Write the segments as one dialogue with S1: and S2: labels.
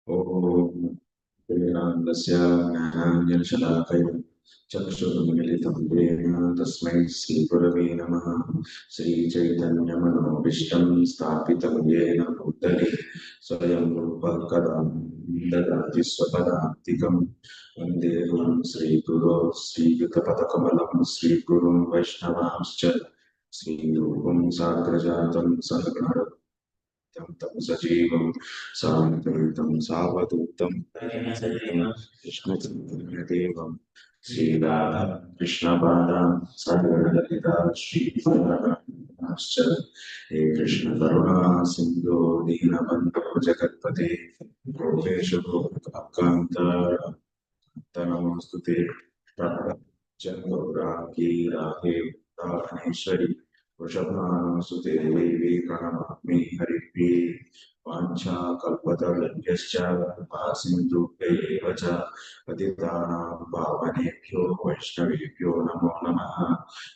S1: Om Vedandasya Gnananjana Chakshurmilitam Yena Tasmai Sri Gurave Namaha Sri Chaitanya Manobishtam Sthapitam Yena Bhutale Swayam Rupa Kadam Dadati Swapadantikam Vandeham Sri Guru Sri Yutapada Kamalam Sri Guru Vaishnavamscha Sri Rupam Sagrajatam Sahagara तं सजीवं सान्द्वैतं सावधूतं कृष्णचैतन्यदेवं श्रीराधा कृष्णपादां सगणललिता श्रीपदाश्च हे कृष्णकरुणा सिन्धो दीनबन्धो जगत्पते गोपेश गोपकान्त नमोऽस्तु ते चन्द्रौराकी राधे दानेश्वरी वृषभानुसुते देवी प्रणमामि हरिप्रिये वाञ्छाकल्पतरुभ्यश्च कृपासिन्धुभ्यैव च पतितानां पावनेभ्यो वैष्णवेभ्यो नमो नमः।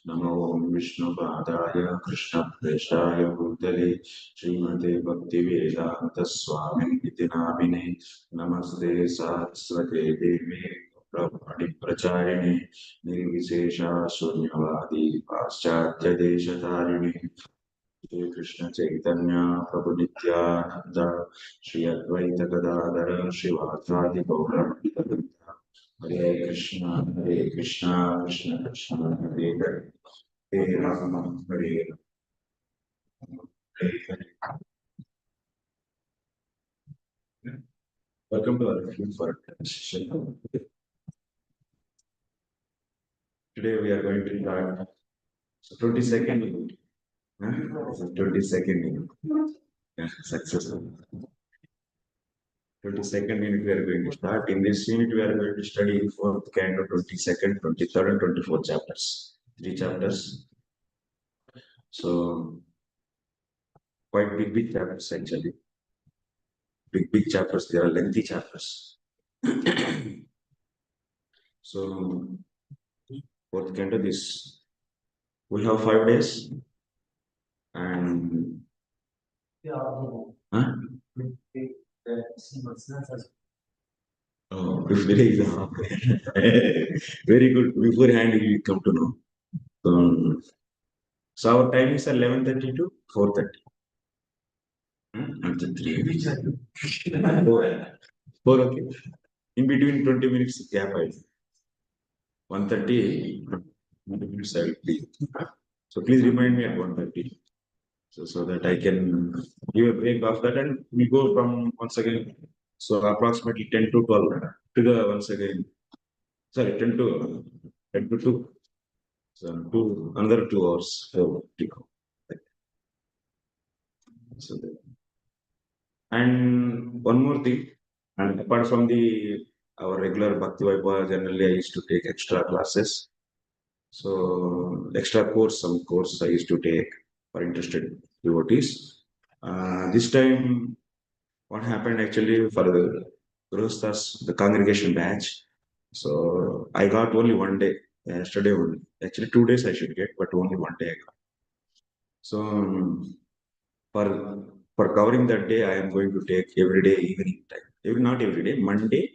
S1: नमो विष्णुपादाय कृष्णप्रेष्ठाय भूतले श्रीमते भक्तिवेदान्तस्वामिनिति नामिने नमस्ते सारस्वते देवे प्रचारिणे निर्विशेषा शून्यवादी पाश्चात्य देशतारिणे श्री कृष्ण चैतन्य प्रभु नित्यानंद श्री अद्वैत गदाधर श्रीवासादि गौरभक्तवृंद हरे कृष्णा कृष्ण कृष्ण हरे हरे हरे राम हरे Ram Hare Hare. Welcome to our for session. Today we are going to start 22nd unit. 22nd unit. Yeah, successful. 22nd unit we are going to start. In this unit we are going to study 4th canto, 22nd, 23rd and 24th chapters. 3 chapters. So quite big chapters actually. Big chapters. They are lengthy chapters. So 4th canto, this we have 5 days and huh? Oh, very very good. Beforehand, you come to know. So our timings are 11:30 to 4:30. Not the 3. Four, okay. In between 20 minutes gap, I 1:30 minutes I will be. So please remind me at 1:30. So that I can give a break after that and we go from once again. So approximately 10 to 12 to the once again. Sorry, 10 to 2. So another 2 hours. So and one more thing, and apart from our regular Bhakti Vaibhava, generally I used to take extra classes. So extra course, some course I used to take for interested devotees. This time, what happened actually for the Grosthas, the congregation batch. So I got only 1 day, yesterday only. Actually 2 days I should get, but only 1 day I got. So for for covering that day, I am going to take every day evening time. Not every day, Monday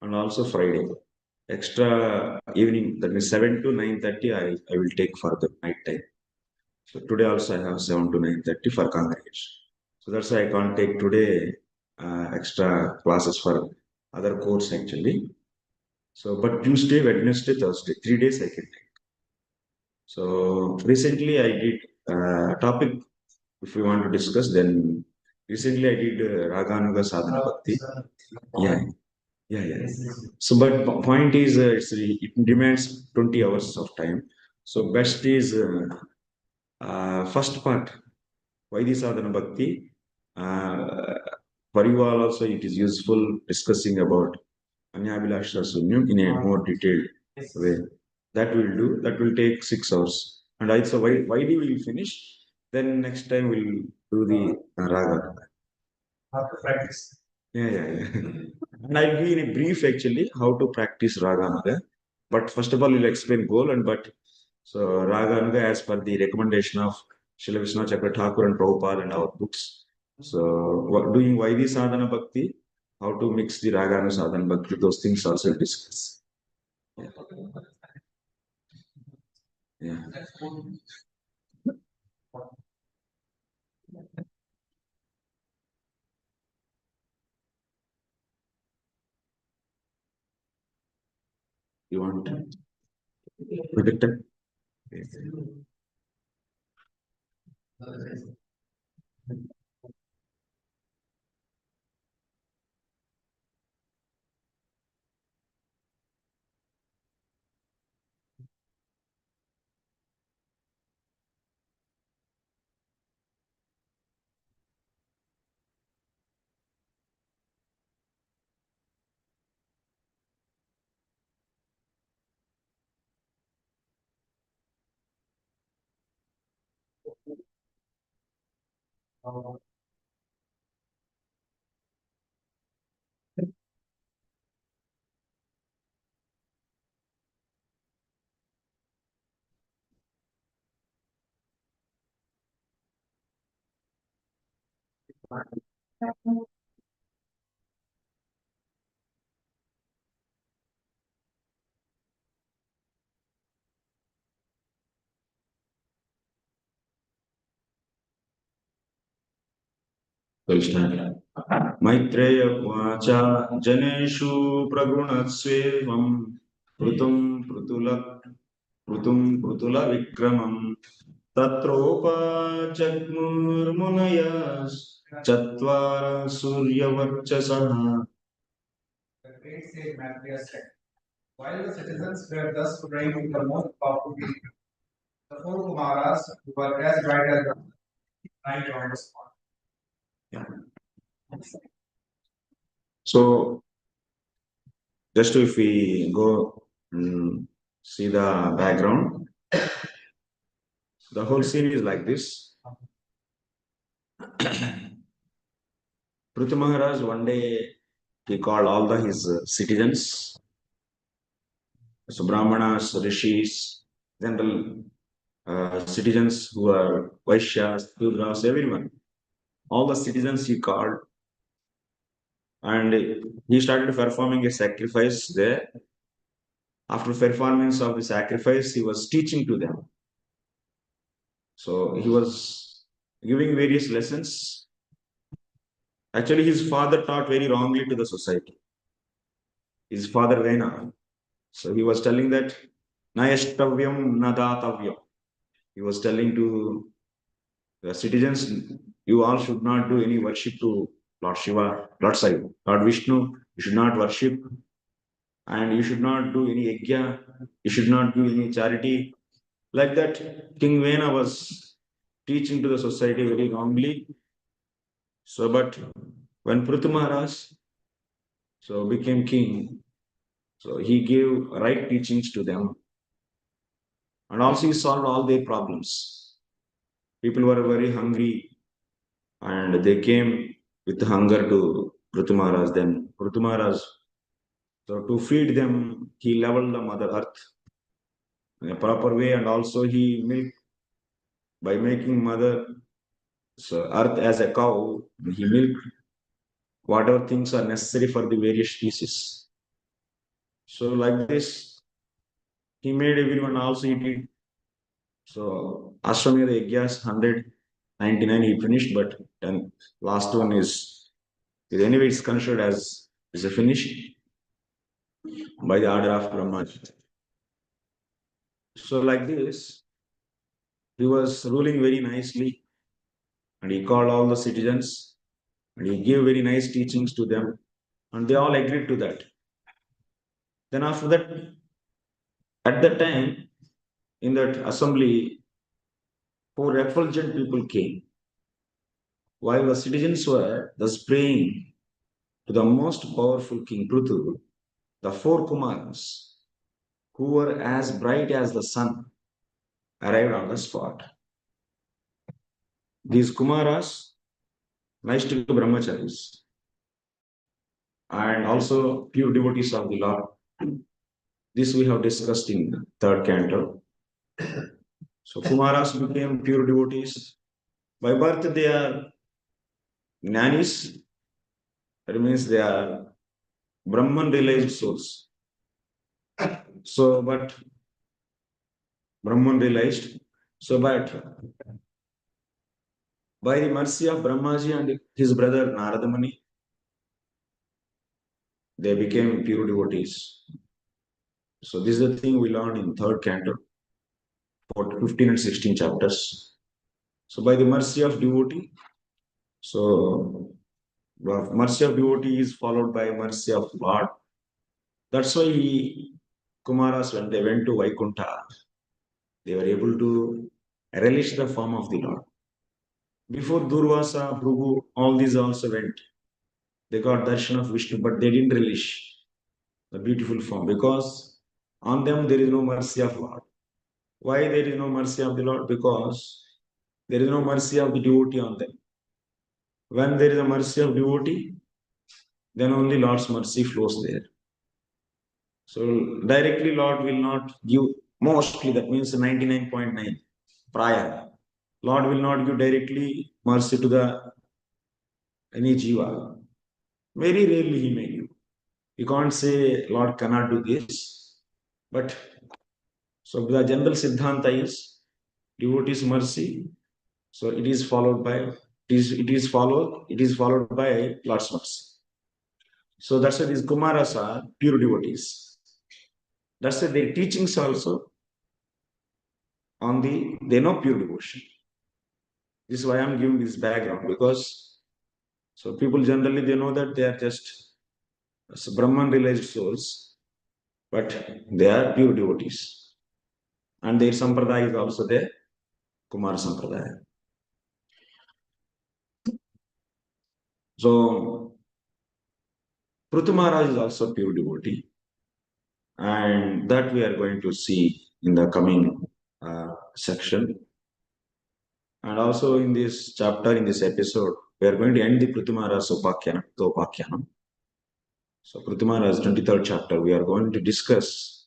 S1: and also Friday. Extra evening, that means 7 to 9:30, I will take for the night time. So today also I have 7 to 9:30 for congregation. So that's why I can't take today extra classes for other course actually. So, but Tuesday, Wednesday, Thursday, 3 days I can take. So recently I did topic, if we want to discuss, then recently I did Raganuga Sadhana Bhakti. Yeah. So, but point is, it demands 20 hours of time. So, best is first part, Vaidhi Sadhana Bhakti. For you all also, it is useful discussing about Anyabhilasha Sunyam in a more detailed way. That will do. That will take 6 hours. And also, Vaidhi will finish. Then next time we'll do the Raga. After practice. Yeah. And I'll give in a brief actually how to practice Raganuga. But first of all, we'll explain goal and but so Raganuga as per the recommendation of Srila Vishnu Chakra Thakur and Prabhupada and our books. So doing Vaidhi Sadhana Bhakti how to mix the raga and sadhana bhakti, those things also discuss. Yeah. You want to predict it? Krishna. Maitreya vacha janeshu pragunatsvevam prutum prutula vikramam tatropa jagmurmunayas chatvara suryavarchasaha. The great sage Maitreya said, while the citizens were thus praying to the most powerful king, the four Kumaras who were as bright as the night on the spot. Yeah. So, just if we go see the background, the whole scene is like this. Pṛthu Maharaj one day he called all his citizens, so Brahmanas, Rishis, general citizens who are Vaishyas, Shudras, everyone. All the citizens he called and he started performing a sacrifice there. After performance of the sacrifice, he was teaching to them. So he was giving various lessons. Actually, his father taught very wrongly to the society. His father Vena. So he was telling that Nayashtavyam Nadatavyam. He was telling to the citizens, you all should not do any worship to Lord Shiva, Lord Sai, Lord Vishnu. You should not worship, and you should not do any yajna. You should not do any charity. Like that, King Vena was teaching to the society very wrongly. So, but when Pṛthu Maharaj became king, so he gave right teachings to them, and also he solved all their problems. People were very hungry, and they came with hunger to Pṛthu Maharaj. Then Pṛthu Maharaj, so to feed them, he leveled the Mother Earth in a proper way, and also he milked by making Mother Earth as a cow. He milked whatever things are necessary for the various species. So like this, he made everyone also eat it. So Ashwamedha Yajnas 199 he finished, but then last one is anyway it's considered as is a finish by the order of Brahmacharis. So like this, he was ruling very nicely, and he called all the citizens, and he gave very nice teachings to them, and they all agreed to that. Then after that, at that time, in that assembly, four effulgent people came. While the citizens were thus praying to the most powerful king Prthu, the four Kumaras, who were as bright as the sun, arrived on the spot. These Kumaras, nice to Brahmacharis, and also pure devotees of the Lord. This we have discussed in the third canto. So Kumaras became pure devotees. By birth, they are Gnanis, That means they are Brahman realized souls. So, but Brahman realized. So, but by the mercy of Brahmaji and his brother Narada Muni, they became pure devotees. So, this is the thing we learned in third canto, 15 and 16 chapters. So, by the mercy of devotee, so mercy of devotee is followed by mercy of Lord. That's why Kumaras, when they went to Vaikuntha, they were able to relish the form of the Lord. Before Durvasa, Prabhu, all these also went. They got darshan of Vishnu, but they didn't relish the beautiful form because on them there is no mercy of Lord. Why there is no mercy of the Lord? Because there is no mercy of the devotee on them. When there is a mercy of devotee, then only Lord's mercy flows there. So directly Lord will not give, mostly that means 99.9 prior. Lord will not give directly mercy to the any jiva. Very rarely he may give. You can't say Lord cannot do this, but so the general siddhanta is devotee's mercy. So it is followed by it is followed by Lord's mercy. So that's why these Kumaras are pure devotees. That's why their teachings also on the they know pure devotion. This is why I'm giving this background because so people generally they know that they are just Brahman realized souls, but they are pure devotees. And their sampradaya is also there, Kumar sampradaya. So Prthu Maharaj is also pure devotee, and that we are going to see in the coming section. And also in this chapter, in this episode, we are going to end the Prthu Maharaj Upakyanam. So Prthu Maharaj 23rd chapter, we are going to discuss.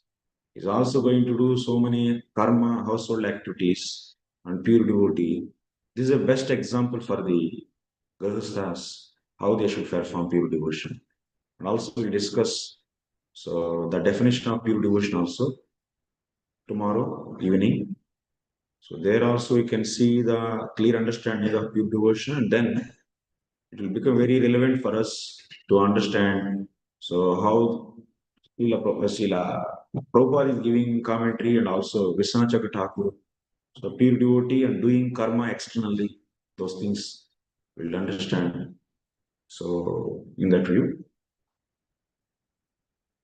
S1: He's also going to do so many karma, household activities, and pure devotee. This is a best example for the Grahasthas, how they should perform pure devotion. And also we discuss so the definition of pure devotion also tomorrow evening. So there also you can see the clear understanding of pure devotion, and then it will become very relevant for us to understand. So how Srila Prabhupada is giving commentary and also Vishwanath Chakravarti Thakur. So pure devotee and doing karma externally, those things we'll understand. So in that view.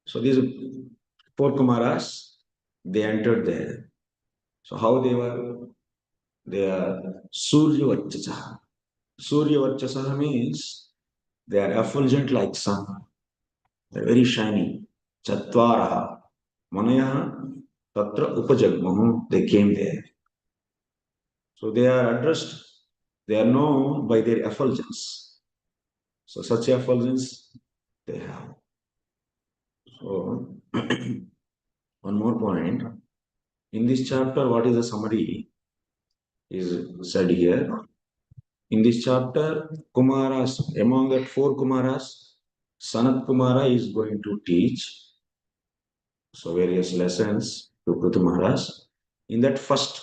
S1: So these four Kumaras, they entered there. So how they were? They are Surya Varchasaha. Surya Varchasaha means they are effulgent like sun. They are very shiny. Chatvaraha. Manayaha Tatra Upajagmahu. They came there. So they are addressed, they are known by their effulgence. So such effulgence they have. So one more point. In this chapter, what is the summary is said here. In this chapter, Kumaras, among that four Kumaras, Sanat Kumara is going to teach so various lessons to Pṛthu Maharaj. In that first,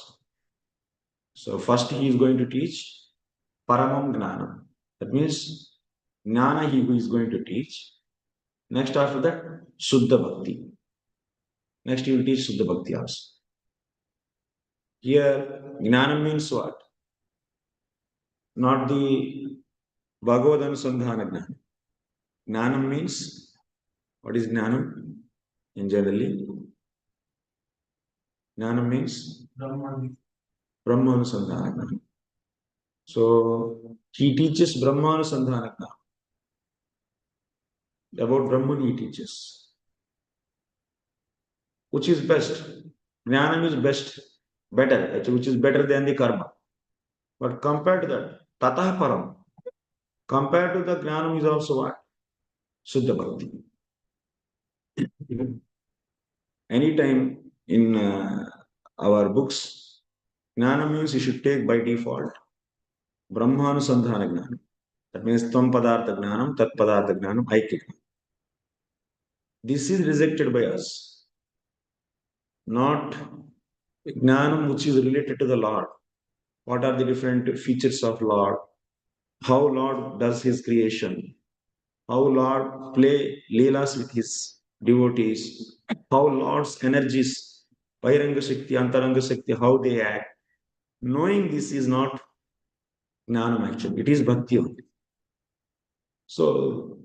S1: so first he is going to teach Paramam Gnana. That means Gnana he is going to teach. Next after that, Shuddha Bhakti. Next he will teach Shuddha Bhakti also. Here, Gnana means what? Not the Bhagavad Anusandhana Gnana. Gnanam means, what is Gnanam in generally? Gnanam means Brahma Anusandhana Gnana. So, he teaches Brahma Anusandhana Gnana. About Brahman he teaches. Which is best? Jnanam is best, better, actually, which is better than the karma. But compared to that, tatah param, compared to the jnanam is also what? Shuddha bhakti. Anytime in our books, jnana means you should take by default Brahmanusandhana jnana. That means Tvam Padartha Gnanam, Tat Padartha Gnanam, Aikya. This is rejected by us. Not Gnanam which is related to the Lord. What are the different features of Lord? How Lord does his creation? How Lord play leelas with his devotees? How Lord's energies, Bahiranga Shakti, Antaranga Shakti, how they act? Knowing this is not Gnanam actually, it is Bhakti only. So,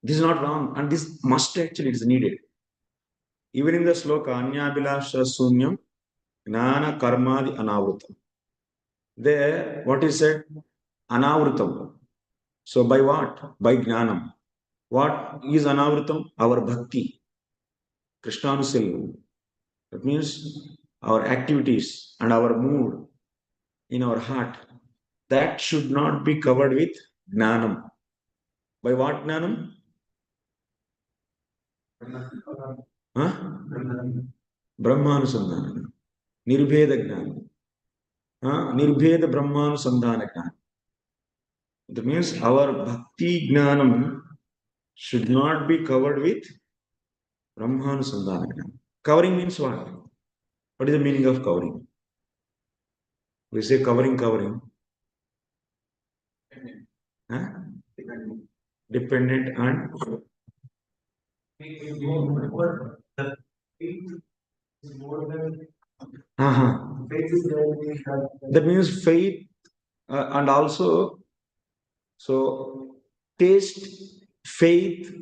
S1: this is not wrong and this must actually is needed. Even in the sloka, Anyabhilasha Sunyam, Gnana Karmadi Anavrutam. There, what is said? Anavrutam. So, by what? By Gnanam. What is Anavrutam? Our Bhakti, Krishnanusilvam. That means our activities and our mood in our heart. That should not be covered with Gnanam. By what Gnanam? Huh? Brahmanusandhana. Nirbheda Gnanam. Nirbheda Brahmanusandhana Gnanam. That means our Bhakti Gnanam should not be covered with Brahmanusandhana Gnanam. Covering means what? What is the meaning of covering? We say covering. Huh? Dependent and that means faith and also so taste, faith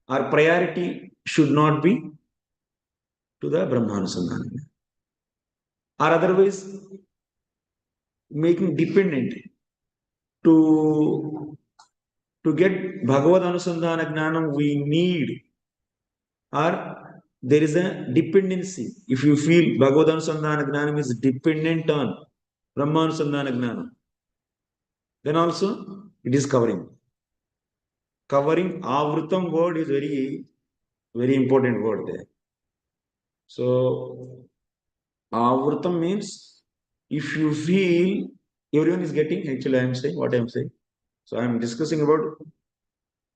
S1: or priority should not be to the Brahmanusandhana. Or otherwise making dependent to get Bhagavad Anusandhana Gnanam we need or there is a dependency. If you feel Bhagavad Anusandhana Gnanam is dependent on Brahmanusandhana Gnanam, then also it is covering. Covering, Avrutam word is very, very important word there. So, Avrutam means if you feel everyone is getting, actually I am saying what I am saying. So, I am discussing about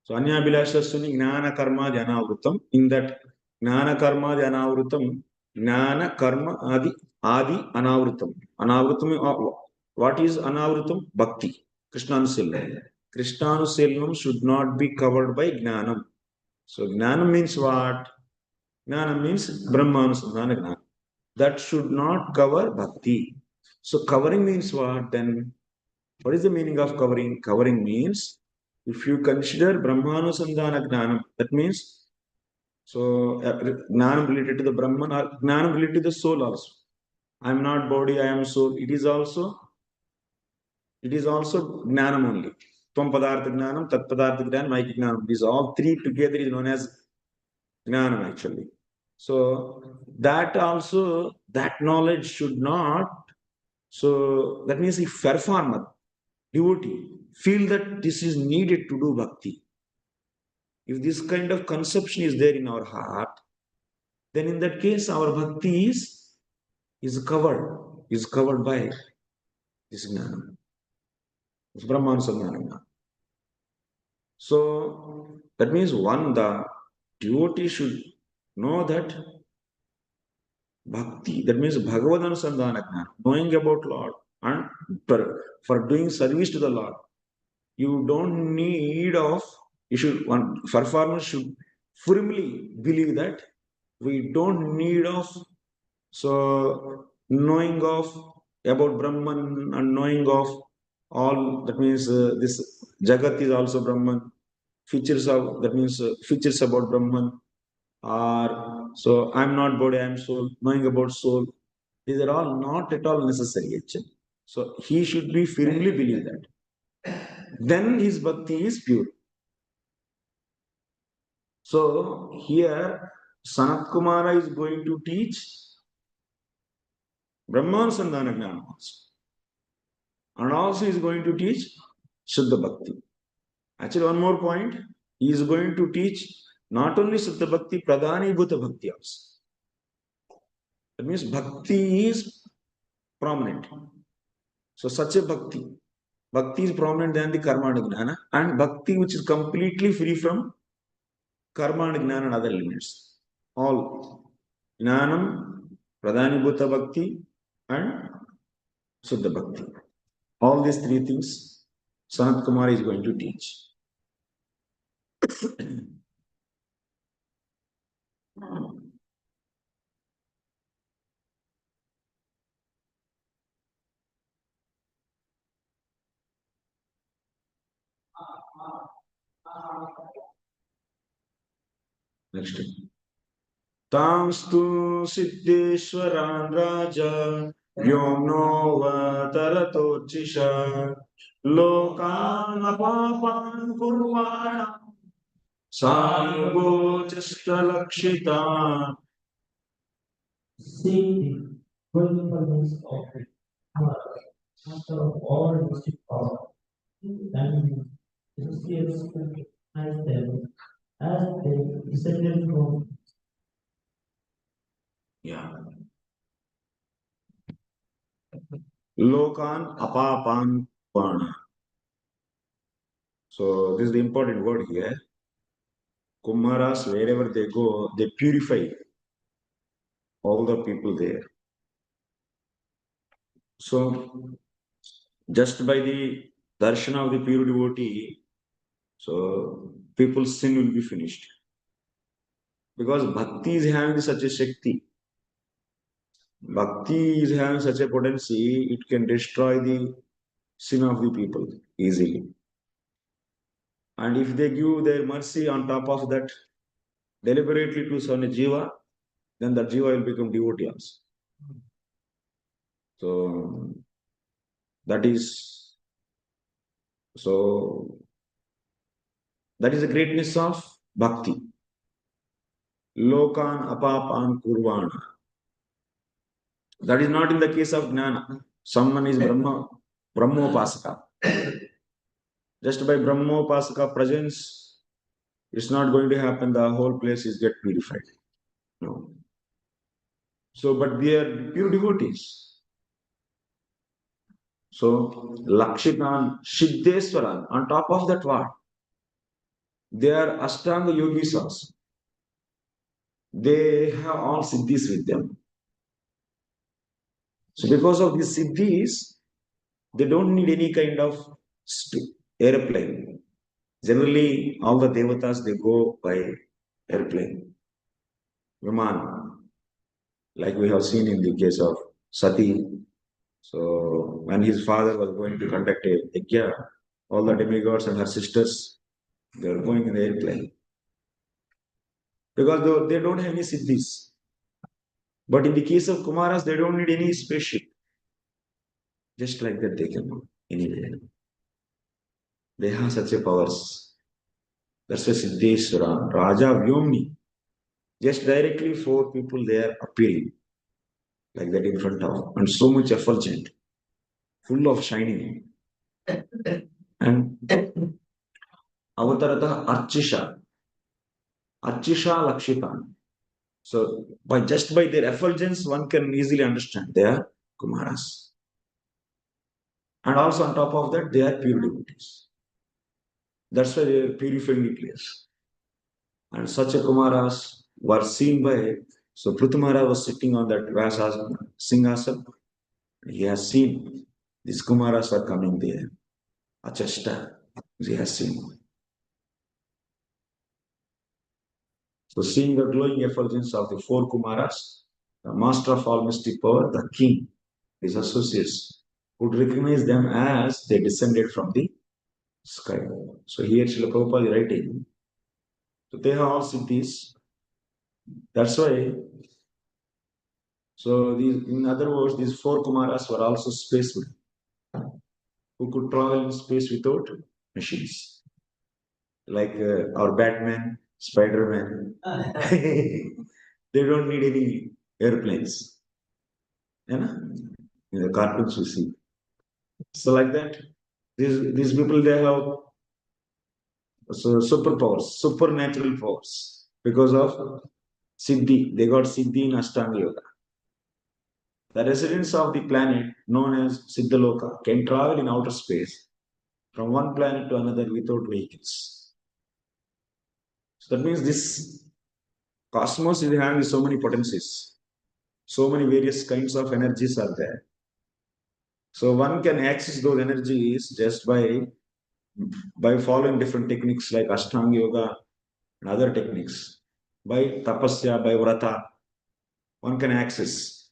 S1: so Anyabhilasha Suni Gnana Karma Janavrutam. In that Gnana Karma Janavrutam, Gnana Karma Adi Anavrutam. Anavrutam, what is Anavrutam? Bhakti. Krishnanusillam. Krishnanusillam should not be covered by Gnanam. So Gnanam means what? Gnanam means Brahmanusandhana Gnanam. That should not cover Bhakti. So covering means what then? What is the meaning of covering? Covering means if you consider Brahmanusandhana Gnanam, that means so Gnanam related to the Brahman or Gnanam related to the soul also. I am not body, I am soul. It is also Gnanam only. Tvam Padartha Gnanam, Tat Padartha Gnanam, Maiki Gnanam. These all three together is known as Gnanam actually. So that also, that knowledge should not, so that means if performer, devotee, feel that this is needed to do bhakti. If this kind of conception is there in our heart, then in that case our bhakti is covered by this Gnanam. It's Brahmanusandhana. So that means the devotee should know that Bhakti, that means Bhagavad Anusandhana, knowing about Lord and for doing service to the Lord. You don't need of, one performer should firmly believe that we don't need of, so knowing of about Brahman and knowing of all, that means this Jagat is also Brahman, features of, that means features about Brahman, or so I'm not body, I'm soul, knowing about soul. These are all not at all necessary actually. So he should be firmly believe that. Then his bhakti is pure. So here Sanat Kumara is going to teach Brahmanusandhana Gnana also. And also is going to teach Shuddha Bhakti. Actually, one more point, he is going to teach not only Shuddha Bhakti, Pradhani Bhuta Bhakti also. That means Bhakti is prominent. So such a Bhakti, Bhakti is prominent than the karma and gnana, and bhakti which is completely free from karma and gnana and other limits. All gnanam, pradhanibhuta bhakti, and Suddha Bhakti. All these three things Sanat Kumar is going to teach. Next. Tamstu Siddheshwaran Raja Vyomno Vataratocisha Lokan Apapan Kurvana Sargo Chestalakshita.
S2: See the wonderfulness of the Kumaras, master of all mystic power, and associates as them as they descended from.
S1: Yeah. Lokan Apapan Kurvana. So this is the important word here. Kumaras, wherever they go, they purify all the people there. So just by the darshan of the pure devotee, so people's sin will be finished. Because bhakti is having such a shakti. Bhakti is having such a potency, it can destroy the sin of the people easily. And if they give their mercy on top of that deliberately to some jiva, then that jiva will become devotee also. So that is the greatness of bhakti. Lokan apapan kurvana. That is not in the case of jnana. Someone is Brahmopasaka. Just by Brahmopasaka presence, it's not going to happen. The whole place is get purified. No. So, but they are pure devotees. So, Lakshitan, Siddheswaran, on top of that what? They are Ashtanga yogis also. They have all siddhis with them. So, because of these siddhis, they don't need any kind of airplane. Generally, all the devatas, they go by airplane, Viman, like we have seen in the case of Sati. So, when his father was going to conduct a yajna, all the demigods and her sisters, they were going in the airplane. Because they don't have any siddhis. But in the case of Kumaras, they don't need any spaceship. Just like that, they can go anywhere. They have such a powers. That's why Siddheswara, Raja Vyomni. Just directly four people there appearing like that in front of, and so much effulgent, full of shining. And Avatarata Archisha, Lakshitan. So just by their effulgence, one can easily understand they are Kumaras. And also on top of that, they are pure devotees. That's why they are purifying the place. And such a Kumaras were seen by, so Prthu Maharaj was sitting on that Vyasasana, Singhasana. He has seen these Kumaras are coming there. Achashta, he has seen. So seeing the glowing effulgence of the four Kumaras, the master of all mystic power, the king, his associates, would recognize them as they descended from the sky. So here Srila Prabhupada is writing, so they have all siddhis. That's why, so these, in other words, these four Kumaras were also spacemen who could travel in space without machines. Like our Batman, Spider-Man. They don't need any airplanes. You know? In the cartoons we see. So like that, these people, they have superpowers, supernatural powers. Because of Siddhi. They got Siddhi in Ashtanga Yoga. The residents of the planet known as Siddhaloka can travel in outer space from one planet to another without vehicles. So that means this cosmos is having so many potencies, so many various kinds of energies are there. So one can access those energies just by following different techniques like Ashtanga Yoga and other techniques. By tapasya, by vrata, one can access.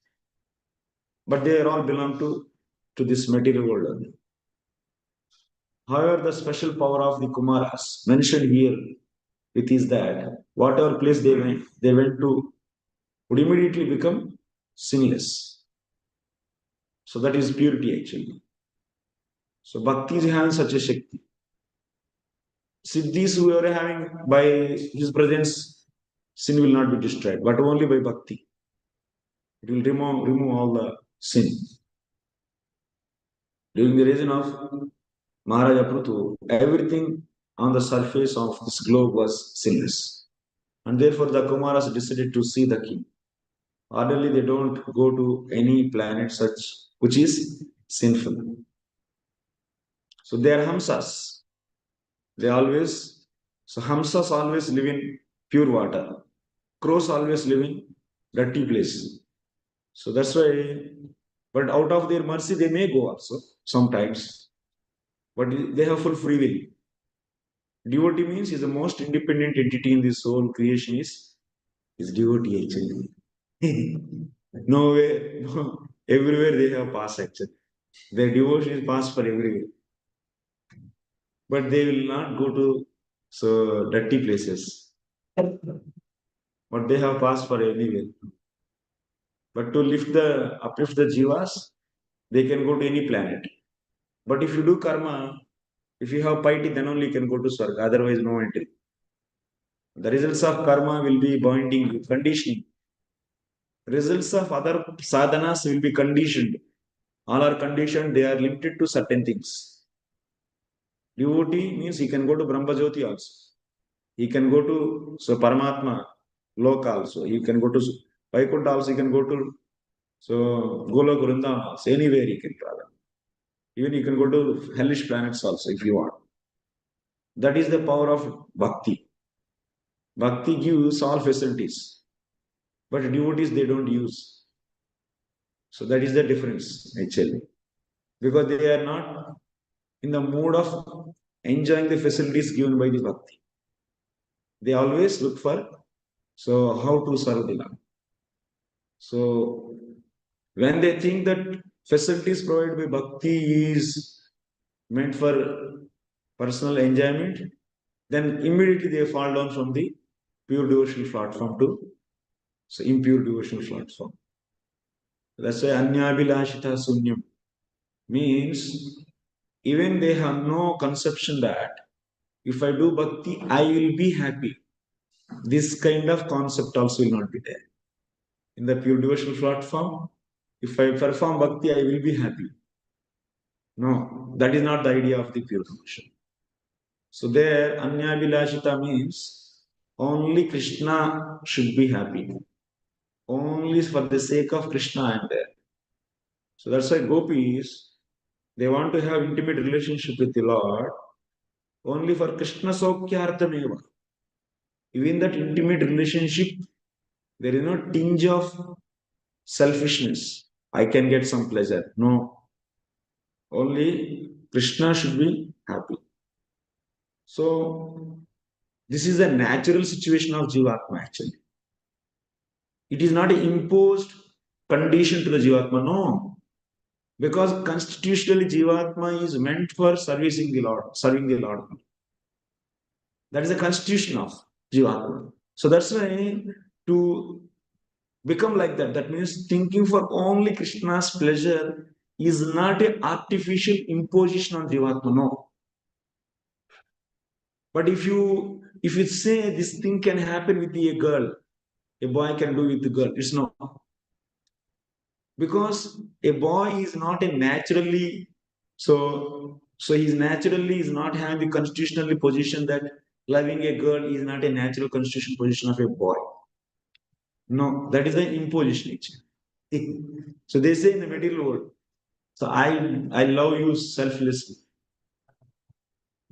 S1: But they all belong to this material world only. However, the special power of the Kumaras mentioned here with is that whatever place they went to would immediately become sinless. So that is purity actually. So Bhakti is having such a Shakti. Siddhis who are having by his presence, sin will not be destroyed, but only by Bhakti. It will remove all the sin. During the reign of Maharaja Prthu, everything on the surface of this globe was sinless. And therefore the Kumaras decided to see the king. Ordinarily, they don't go to any planet such which is sinful. So they are Hamsas. They always, so Hamsas always live in pure water. Crows always live in dirty place. So that's why, but out of their mercy, they may go also sometimes. But they have full free will. Devotee means is the most independent entity in this whole creation is devotee actually. Nowhere, no, everywhere they have pass actually. Their devotion is passed for everywhere. But they will not go to so dirty places. But they have passed for anywhere. But to uplift the jivas, they can go to any planet. But if you do karma, if you have piety, then only you can go to Swarga. Otherwise, no entry. The results of karma will be binding, conditioning. Results of other sadhanas will be conditioned. All are conditioned, they are limited to certain things. Devotee means he can go to Brahmajyoti also. He can go to Paramatma Loka also. He can go to Vaikuntha also. He can go to Golok Vrindavan also. Anywhere he can travel. Even you can go to hellish planets also if you want. That is the power of bhakti. Bhakti gives all facilities, but devotees they don't use. So that is the difference actually, because they are not in the mood of enjoying the facilities given by the bhakti. They always look for how to serve the Lord. So when they think that facilities provided by bhakti is meant for personal enjoyment, then immediately they fall down from the pure devotional platform to impure devotional platform. That's why anyabhilashita sunyam means even they have no conception that if I do bhakti, I will be happy. This kind of concept also will not be there. In the pure devotional platform, if I perform bhakti, I will be happy. No, that is not the idea of the pure devotion. So there, anyabhilashita means only Krishna should be happy. Only for the sake of Krishna I am there. So that's why gopis, they want to have intimate relationship with the Lord only for Krishna Sokyarthameva. Even that intimate relationship, there is no tinge of selfishness. I can get some pleasure. No. Only Krishna should be happy. So this is a natural situation of Jivatma actually. It is not an imposed condition to the Jivatma, no. Because constitutionally Jivatma is meant for serving the Lord. That is the constitution of Jivatma. So that's why to become like that, that means thinking for only Krishna's pleasure is not an artificial imposition on Jivatma, no. But if you say this thing can happen with a girl, a boy can do with the girl, it's not. Because a boy is not a naturally he's naturally is not having the constitutional position that loving a girl is not a natural constitutional position of a boy. No, that is an imposition actually. So they say in the material world, so I love you selflessly.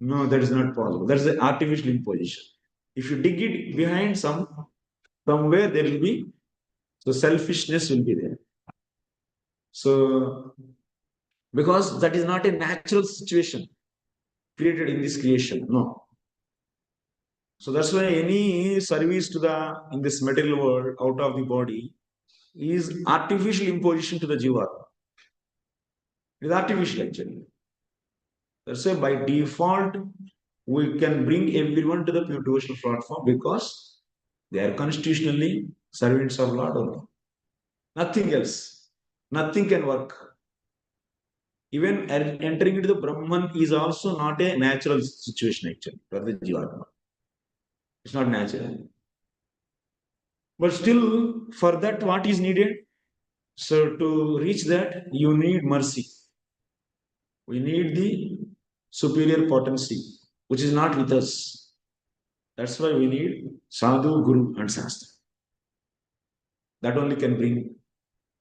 S1: No, that is not possible. That is an artificial imposition. If you dig it behind somewhere, there will be, so selfishness will be there. So because that is not a natural situation created in this creation. No. So that's why any service to the in this material world out of the body is artificial imposition to the jiva. It is artificial actually. That's why by default we can bring everyone to the pure devotional platform because they are constitutionally servants of Lord only. Nothing else. Nothing can work. Even entering into the Brahman is also not a natural situation actually for the Jivatma. It's not natural. But still, for that, what is needed? So to reach that, you need mercy. We need the superior potency, which is not with us. That's why we need Sadhu, Guru, and Shastra. That only can bring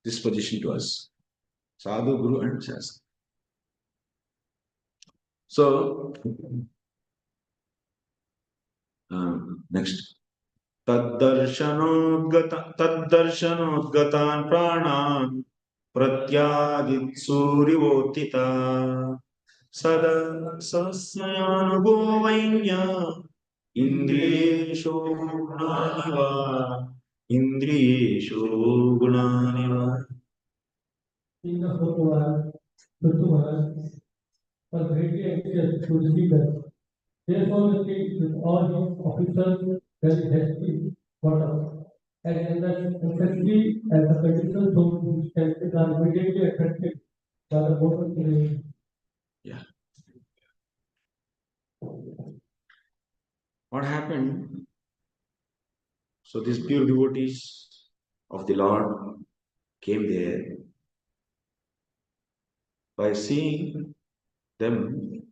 S1: this position to us. Sadhu, Guru, and Shastra. So, next. तद्दर्शनोद्गतान् प्राणान् प्रत्यादित्सूरिवोत्थिता सदसस्यानुभवैन्य इन्द्रियेषु गुणानि वा इन्द्रियेषु गुणानि वा.
S2: In the footwash, Prthu Maharaj was greatly anxious to receive them. Therefore, the king with all his officers very hastily got up, and anxiously as the conditions of his senses are immediately affected by the motor creation.
S1: Yeah. What happened? So these pure devotees of the Lord came there. By seeing them,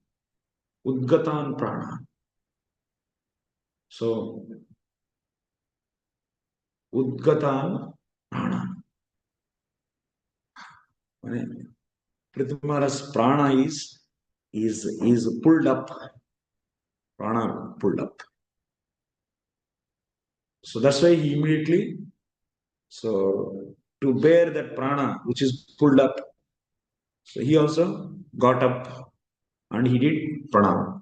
S1: Udgatan Prana. So, Udgatan Prana. Pṛthu Maharāja's prana is pulled up. Prana pulled up. So that's why he immediately, so to bear that prana which is pulled up, so he also got up and he did pranam.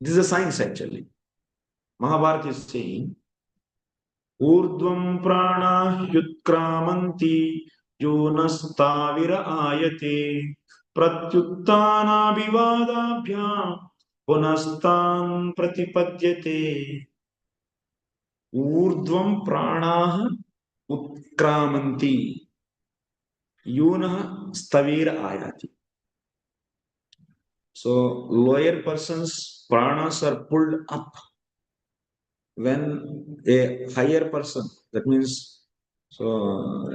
S1: This is a science actually. Mahabharata is saying, Urdvam prana yutkramanti yonastavira ayate pratyuttana bivadabhyam punastam pratipadyate. Urdvam prana utkramanti yunah stavira ayati. So lower persons pranas are pulled up when a higher person, that means so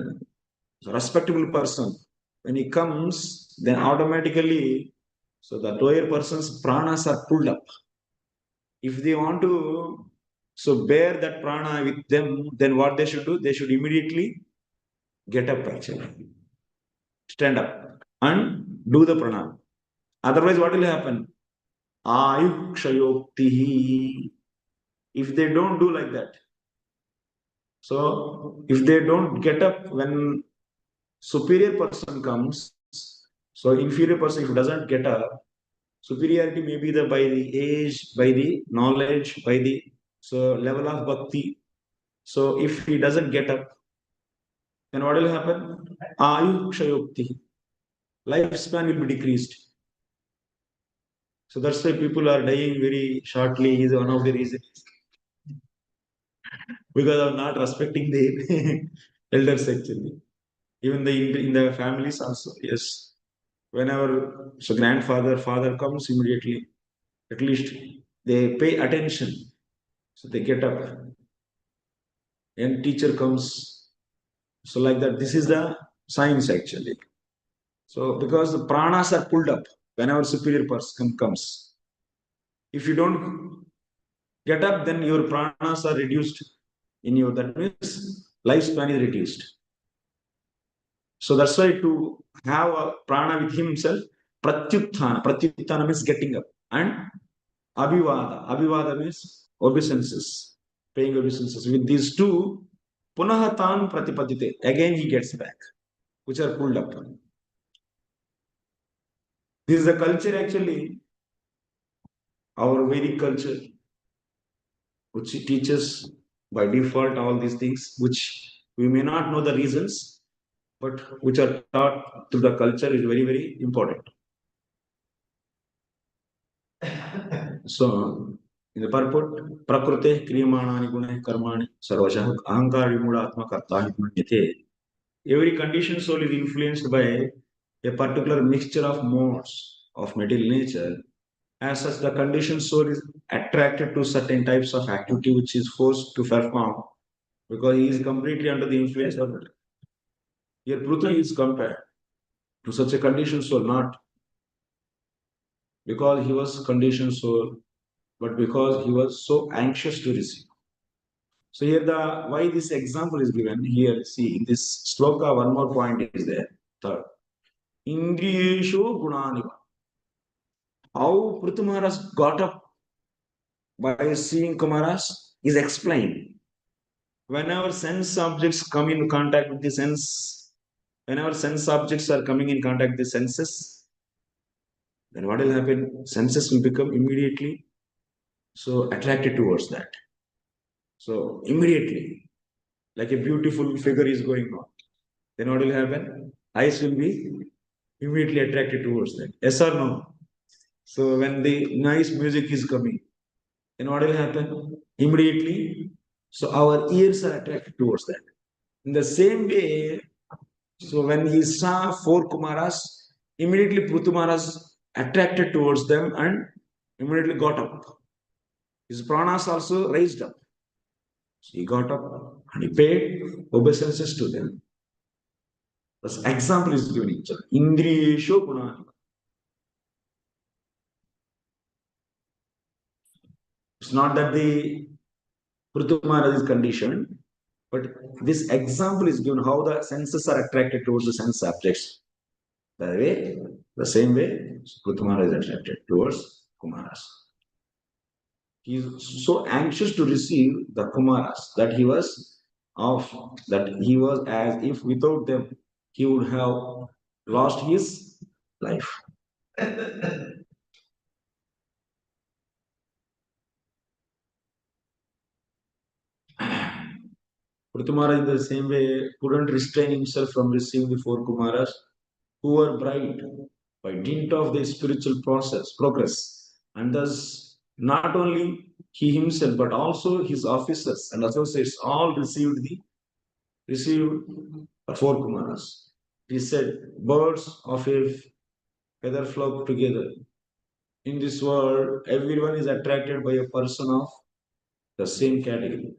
S1: respectable person, when he comes, then automatically so the lower person's pranas are pulled up. If they want to so bear that prana with them, then what they should do? They should immediately get up actually, stand up and do the pranam. Otherwise, what will happen? Ayukshayoktihi. If they don't do like that, so if they don't get up when superior person comes, so inferior person if doesn't get up, superiority may be the by the age, by the knowledge, by the so level of bhakti. So if he doesn't get up, then what will happen? Ayukshayokti. Lifespan will be decreased. So that's why people are dying very shortly is one of the reasons. Because of not respecting the elders actually. Even in the families also, yes. Whenever so grandfather, father comes immediately, at least they pay attention. So they get up. And teacher comes. So like that, this is the science actually. So because the pranas are pulled up whenever superior person comes. If you don't get up, then your pranas are reduced in you. That means lifespan is reduced. So that's why to have a prana with himself, Pratyuttana means getting up. And Abhivada means obeisances, paying obeisances. With these two, Punahatan Pratipadite, again he gets back, which are pulled up. This is the culture actually, our Vedic culture, which teaches by default all these things, which we may not know the reasons, but which are taught through the culture is very, very important. So, in the purport, Prakrute Kriyamanani Guna Karmani Sarvashah Ahankar Vimuda Atma Karta Himanyate. Every conditioned soul is influenced by a particular mixture of modes of material nature. As such, the conditioned soul is attracted to certain types of activity which is forced to perform because he is completely under the influence of it. Here, Prthu is compared to such a conditioned soul, not because he was conditioned soul, but because he was so anxious to receive. So here the why this example is given here. See in this sloka, one more point is there. Third, Indriyeshu Gunaniva. How Pṛthu Maharaj got up by seeing Kumaras is explained. Whenever sense objects come in contact with the sense, whenever sense objects are coming in contact with the senses, then what will happen? Senses will become immediately so attracted towards that. So immediately, like a beautiful figure is going on, then what will happen? Eyes will be immediately attracted towards that. Yes or no? So when the nice music is coming, then what will happen? Immediately, so our ears are attracted towards that. In the same way, so when he saw four Kumaras, immediately Pṛthu Maharaj attracted towards them and immediately got up. His pranas also raised up. So he got up and he paid obeisances to them. This example is given each other. Indriyeshu Gunani. It's not that the Pṛthu Maharaj is conditioned, but this example is given how the senses are attracted towards the sense objects. The same way, Pṛthu Maharaj is attracted towards Kumaras. He is so anxious to receive the Kumaras that he was as if without them he would have lost his life. Pṛthu Maharaj, in the same way, couldn't restrain himself from receiving the four Kumaras who were bright by dint of their spiritual progress, and thus not only he himself but also his officers and associates all received four Kumaras. He said, birds of a feather flock together. In this world, everyone is attracted by a person of the same category.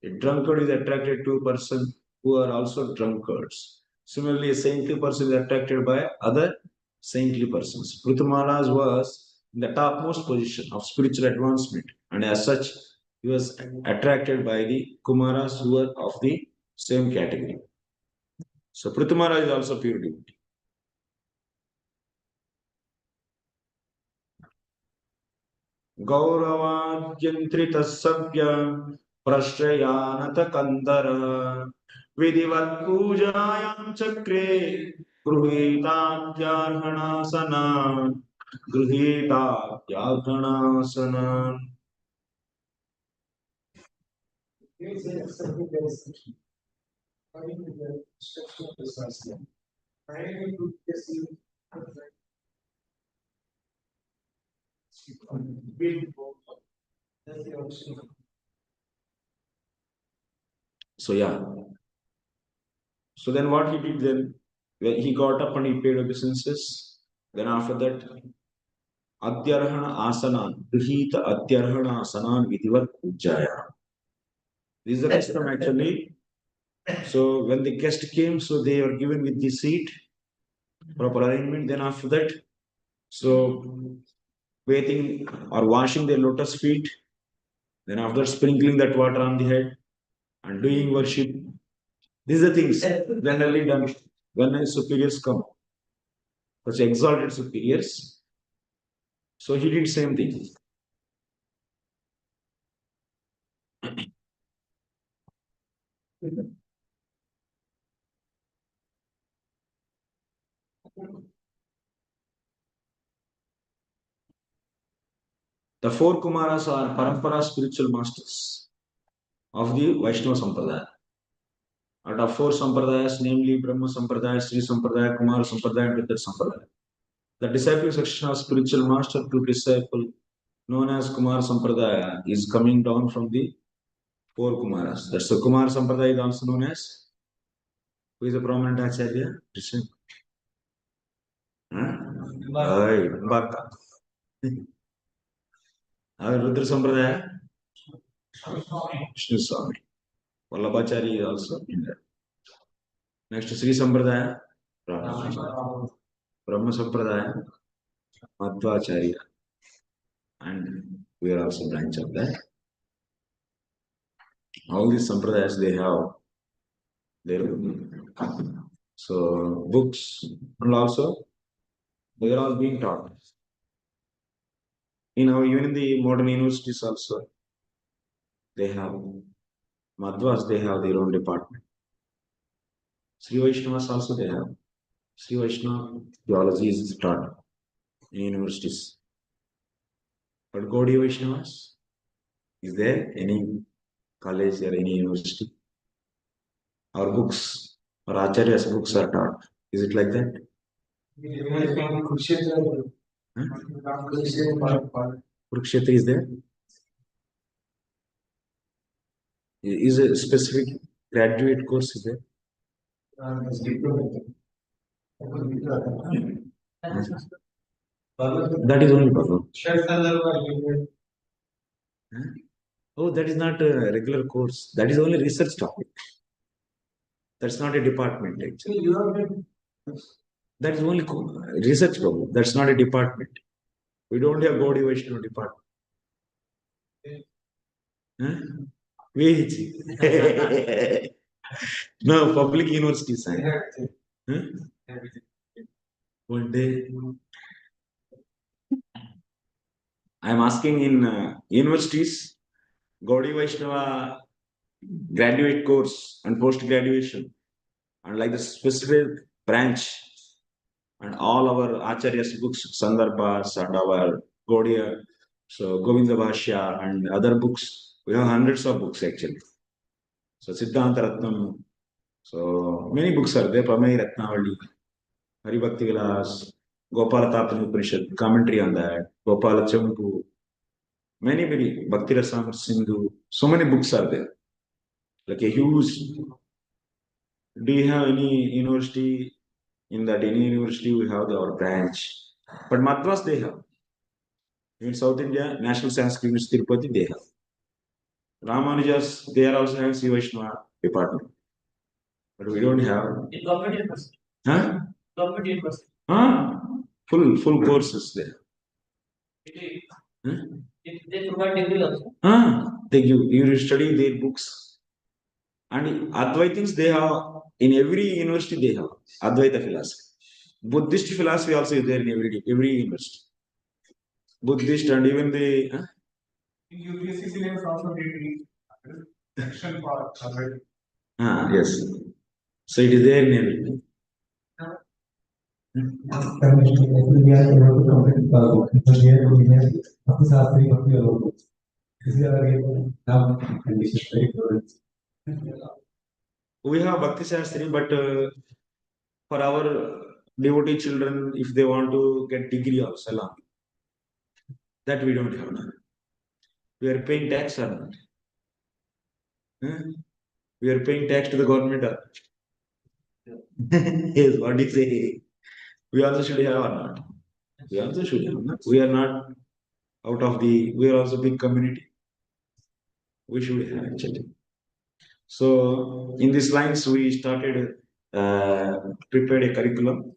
S1: A drunkard is attracted to a person who are also drunkards. Similarly, a saintly person is attracted by other saintly persons. Pṛthu Maharaj was in the topmost position of spiritual advancement, and as such, he was attracted by the Kumaras who were of the same category. So Pṛthu Maharaj is also pure devotee. Gauravadyantritah sabhya prashrayanata kandara vidivat pujayam chakre gruhitadyarhanasana gruhitadyarhanasana. So yeah. So then what he did then, when he got up and he paid obeisances, then after that, Adyarhana asanan, Grihita Adyarhana asanan vidivat pujaya. This is the custom actually. So when the guest came, so they were given with the seat, proper arrangement. Then after that, so bathing or washing their lotus feet. Then after sprinkling that water on the head and doing worship. These are the things generally done when superiors come. such exalted superiors. So he did same thing. The four Kumaras are Parampara spiritual masters of the Vaishnava Sampradaya. Out of four Sampradayas, namely Brahma Sampradaya, Sri Sampradaya, Kumara Sampradaya, and Ttheir Sampradaya. The disciple section of spiritual master to disciple, known as Kumara Sampradaya, is coming down from the four Kumaras. That's the Kumara Sampradaya is also known as, who is a prominent Acharya? Listen. Bhakta. Rudra Sampradaya? Vishnu Swami. Vallabhachari is also in there. Next, Sri Sampradaya? Brahma Sampradaya? Madhvacharya. And we are also branch of that. All these Sampradayas, they have their so books, and also they are all being taught. Even in the modern universities also, they have Madhvas, they have their own department. Sri Vaishnavas also they have. Sri Vaishnava theology is taught in universities. But Gaudiya Vaishnavas, is there any college or any university? Our books, or Acharya's books are taught. Is it like that? Kurukshetra is there? Is a specific graduate course is there? That is only Bhagavad. Oh, that is not a regular course. That is only research topic. That's not a department actually. That is only research problem. That's not a department. We don't have Gaudiya Vaishnava department. VH. No, public universities. One day. I am asking in universities, Gaudiya Vaishnava graduate course and post graduation, and like the specific branch, and all our Acharya's books, Sandarbhas, and our Gaudiya, so Govinda Bhashya, and other books. We have hundreds of books actually. So Siddhanta Ratnam, so many books are there. Pramay Ratnavali, Hari Bhakti Vilas, Gopala Tapani Upanishad, commentary on that, Gopala Champu, many Bhakti Rasam Sindhu, so many books are there. Like a huge. Do you have any university? In that any university we have our branch, but Madras they have. In South India, National Sanskrit University Tirupati they have. Ramanujas they are also having Sri Vaishnava department, but we don't have.
S2: In government university.
S1: Huh?
S2: Government university.
S1: Full courses there.
S2: They provide degree also.
S1: They give you study their books, and Advaitins they have in every university they have Advaita philosophy. Buddhist philosophy also is there in every university. Buddhist and even the
S2: UPSC syllabus also did section for
S1: yes. So it is there in everything. We have Bhakti Shastri, but for our devotee children, if they want to get degree of Salam, that we don't have now. We are paying tax or not? We are paying tax to the government or yes, what do you say? We also should have or not? We also should have. No? We are not out of the, we are also big community. We should have actually. So in these lines, we started, prepared a curriculum.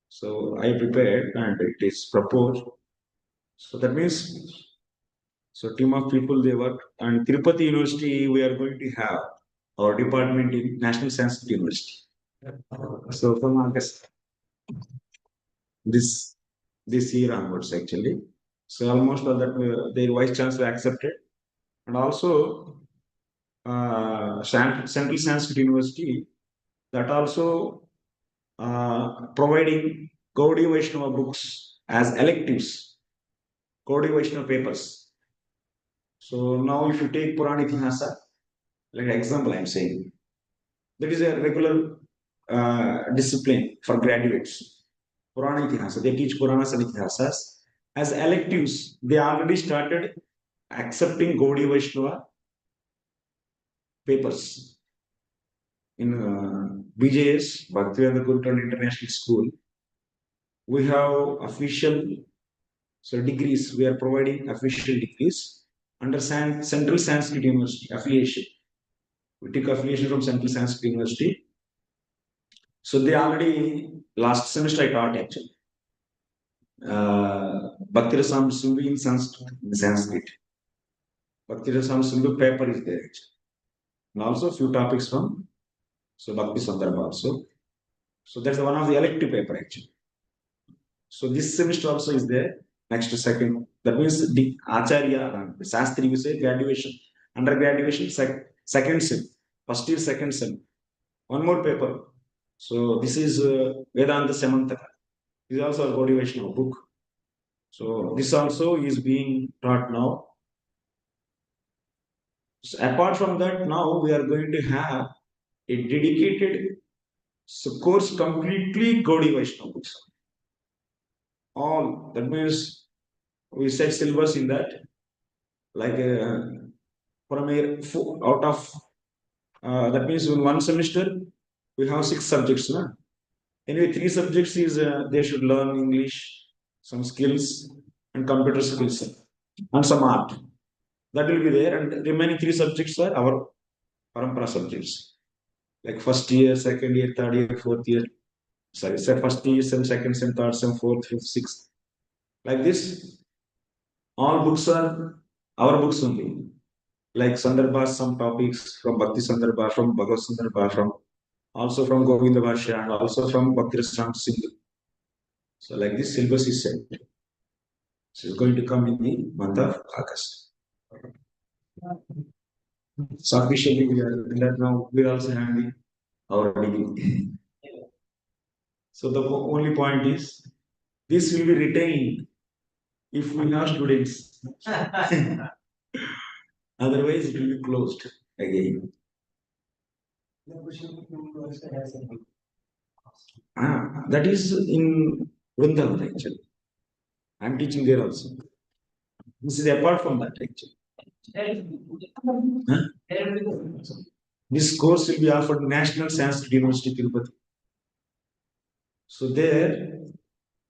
S1: So I prepared and it is proposed. So that means, so team of people they work, and Tirupati University we are going to have our department in National Sanskrit University. So from August, this year onwards actually. So almost all that their vice chancellor accepted, and also Central Sanskrit University that also providing Gaudiya Vaishnava books as electives, Gaudiya Vaishnava papers. So now if you take Purana Itihasa, like example I'm saying, that is a regular discipline for graduates. Purana Itihasa, they teach Puranas and Itihasas. As electives, they already started accepting Gaudiya Vaishnava papers. In BJS, Bhaktivedanta Kultural International School, we have official degrees. We are providing official degrees under Central Sanskrit University affiliation. We took affiliation from Central Sanskrit University. So they already, last semester I taught actually. Bhakti Rasam Sindhu in Sanskrit. Bhakti Rasam Sindhu paper is there actually. And also a few topics from Bhakti Sandarbha also. So that's one of the elective paper actually. So this semester also is there. Next to second. That means the Acharya, Sastri, we say graduation, undergraduation, second sem. First year, second sem. One more paper. So this is Vedanta Samantaka. This is also a Gaudiya Vaishnava book. So this also is being taught now. So apart from that, now we are going to have a dedicated course completely Gaudiya Vaishnava books. All that means we set syllabus in that, like from out of that means in one semester we have 6 subjects. No? Anyway, 3 subjects is they should learn English, some skills, and computer skills, and some art. That will be there, and remaining 3 subjects are our parampara subjects, like first year, second year, third year, fourth year. Sorry, first year, sem, second sem, third sem, fourth, fifth, sixth. Like this, all books are our books only. Like Sandarbha, some topics from Bhakti Sandarbha, from Bhagavad Sandarbha, from also from Govinda Bhashya, and also from Bhakti Rasam Sindhu. So like this syllabus is set. So it's going to come in the month of August. So officially we are in that now. We are also having our degree. So the only point is this will be retained if we have students. Otherwise, it will be closed again. That is in Vrindavan actually. I am teaching there also. This is apart from that actually. Huh? This course will be offered National Sanskrit University, Tirupati. So there,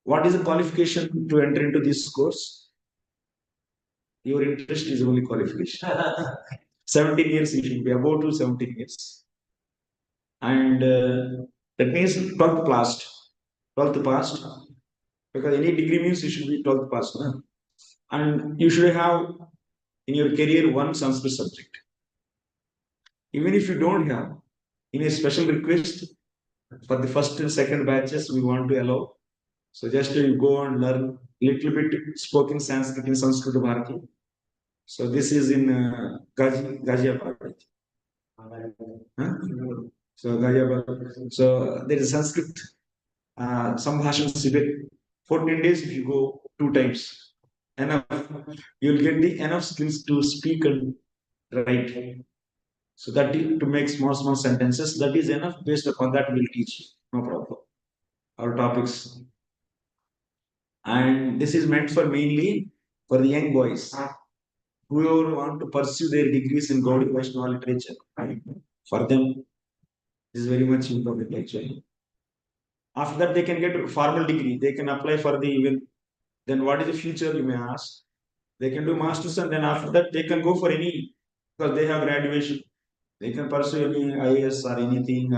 S1: what is the qualification to enter into this course? Your interest is only qualification. 17 years you should be about to 17 years. And that means 12th passed. 12th passed. Because any degree means you should be 12th passed. No? And you should have in your career one Sanskrit subject. Even if you don't have, in a special request for the first and second batches, we want to allow. So just you go and learn little bit spoken Sanskrit in Sanskrit Bharati. So this is in Ghaziabad. Huh? So Ghaziabad. So there is Sanskrit. Some Bhashan Sibir. 14 days if you go 2 times. Enough. You'll get the enough skills to speak and write. So that to make small sentences, that is enough. Based upon that, we'll teach. No problem. Our topics. And this is meant for mainly for the young boys. Whoever want to pursue their degrees in Gaudiya Vaishnava literature. For them, this is very much important actually. After that, they can get a formal degree. They can apply for the even. Then what is the future, you may ask? They can do masters, and then after that, they can go for any, because they have graduation. They can pursue any IAS or anything,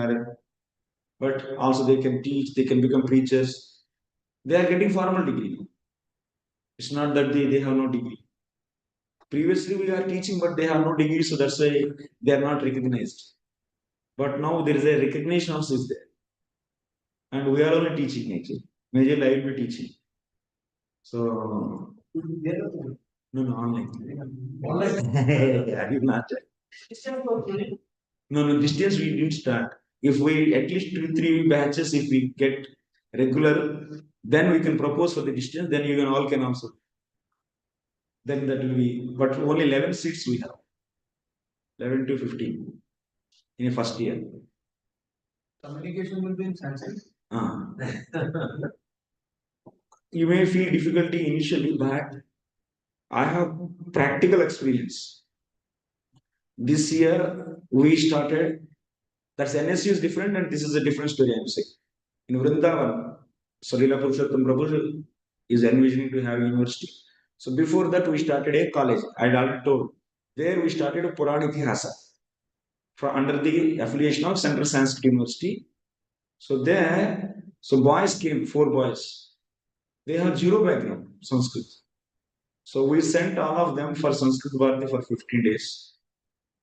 S1: but also they can teach, they can become preachers. They are getting formal degree. It's not that they have no degree. Previously, we are teaching, but they have no degree, so that's why they are not recognized. But now there is a recognition also is there. And we are only teaching actually. Majorly I will be teaching. So, no, online. I will not. No, distance we didn't start. If we at least 2, 3 batches, if we get regular, then we can propose for the distance. Then you can all can also. Then that will be. But only 11 seats we have. 11 to 15 in a first year.
S2: Communication will be in Sanskrit.
S1: You may feel difficulty initially, but I have practical experience. This year we started. That's NSU is different, and this is a different story. I'm saying in Vrindavan, Salila Purushottam Prabhu is envisioning to have university. So before that, we started a college. I had already told. There we started a Purana Itihasa from under the affiliation of Central Sanskrit University. So there, so boys came, 4 boys. They have zero background, Sanskrit. So we sent all of them for Sanskrit Bharati for 15 days.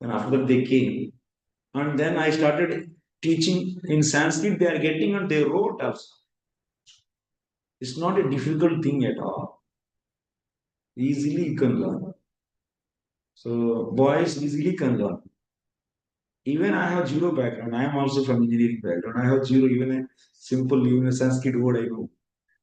S1: And after that they came. And then I started teaching in Sanskrit. They are getting and they wrote also. It's not a difficult thing at all. Easily you can learn. So boys easily can learn. Even I have zero background. I am also from engineering background. I have zero, even a simple, even a Sanskrit word I know.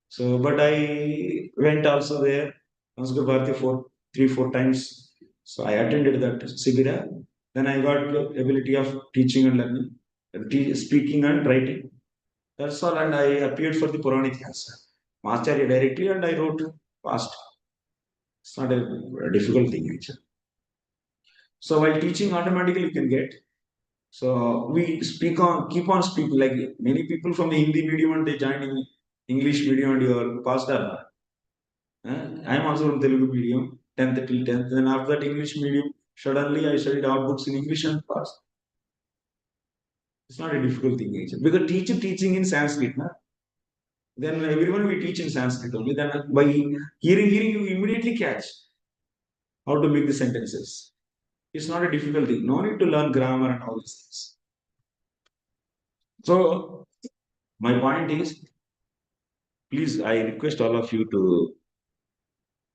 S1: So, but I went also there, Sanskrit Bharati for 3, 4 times. So I attended that Sibira. Then I got the ability of teaching and learning, speaking and writing. That's all. And I appeared for the Purana Itihasa. Acharya directly and I wrote fast. It's not a difficult thing actually. So while teaching automatically you can get. So we keep on speaking like many people from the Hindi medium and they join in English medium and you are passed on. I am also from Telugu medium, 10th till 10th. Then after that English medium, suddenly I studied all books in English and passed. It's not a difficult thing actually. Because teacher teaching in Sanskrit, na? Then everyone we teach in Sanskrit only. Then by hearing, you immediately catch how to make the sentences. It's not a difficult thing. No need to learn grammar and all these things. So my point is, please, I request all of you to.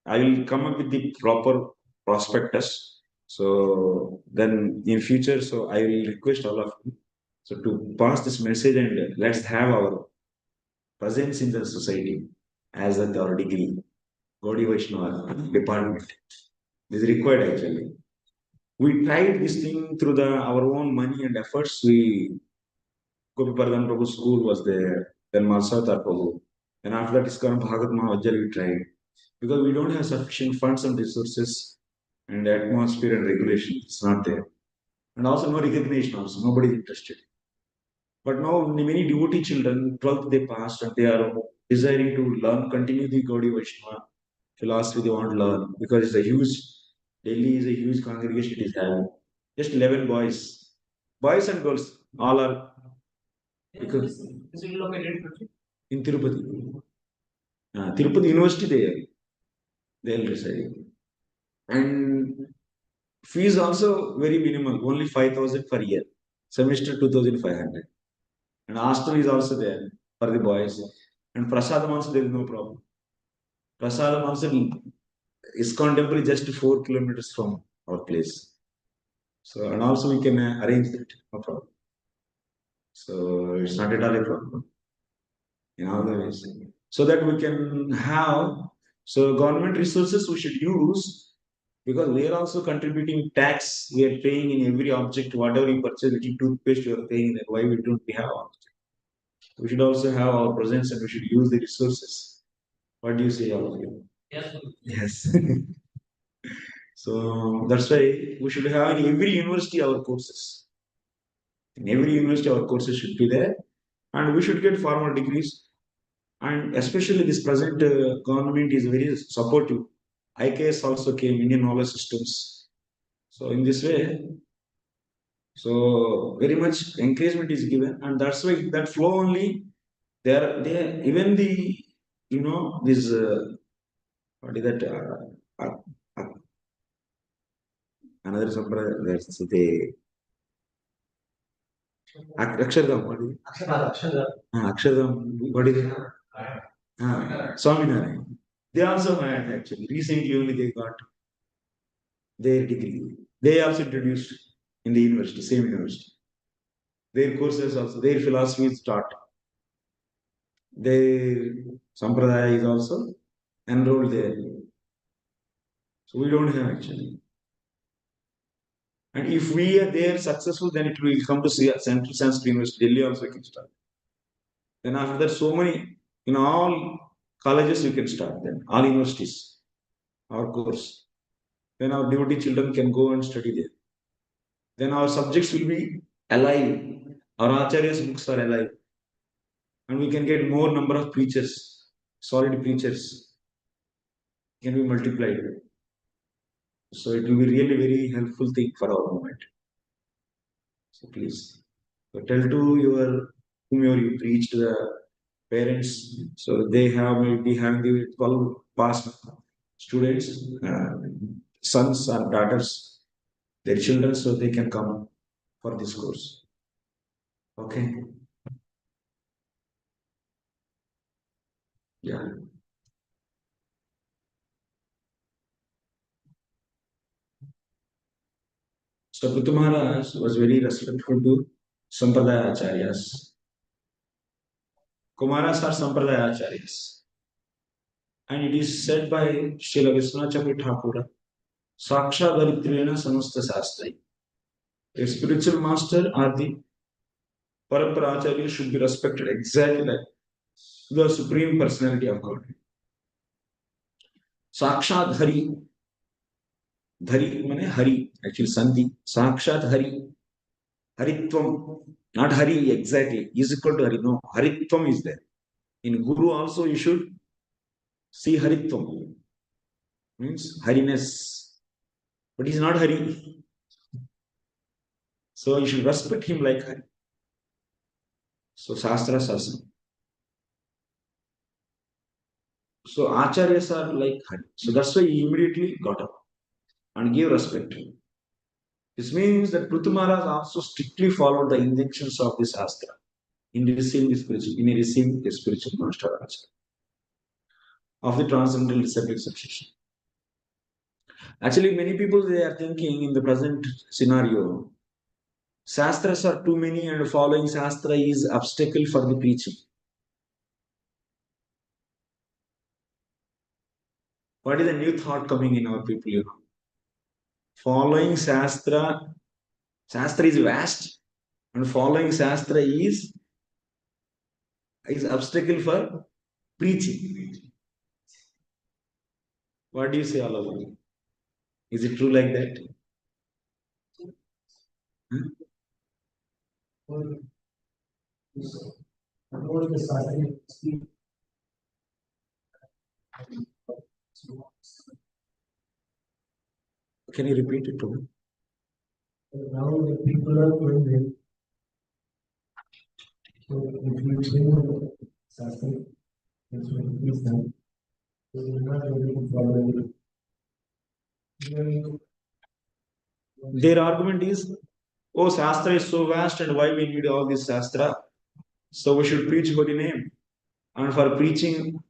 S1: I will come up with the proper prospectus. So then in future, so I will request all of you so to pass this message and let's have our presence in the society as a our degree, Gaudiya Vaishnava department. This is required actually. We tried this thing through our own money and efforts. Gopi Pardhan Prabhu's school was there, then Malsavatar Prabhu. And after that, Iskcon Bhagat Mahajal we tried. Because we don't have sufficient funds and resources and atmosphere and regulation. It's not there. And also no recognition also. Nobody is interested. But now many devotee children, 12th they passed and they are desiring to learn, continue the Gaudiya Vaishnava philosophy they want to learn because it's a huge, Delhi is a huge congregation it is having. Just 11 boys. Boys and girls, all are because
S2: Is it located
S1: in Tirupati. Tirupati University they will reside. And fees also very minimal, only 5,000 per year. Semester 2,500. And hostel is also there for the boys. And Prasadam also there is no problem. Prasadam also Iskcon temple is just 4 kilometers from our place. So and also we can arrange that, no problem. So it's not at all a problem in all the ways. So that we can have so government resources we should use because we are also contributing tax. We are paying in every object, whatever you purchase, little toothpaste you are paying. That why we don't have? We should also have our presence and we should use the resources. What do you say, all of you?
S2: Yes.
S1: Yes. So that's why we should have in every university our courses. In every university our courses should be there, and we should get formal degrees. And especially this present government is very supportive. IKS also came, Indian Knowledge Systems. So in this way, so very much encouragement is given, and that's why that flow only they even the this what is that uh, another sampradaya that's the Akshardham. What is it? Akshardham. What is it? Swaminarayan. They also had actually. Recently only they got their degree. They also introduced in the university, same university. Their courses also, their philosophy is taught. Their sampradaya is also enrolled there. So we don't have actually. And if we are there successful, then it will come to Central Sanskrit University, Delhi also we can start. Then after that, so many, in all colleges you can start then, all universities, our course. Then our devotee children can go and study there. Then our subjects will be alive. Our Acharya's books are alive. And we can get more number of preachers, solid preachers can be multiplied. So it will be really very helpful thing for our movement. So please, so tell to your whomever you preach to the parents, so they have maybe having the 12 past students, sons or daughters, their children, so they can come for this course. Okay. Yeah. So Prthu Maharaj was very respectful to Sampradaya Acharyas. Kumaras are Sampradaya Acharyas. And it is said by Srila Vishwanath Chakravarti Thakur, Saksha Daritrena Samasta Sastrai. A spiritual master or the Parampara Acharya should be respected exactly like the Supreme Personality of God. Sakshat Hari. Dhari means Hari, actually Sandhi. Sakshat Hari. Haritvam. Not Hari exactly. Is equal to Hari. No, Haritvam is there. In Guru also you should see Haritvam. Means Hariness. But he is not Hari. So you should respect him like Hari. So Shastra Sasana. So Acharyas are like Hari. So that's why he immediately got up and gave respect. This means that Prthu Maharaj also strictly followed the injunctions of this Shastra in receiving the spiritual master Acharya of the transcendental disciplic succession. Actually, many people they are thinking in the present scenario, Shastras are too many and following Shastra is obstacle for the preaching. What is the new thought coming in our people? You know? Following Shastra is vast, and following Shastra is obstacle for preaching. What do you say, all of you? Is it true like that? Hmm? Can you repeat it to me?
S2: Now the people are going so if you change something, that's what it is done. So you're not able to follow it.
S1: Their argument is, oh, Shastra is so vast and why we need all this Shastra? So we should preach Holy Name. And for preaching,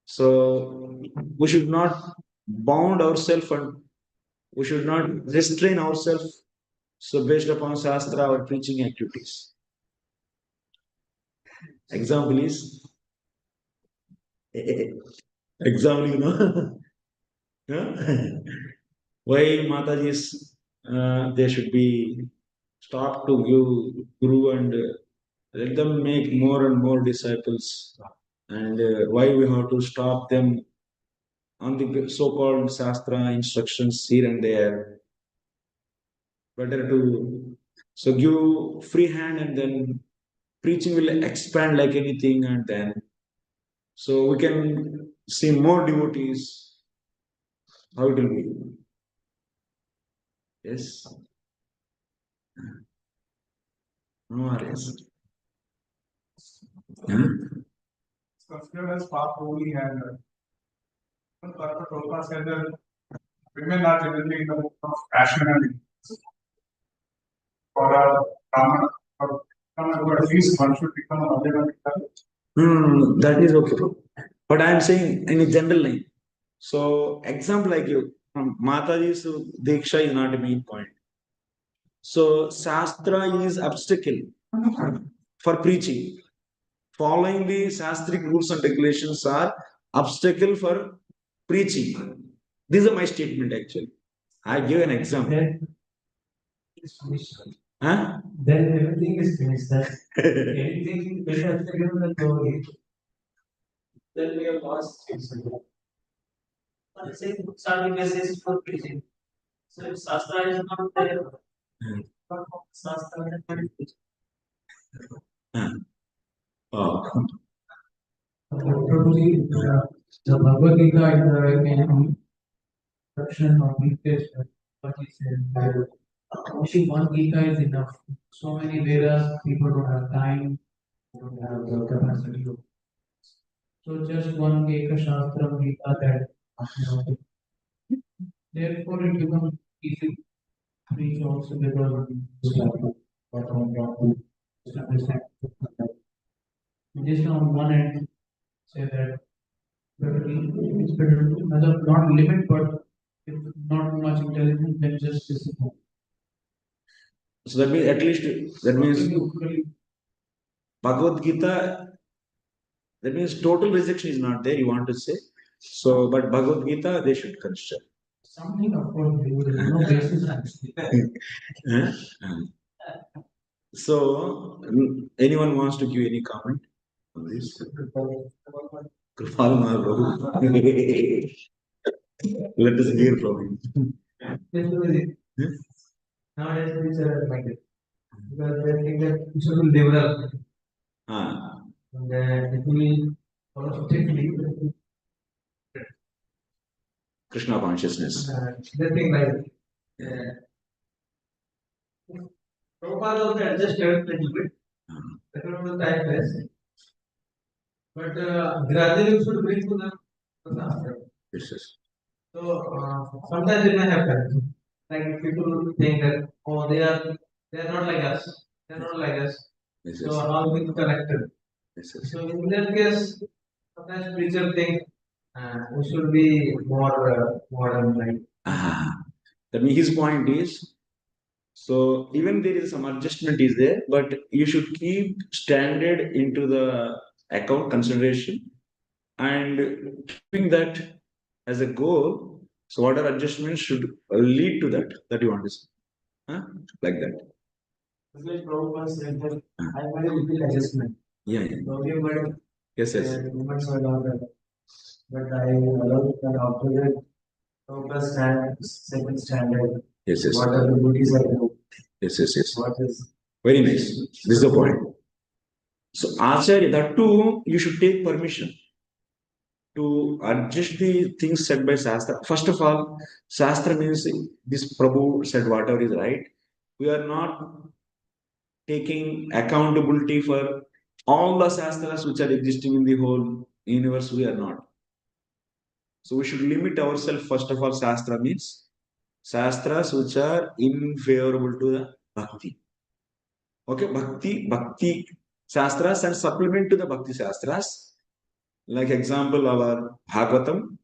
S1: so we should not bound ourselves and we should not restrain ourselves. So based upon Shastra, our preaching activities. Example is, example, you know, why Mataji's, they should be stopped to give Guru and let them make more and more disciples. And why we have to stop them on the so-called Shastra instructions here and there. Better to so give free hand and then preaching will expand like anything and then so we can see more devotees. How it will be? Yes. No worries.
S3: It's considered as far holy and Prabhupada said that women are generally in the mood of passion and for a Brahmana or at least one should become a Madhyamika.
S1: That is okay. But I am saying in a general line. So, example I give from Mataji's Diksha is not a main point. So, Shastra is obstacle for preaching. Following the Shastric rules and regulations are obstacle for preaching. These are my statement actually. I give an example.
S2: Then it's finished.
S1: Huh?
S2: Then everything is finished. That anything better than the glory. Then we have lost things. But the same starting message for preaching. So if Shastra is not there, but Shastra is not
S1: Oh.
S2: Prabhuji, the Bhagavad Gita is an instruction or replace what he said. That only one Gita is enough. So many Vedas, people don't have time, don't have the capacity to. So just one Eka Shastra Gita that therefore it becomes easy to preach also because you have to just understand. Just on one end say that it's better to not limit, but if not too much intelligence, then just discipline.
S1: So that means at least that means Bhagavad Gita. That means total rejection is not there. You want to say so, but Bhagavad Gita they should consider.
S2: Something of course there is no basis actually.
S1: Huh? So, anyone wants to give any comment on this? Kripal Maharaj. Let us hear from him.
S2: Nowadays it's like it. Because they think that it should develop
S1: Ah,
S2: and it will follow strictly.
S1: Krishna consciousness.
S2: They think like Prabhupada also adjusted a little bit. That was the time less. But gradually we should bring to them the Shastra.
S1: Yes, yes.
S2: So sometimes it may happen. Like people think that oh they are not like us. They are not like us.
S1: Yes,
S2: So
S1: yes.
S2: all things connected.
S1: Yes, yes.
S2: So in that case, sometimes preacher think we should be more modern, right?
S1: Ah, that means his point is so even there is some adjustment is there, but you should keep standard into the account consideration and keeping that as a goal. So whatever adjustments should lead to that that you want to say, huh? Like that.
S2: It's like Prabhupada said that I made a little adjustment.
S1: Yeah, yeah.
S2: So we made
S1: Yes, yes.
S2: moments were not that. But I allowed that after that Prabhupada stand second standard.
S1: Yes, yes.
S2: What are the duties I do?
S1: Yes, yes, yes.
S2: What is
S1: Very nice. This is the point. So Acharya, that too, you should take permission to adjust the things said by Shastra. First of all, Shastra means this Prabhu said whatever is right. We are not taking accountability for all the Shastras which are existing in the whole universe. We are not. So we should limit ourselves. First of all, Shastra means Shastras which are unfavorable to the Bhakti. Okay, Bhakti Shastras and supplement to the Bhakti Shastras. Like example, our Bhagavatam,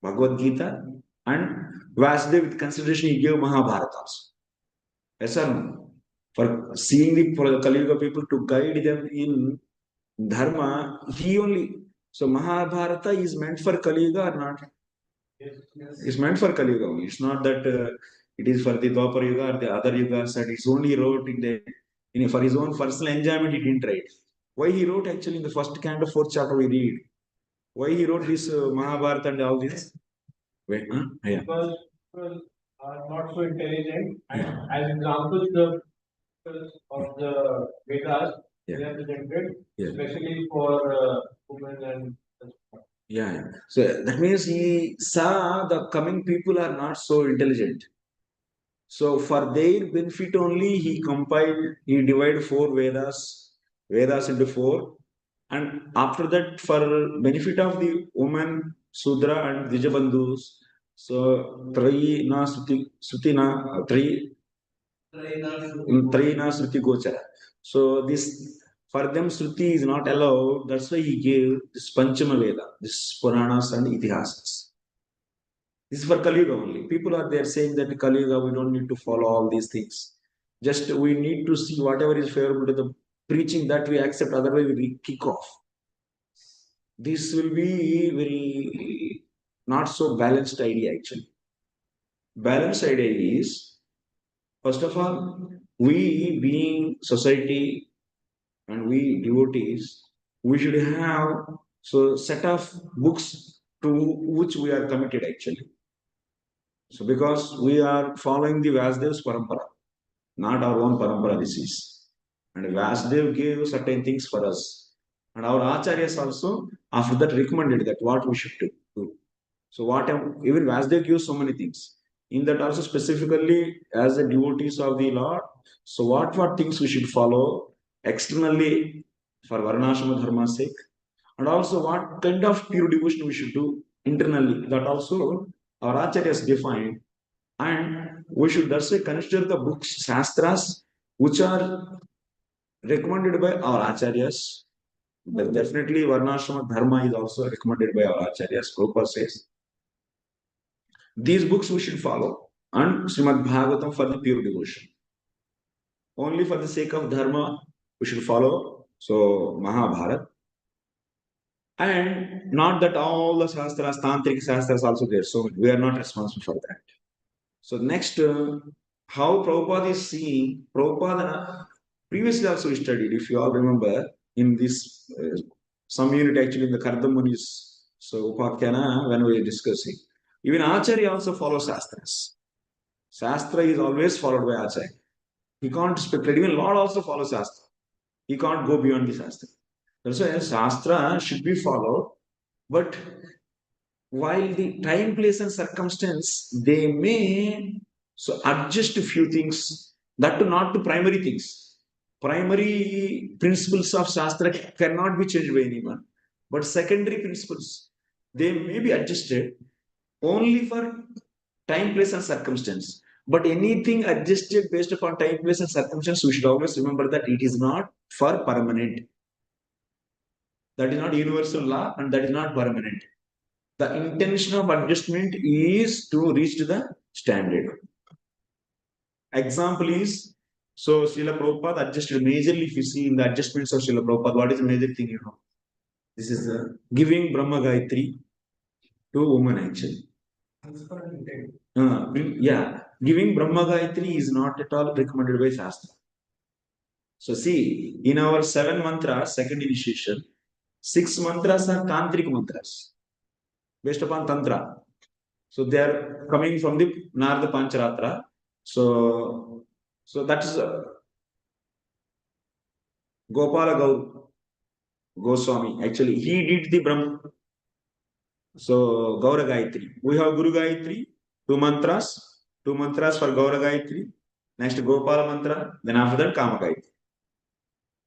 S1: Bhagavad Gita, and Vasudev with consideration he gave Mahabharata. Yes or no? For seeing the Kali Yuga people to guide them in Dharma, he only. So Mahabharata is meant for Kali Yuga or not?
S2: yes, yes.
S1: It's meant for Kali Yuga only. It's not that it is for the Dwapar Yuga or the other Yugas that it's only wrote for his own personal enjoyment he didn't write. Why he wrote actually in the first canto, fourth chapter we read. Why he wrote this Mahabharata and all this? Wait, huh? Yeah.
S2: Because people are not so intelligent, and as examples, the people of the Vedas
S1: Yeah.
S2: they are presented,
S1: Yeah.
S2: especially for women and.
S1: Yeah, yeah. So that means he saw the coming people are not so intelligent. So for their benefit only, he compiled, he divided Vedas into four. And after that, for benefit of the woman, Sudra and Dijabandhus, so Trina Sruti Gochara. So this For them, Shruti is not allowed. That's why he gave this Panchama Veda, this Puranas and Itihasas. This is for Kali Yuga only. People are there saying that Kali Yuga, we don't need to follow all these things. Just we need to see whatever is favorable to the preaching that we accept, otherwise we kick off. This will be very not so balanced idea actually. Balanced idea is, first of all, we being society and we devotees, we should have so set of books to which we are committed actually. So because we are following the Vyasdev's parampara, not our own parampara this is. And Vyasdev gave certain things for us. And our acharyas also after that recommended that what we should do. So what even Vyasdev gives so many things. In that also specifically as the devotees of the Lord, so what things we should follow externally for Varnashrama Dharma's sake, and also what kind of pure devotion we should do internally, that also our acharyas defined. And we should thus consider the books, shastras, which are recommended by our acharyas. But definitely Varnashrama Dharma is also recommended by our acharyas. Prabhupada says these books we should follow, and Srimad Bhagavatam for the pure devotion. Only for the sake of dharma we should follow. So Mahabharata. And not that all the shastras, tantric shastras also there. So we are not responsible for that. So next, how Prabhupada is seeing, Prabhupada previously also studied, if you all remember, in this some unit actually in the Kardamuni's so Upakhana when we are discussing. Even Acharya also follows Shastras. Shastra is always followed by Acharya. He can't speculate. Even Lord also follows Shastra. He can't go beyond the Shastra. That's why Shastra should be followed, but while the time, place, and circumstance, they may so adjust a few things, that to not to primary things. Primary principles of Shastra cannot be changed by anyone, but secondary principles, they may be adjusted only for time, place, and circumstance. But anything adjusted based upon time, place, and circumstance, we should always remember that it is not for permanent. That is not universal law and that is not permanent. The intention of adjustment is to reach to the standard. Example is, so Srila Prabhupada adjusted majorly, if you see in the adjustments of Srila Prabhupada, what is the major thing you know? This is giving Brahma Gayatri to woman actually. Yeah, giving Brahma Gayatri is not at all recommended by Shastra. So see, in our 7 mantras, second initiation, 6 mantras are tantric mantras based upon Tantra. So they are coming from the Narada Pancharatra. So that is Gopala Goswami. Actually, he did the Brahma. So Gaura Gayatri. We have Guru Gayatri, 2 mantras for Gaura Gayatri. Next Gopala mantra. Then after that Kama Gayatri.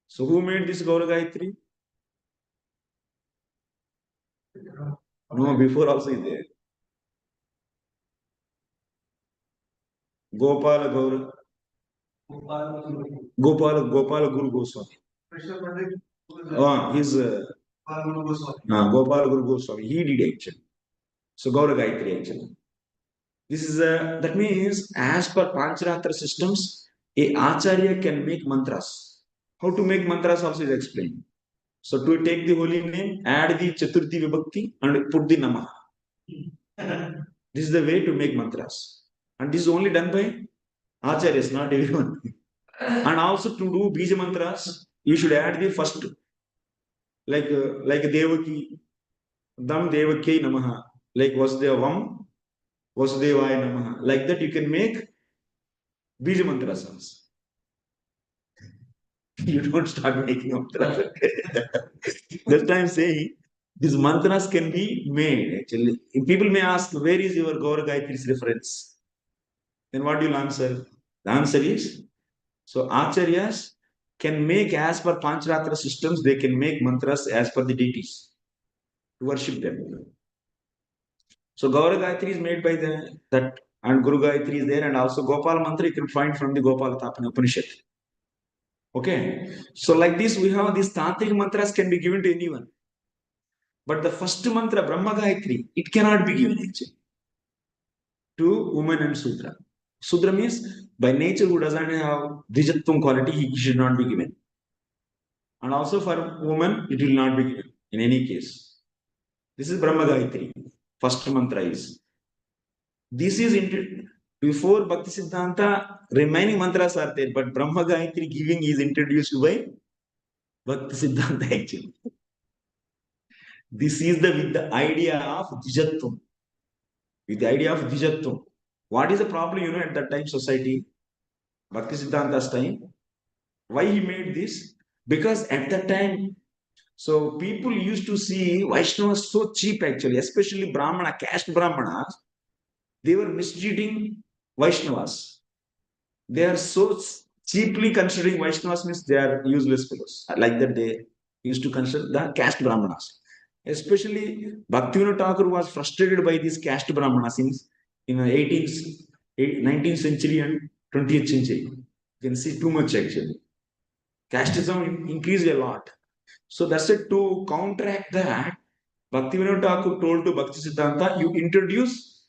S1: So who made this Gaura Gayatri? No, before also is there. Gopala Guru Goswami. His Gopala Guru Goswami. He did actually. So Gaura Gayatri actually. This is that means as per Pancharatra systems, a Acharya can make mantras. How to make mantras also is explained. So to take the holy name, add the Chaturthi Vibhakti and put the Namah. This is the way to make mantras. And this is only done by Acharyas, not everyone. And also to do Bija mantras, you should add the first, like Devaki, Dam Devaki Namaha, like Vasudevam, Vasudevaya Namaha. Like that you can make Bija mantras also. You don't start making mantras. That's why I'm saying these mantras can be made actually. People may ask, where is your Gaura Gayatri's reference? Then what do you answer? The answer is, so Acharyas can make as per Pancharatra systems, they can make mantras as per the deities to worship them. So Gaura Gayatri is made by that, and Guru Gayatri is there, and also Gopal mantra you can find from the Gopal Tapani Upanishad. Okay. So like this, we have these tantric mantras can be given to anyone. But the first mantra, Brahma Gayatri, it cannot be given actually to woman and Sudra. Sudra means by nature who doesn't have Dijatvam quality, he should not be given. And also for woman, it will not be given in any case. This is Brahma Gayatri. First mantra is. This is before Bhakti Siddhanta, remaining mantras are there, but Brahma Gayatri giving is introduced by Bhakti Siddhanta actually. This is with the idea of Dijatvam. With the idea of Dijatvam. What is the problem, at that time society? Bhakti Siddhanta's time. Why he made this? Because at that time, so people used to see Vaishnavas so cheap actually, especially Brahmana, caste Brahmanas. They were mistreating Vaishnavas. They are so cheaply considering Vaishnavas means they are useless fellows. Like that they used to consider the caste Brahmanas. Especially Bhaktivinoda Thakur was frustrated by these caste Brahmanas in the 19th century and 20th century. You can see too much actually. Casteism increased a lot. So that's it. To counteract that, Bhaktivinoda Thakur told to Bhakti Siddhanta, you introduce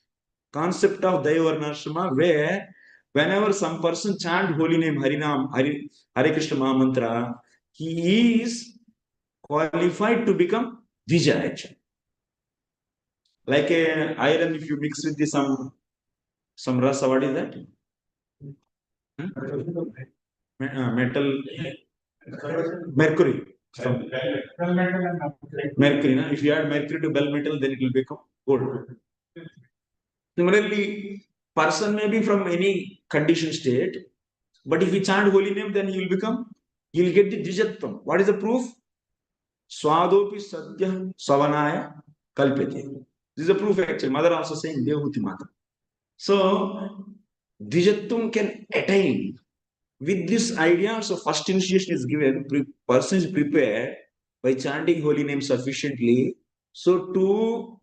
S1: concept of Daivarnashrama where whenever some person chant holy name Harinam, Hare Krishna Mahamantra, he is qualified to become Dvija actually. Like a iron, if you mix with some rasa, what is that? Metal, mercury. Mercury. Na? If you add mercury to bell metal, then it will become gold. Similarly, person may be from any conditioned state, but if he chant holy name, then he will get the Dijatvam. What is the proof? Swadopi Sadhya Savanaya Kalpete. This is a proof actually. Mother also saying Devahuti Mata. So, Dijatvam can attain with this idea. So, first initiation is given, person is prepared by chanting holy name sufficiently. So, to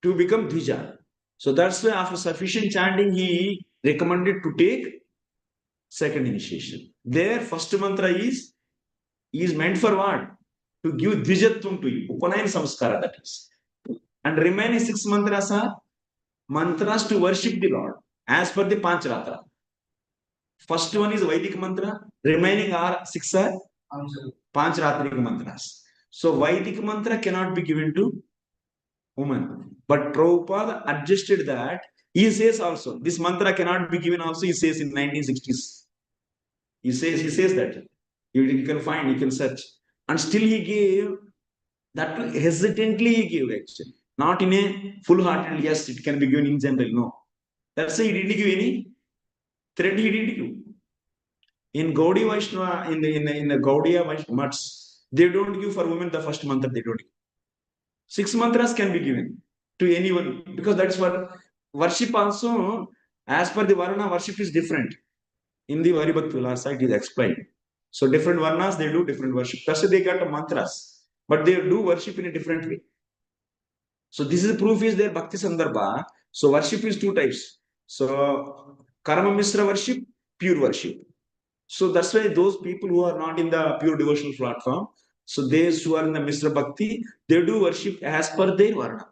S1: become Dvija. So, that's why after sufficient chanting, he recommended to take second initiation. There, first mantra is meant for what? To give Dvijatvam to you. Upanayan samskara, that is. And remaining 6 mantras are mantras to worship the Lord as per the Pancharatra. First one is Vedic mantra, remaining are 6 are Pancharatric mantras. So Vedic mantra cannot be given to woman. But Prabhupada adjusted that. He says also, this mantra cannot be given also, he says in 1960s. He says that. You can find, you can search. And still he gave, that hesitantly he gave actually. Not in a full-hearted, yes, it can be given in general, no. That's why he didn't give any thread, he didn't give. In Gaudiya Vaishnava, in the Gaudiya Vaishnava mutts, they don't give for women the first mantra, they don't give. 6 mantras can be given to anyone because that's what worship also, as per the Varna, worship is different. In the Varibhakti Vilasa, it is explained. So different Varnas, they do different worship. That's why they got mantras, but they do worship in a different way. So this is the proof is there Bhakti Sandarbha. So worship is 2 types. So Karma Misra worship, pure worship. So that's why those people who are not in the pure devotional platform, so those who are in the Misra Bhakti, they do worship as per their Varna.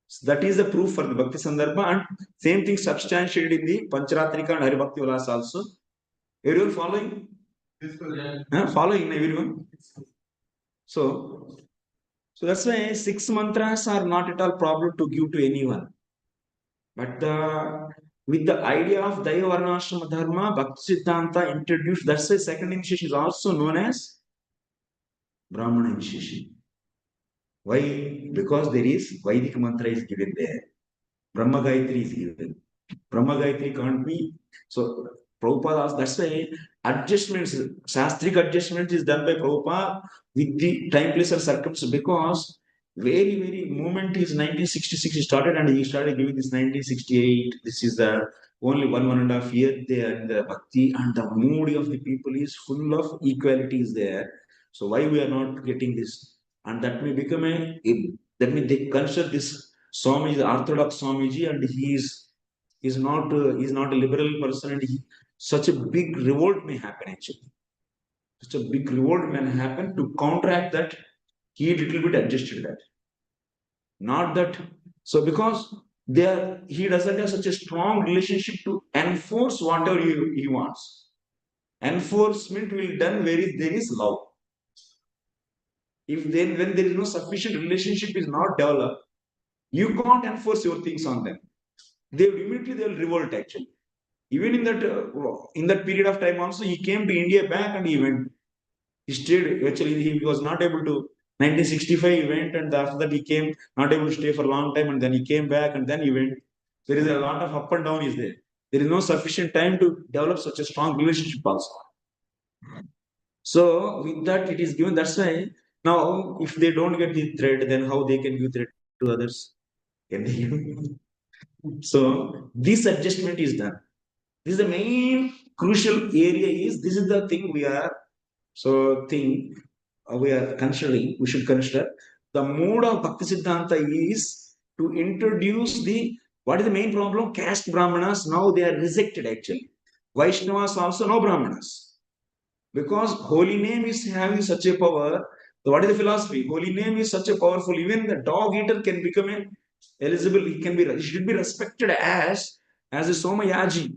S1: So that is the proof for the Bhakti Sandarbha, and same thing substantiated in the Pancharatrika and Haribhakti Vilas also. Everyone following? Following everyone? So that's why 6 mantras are not at all problem to give to anyone. But with the idea of Daiva Varnashrama Dharma, Bhakti Siddhanta introduced, that's why second initiation is also known as Brahmana initiation. Why? Because there is Vedic mantra is given there. Brahma Gayatri is given. Brahma Gayatri can't be. So Prabhupada asked, that's why adjustments, Shastric adjustment is done by Prabhupada with the time, place, and circumstances, because very moment is 1966 he started, and he started giving this 1968. This is the only 1.5 year there in the Bhakti, and the mood of the people is full of equality is there. So why we are not getting this? And that may become that means they consider this Swami is Orthodox Swamiji, and he is not a liberal person, and such a big revolt may happen actually. such a big revolt when happened. To counteract that, he little bit adjusted that. Not that. So because he doesn't have such a strong relationship to enforce whatever he wants. Enforcement will be done where there is love. If then when there is no sufficient relationship is not developed, you can't enforce your things on them. They will revolt actually. Even in that period of time also, he came to India back and he went. He stayed. Actually, he was not able to. 1965 he went, and after that he came, not able to stay for a long time, and then he came back, and then he went. There is a lot of up and down is there. There is no sufficient time to develop such a strong relationship also. So with that it is given. That's why now if they don't get the thread, then how they can give thread to others? Can they give? So this adjustment is done. This is the main crucial area. This is the thing we are considering. We should consider the mode of Bhakti Siddhanta is to introduce what is the main problem? Caste Brahmanas now they are rejected actually. Vaishnavas also no Brahmanas, because holy name is having such a power. So what is the philosophy? Holy name is such a powerful. Even the dog eater can become eligible. He should be respected as a Somayaji.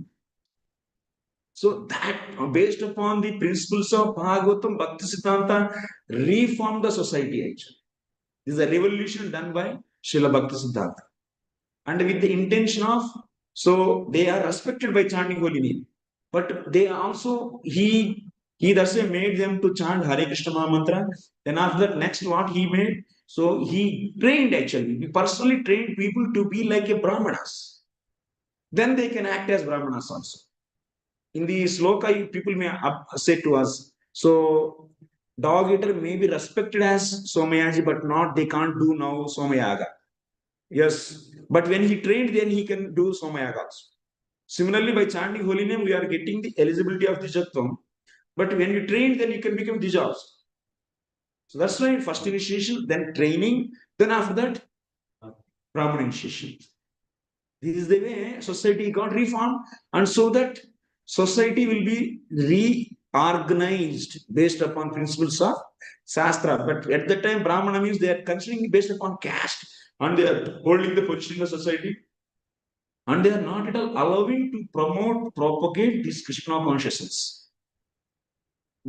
S1: So that based upon the principles of Bhagavatam, Bhakti Siddhanta reformed the society actually. This is a revolution done by Srila Bhakti Siddhanta. And with the intention of, so they are respected by chanting holy name. But they also, he that's why made them to chant Hare Krishna Mantra. Then after that, next what he made, so he trained actually, he personally trained people to be like a Brahmanas. Then they can act as Brahmanas also. In the sloka, people may say to us, so dog eater may be respected as Somayaji, but not, they can't do now Somayaga. Yes, but when he trained, then he can do Somayaga also. Similarly, by chanting holy name, we are getting the eligibility of Dijatvam. But when you train, then you can become Dija also. So that's why first initiation, then training, then after that, Brahman initiation. This is the way society got reformed, and so that society will be reorganized based upon principles of Shastra. But at that time, Brahmana means they are considering based upon caste, and they are holding the position in the society, and they are not at all allowing to propagate this Krishna consciousness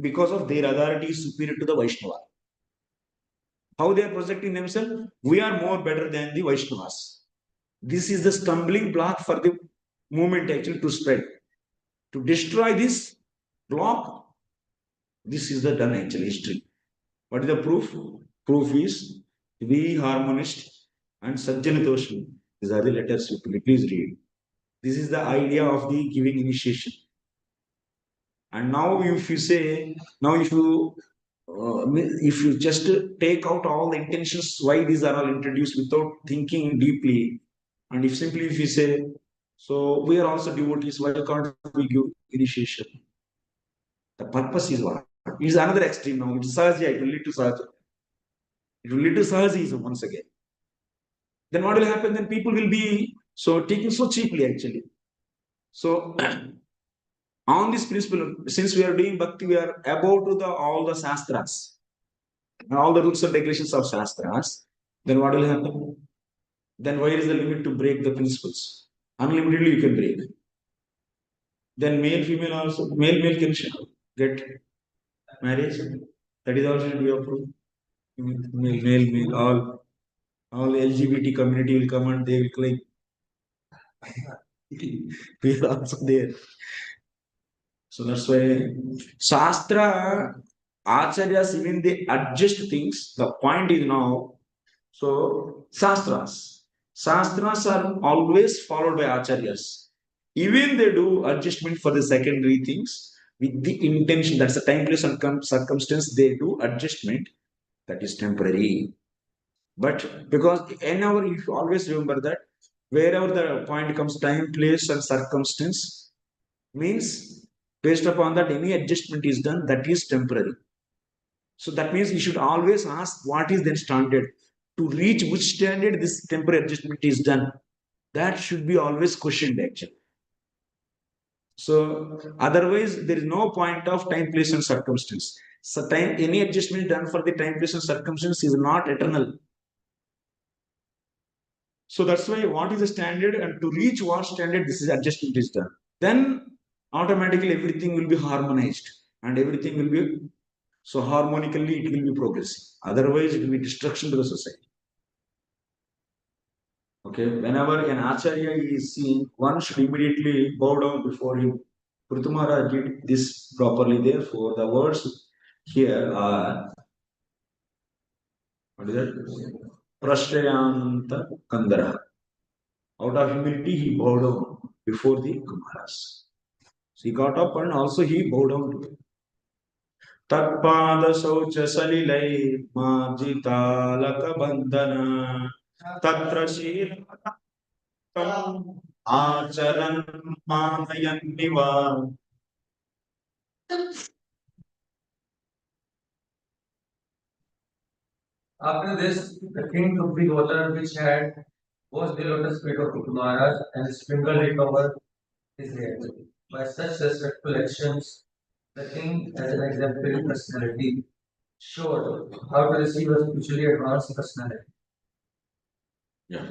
S1: because of their authority is superior to the Vaishnava. How they are projecting themselves? We are more better than the Vaishnavas. This is the stumbling block for the movement actually to spread. To destroy this block, this is the done actual history. What is the proof? Proof is we harmonist and Sajjanatoshmi. These are the letters you please read. This is the idea of the giving initiation. And now if you say, now if you just take out all the intentions why these are all introduced without thinking deeply, and if you say, so we are also devotees, why can't we give initiation? The purpose is what? It is another extreme now. It is sahaja, it will lead to sahaja. It will lead to sahajism once again. Then what will happen? Then people will be so taken so cheaply actually. So on this principle, since we are doing bhakti, we are above to all the shastras, all the rules and regulations of shastras. Then what will happen? Then where is the limit to break the principles? Unlimitedly you can break. Then male also, male can get marriage. That is also to be approved. Male, all LGBT community will come and they will claim. We are also there. So that's why Shastra, Acharyas, even they adjust things. The point is now, so Shastras are always followed by Acharyas. Even they do adjustment for the secondary things with the intention, that's a time, place, and circumstance, they do adjustment that is temporary. But because you should always remember that wherever the point comes, time, place, and circumstance means based upon that any adjustment is done, that is temporary. So that means you should always ask what is then standard. To reach which standard this temporary adjustment is done, that should be always questioned actually. So otherwise, there is no point of time, place, and circumstance. So time, any adjustment done for the time, place, and circumstance is not eternal. So that's why what is the standard, and to reach what standard this is adjustment is done. Then automatically everything will be harmonized and everything will be so harmonically it will be progressing. Otherwise, it will be destruction to the society. Okay, whenever an acharya is seen, one should immediately bow down before him. Prthu Maharaj did this properly. Therefore, the words here are what is that? Prashrayanta Kandara. Out of humility, he bowed down before the Kumaras. So he got up and also he bowed down to them. तत्पाद शौच सलिलै मार्जितालक बंधन तत्र शीलम् आचरन् मानयन्निव.
S4: After this, the king took the water which had washed the lotus feet of Pṛthu Maharaj and sprinkled it over his head. By such respectful actions, the king, as an exemplary personality, showed how to receive a spiritually advanced personality.
S1: Yeah.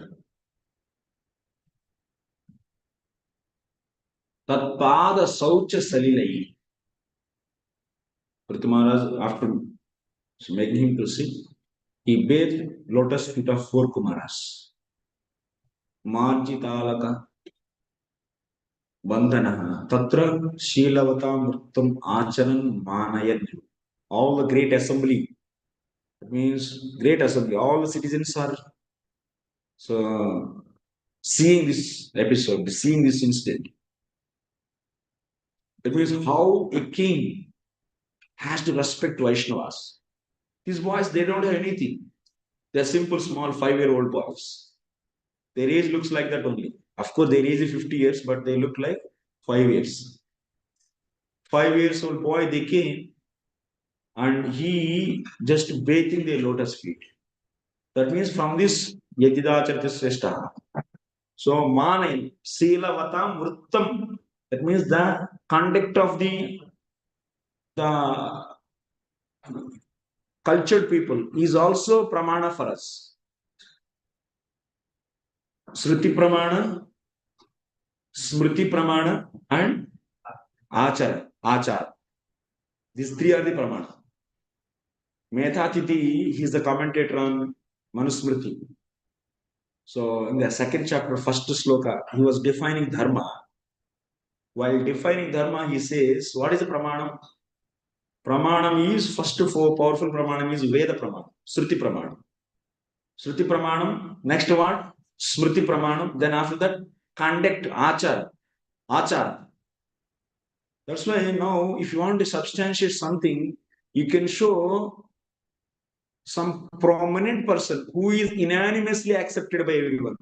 S1: Tatpada saucha salilai. Pṛthu Maharaj, after making him to sit, he bathed lotus feet of 4 Kumaras. Marjitalaka Bandhanaha Tatra Shilavata Murtam Acharan Manayan. All the great assembly, it means great assembly, all the citizens are so seeing this episode, seeing this incident. It means how a king has to respect Vaishnavas. These boys, they don't have anything. They're simple, small 5-year-old boys. Their age looks like that only. Of course, their age is 50 years, but they look like 5 years. 5 years old boy, they came and he just bathing their lotus feet. That means from this Yatidacharita Sreshta. So Manay, Silavatam Vrittam. That means the conduct of the cultured people is also pramana for us. Sruti pramana, Smriti pramana, and Achar. These 3 are the pramana. Methatiti, he is the commentator on Manusmriti. So in the 2nd chapter, 1st sloka, he was defining dharma. While defining dharma, he says, what is the pramanam? Pramanam is, first powerful pramanam is Veda pramanam, Sruti pramanam. Sruti pramanam, next what? Smriti pramanam. Then after that, conduct, Achar. That's why now, if you want to substantiate something, you can show some prominent person who is unanimously accepted by everyone.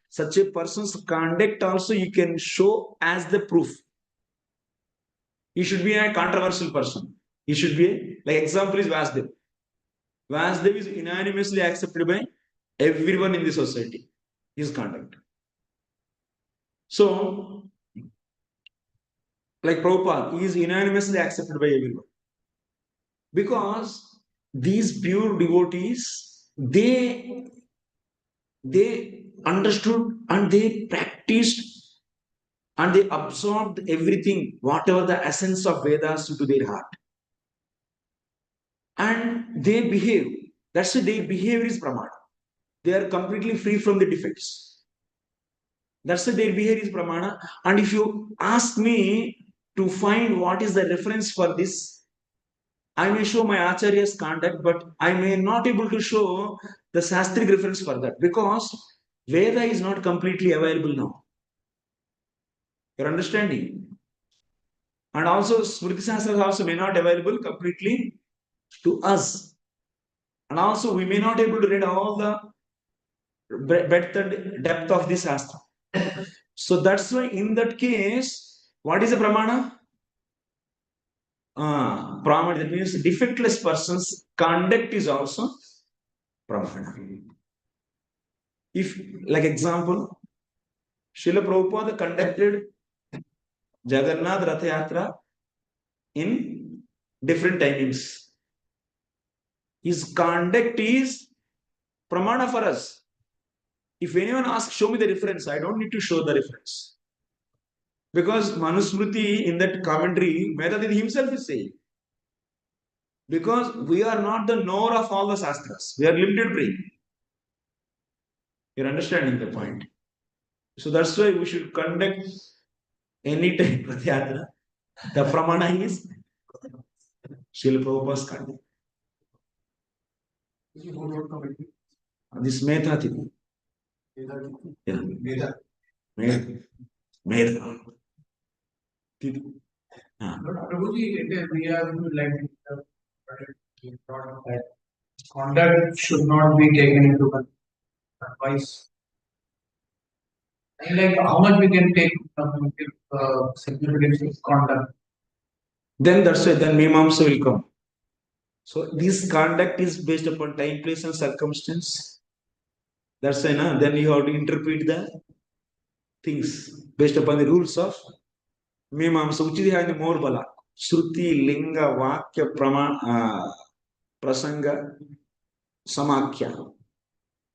S1: Such a person's conduct also you can show as the proof. He should be a controversial person. He should be, like example is Vasudev. Vasudev is unanimously accepted by everyone in the society. His conduct. So, like Prabhupada, he is unanimously accepted by everyone. Because these pure devotees, they understood and they practiced and they absorbed everything, whatever the essence of Vedas into their heart. And they behave. That's why their behavior is pramana. They are completely free from the defects. That's why their behavior is pramana. And if you ask me to find what is the reference for this, I may show my Acharya's conduct, but I may not able to show the Shastric reference for that because Veda is not completely available now. You're understanding? And also Smriti Shastras also may not available completely to us. And also we may not able to read all the breadth and depth of this Shastra. So that's why in that case, what is the Pramana? Pramana, that means defectless person's conduct is also Pramana. If, like example, Srila Prabhupada conducted Jagannath Ratha Yatra in different timings. His conduct is pramana for us. If anyone asks, show me the reference, I don't need to show the reference. Because Manusmriti in that commentary, Metadid himself is saying, because we are not the knower of all the Shastras, we are limited brain. You're understanding the point. So that's why we should conduct any type of yatra. The pramana is Srila Prabhupada's conduct. This Metha Tithi. Yeah. Metha. Tithi.
S3: But Prabhuji, we are like that conduct should not be taken into advice. And like how much we can take significance of conduct.
S1: Then that's why then Mimamsa will come. So this conduct is based upon time, place, and circumstance. That's why then you have to interpret the things based upon the rules of Mimamsa, which is having more bala. Shruti, Linga, Vakya, Prasanga, Samakya.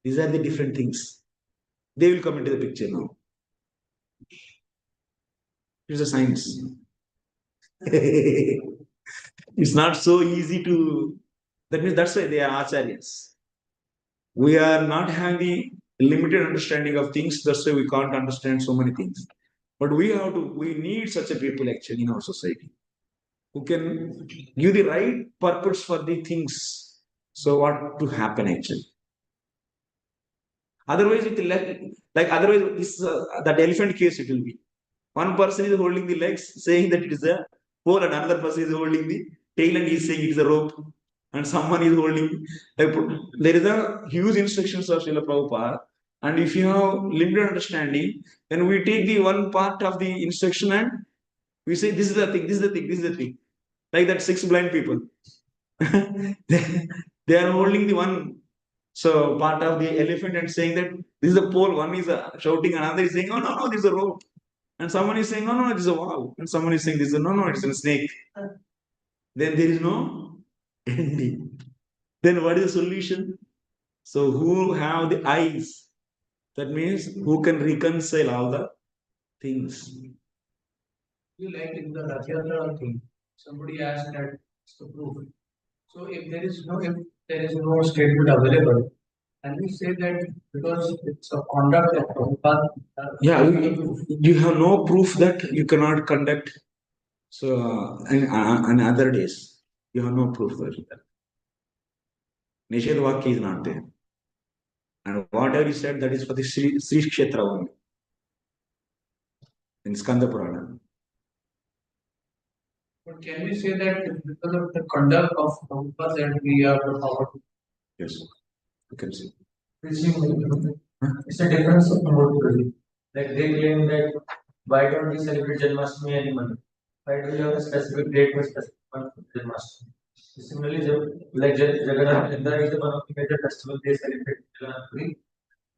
S1: These are the different things. They will come into the picture now. It's a science. It's not so easy to. That means that's why they are acharyas. We are not having the limited understanding of things. That's why we can't understand so many things. But we need such a people actually in our society who can give the right purpose for the things. So what to happen actually? Otherwise, otherwise, this that elephant case it will be. One person is holding the legs, saying that it is a pole, and another person is holding the tail, and he is saying it is a rope. And someone is holding. There is a huge instructions of Srila Prabhupada, and if you have limited understanding, then we take the one part of the instruction and we say this is the thing, this is the thing, this is the thing. Like that 6 blind people. they are holding the one part of the elephant and saying that this is a pole. One is shouting, another is saying, oh no, this is a rope. And someone is saying, no, this is a wall. And someone is saying, this is it's a snake. Then there is no ending. Then what is the solution? So who have the eyes? That means who can reconcile all the things.
S3: You like in the Rathayatra thing, somebody asked that to prove. So if there is no statement available, and we say that because it's a conduct of Prabhupada.
S1: You have no proof that you cannot conduct. So on other days, you have no proof for that. Nishad Vakya is not there. And whatever you said, that is for the Sri Kshetra only. In Skanda Purana.
S3: But can we say that because of the conduct of Prabhupada that we are the power?
S1: Yes, you can see.
S4: It's a difference of mode. Like they claim that why don't we celebrate Janmashtami every month? Why do we have a specific date for specific month for Janmashtami? Similarly, like Jagannath Yatra is one of the major festivals they celebrate.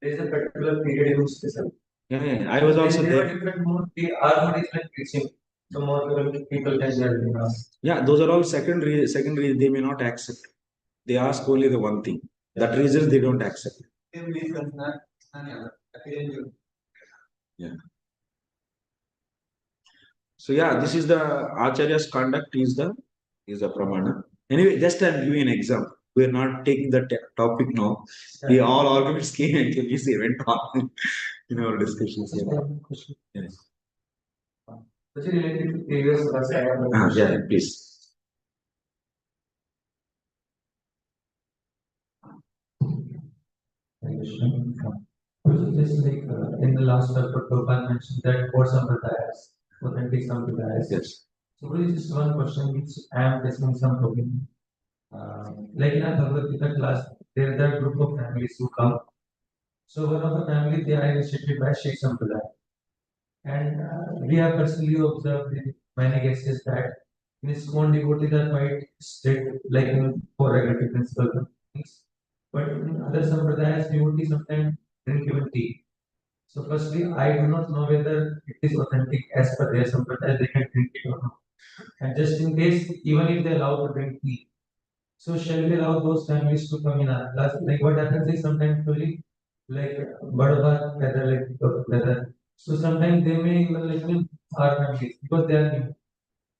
S4: There is a particular period in which they celebrate.
S1: Yeah, I was also there.
S4: Different mode. Our mode is like preaching. So more people can learn.
S1: Yeah, those are all secondary. They may not accept. They ask only the one thing. That reason they don't accept. Yeah. So yeah, this is the Acharya's conduct is the pramana. Anyway, just I'm giving an example. We are not taking the topic now. We all arguments came and we went on in our discussions. Yes.
S4: Related to previous verse, I have a question.
S1: Yeah, please.
S5: Just like in the last chapter, Prabhupada mentioned that for sampradayas, authentic sampradayas.
S1: Yes.
S5: So, there is just one question which I am facing some problem. Like in a Bhagavad Gita class, there are a group of families who come. So, one of the family they are initiated by Sheikh Sampradaya. And we have personally observed in many cases that in Iskcon devotees are quite strict, like in for regulatory principles. But in other sampradayas, devotees sometimes drink even tea. So firstly, I do not know whether it is authentic as per their sampradaya, they can drink it or not. And just in case, even if they allow to drink tea, so shall we allow those families to come in our class? Like what happens is sometimes fully like Badaba whether like whether. So sometimes they may even like our families because they are new.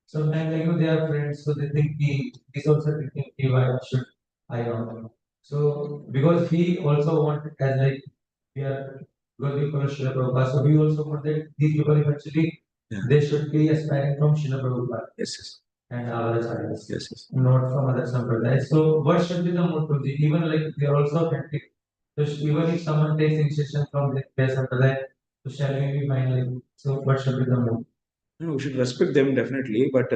S5: Sometimes like they are friends, so they think he is also thinking why should I not? So because he also want as like we are because we follow Srila Prabhupada, so we also want that these people eventually they should be aspiring from Srila Prabhupada.
S1: Yes.
S5: And our acharyas.
S1: Yes.
S5: Not from other sampradayas. So what should be the motto? Even like they are also authentic. So even if someone takes initiation from their sampradaya, so shall we be fine? Like, so what should be the motto?
S1: No, we should respect them definitely, but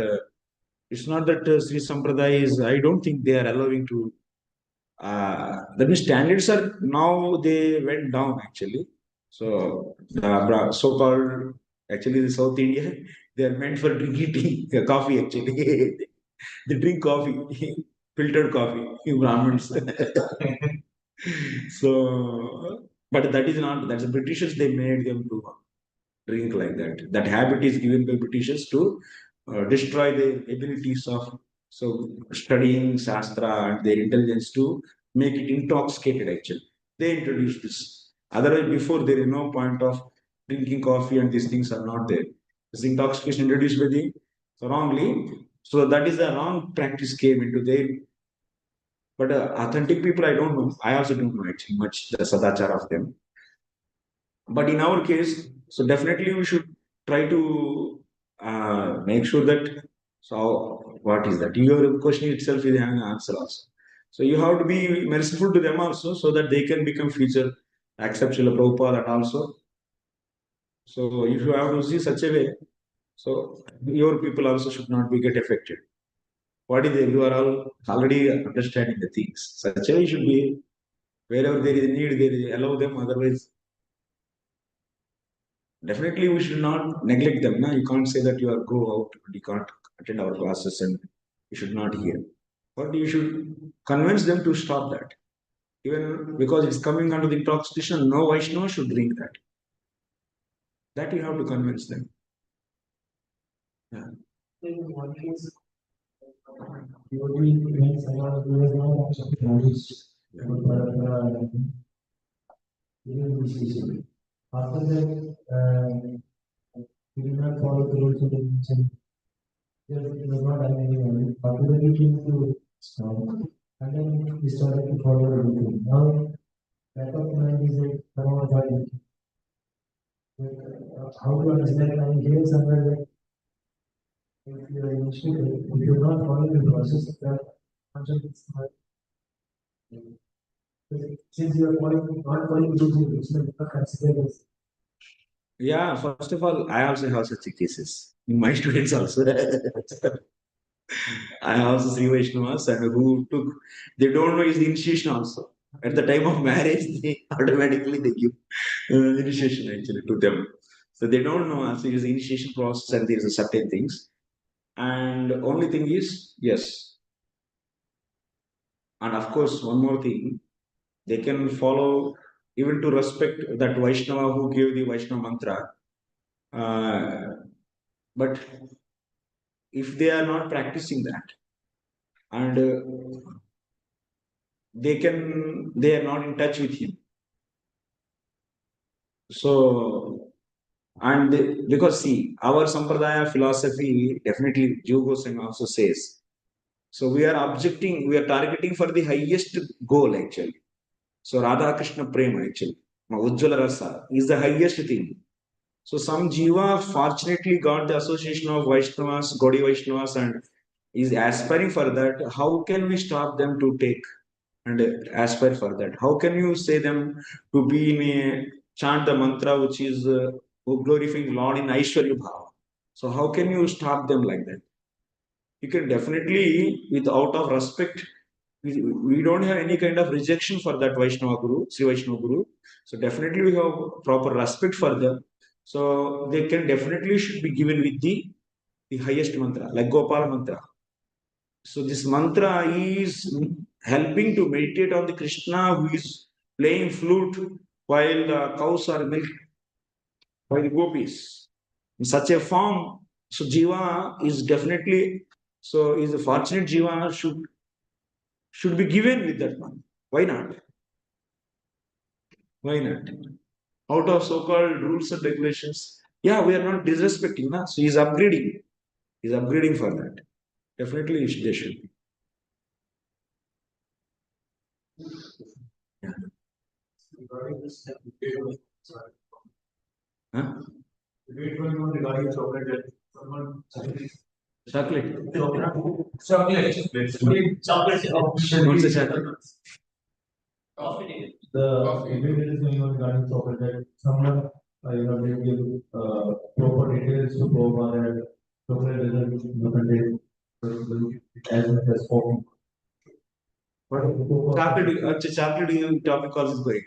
S1: it's not that Sri Sampradaya is. I don't think they are allowing to. That means standards are now they went down actually. So the so-called actually the South India they are meant for drinking tea, coffee actually. They drink coffee, filtered coffee, you Brahmins. So, but that is not. That's the Britishers. They made them to drink like that. That habit is given by Britishers to destroy the abilities of studying Shastra and their intelligence to make it intoxicated actually. They introduced this. Otherwise, before there is no point of drinking coffee and these things are not there. This intoxication introduced by the wrongly. So that is the wrong practice came into their. But authentic people, I don't know. I also don't know actually much the sadachara of them. But in our case, so definitely we should try to make sure that. So what is that? Your question itself is having an answer also. So you have to be merciful to them also, so that they can become future accept Srila Prabhupada and also. So if you have to see such a way, so your people also should not be get affected. What is there? You are all already understanding the things. Such a way should be wherever there is a need, there is allow them. Otherwise, definitely we should not neglect them. No? You can't say that you are go out and you can't attend our classes and you should not hear. But you should convince them to stop that. Even because it's coming under the intoxication, no Vaishnava should drink that. That you have to convince them. Yeah.
S2: In one case, usually when someone who has no much of knowledge about initiation, after that, he did not follow the rules of the religion. He was not having any knowledge. After that, he came to stop, and then he started to follow everything. Now, back of mind is like, someone tried. How to understand? I hear somewhere that if you are initiated, if you are not following the process of that, since you are following, not following the rules, you will consider this.
S1: Yeah, first of all, I also have such cases. In my students also. I also see Vaishnavas and who took, they don't know is the initiation also. At the time of marriage, they automatically they give initiation actually to them. So they don't know also is the initiation process and there is a certain things. And the only thing is, yes. And of course, one more thing, they can follow even to respect that Vaishnava who gave the Vaishnava mantra. But if they are not practicing that and they are not in touch with him. So because see our sampradaya philosophy definitely Jiva Goswami also says. So we are targeting for the highest goal actually. So Radha Krishna Prema actually, Ujjvala Rasa is the highest thing. So some Jiva fortunately got the association of Vaishnavas, Gaudiya Vaishnavas and is aspiring for that. How can we stop them to take and aspire for that? How can you say them to be in a chant the mantra which is glorifying Lord in Aishwarya Bhava? So how can you stop them like that? You can definitely, with out of respect, we don't have any kind of rejection for that Vaishnava Guru, Sri Vaishnava Guru. So definitely we have proper respect for them. So they can definitely should be given with the highest mantra, like Gopal mantra. So this mantra is helping to meditate on the Krishna who is playing flute while the cows are milked by the gopis. In such a form, so Jiva is definitely, so is the fortunate Jiva should be given with that one. Why not? Why not? Out of so-called rules and regulations, yeah, we are not disrespecting, na? So he's upgrading. He's upgrading for that. Definitely they should be. Yeah. Huh?
S3: Regarding chocolate, someone
S1: Chocolate.
S4: Chocolate.
S1: What's the chocolate?
S2: The debate is going on regarding chocolate that someone, they give proper details to Prabhupada that chocolate doesn't contain as much as coffee.
S1: Chocolate topic also is going.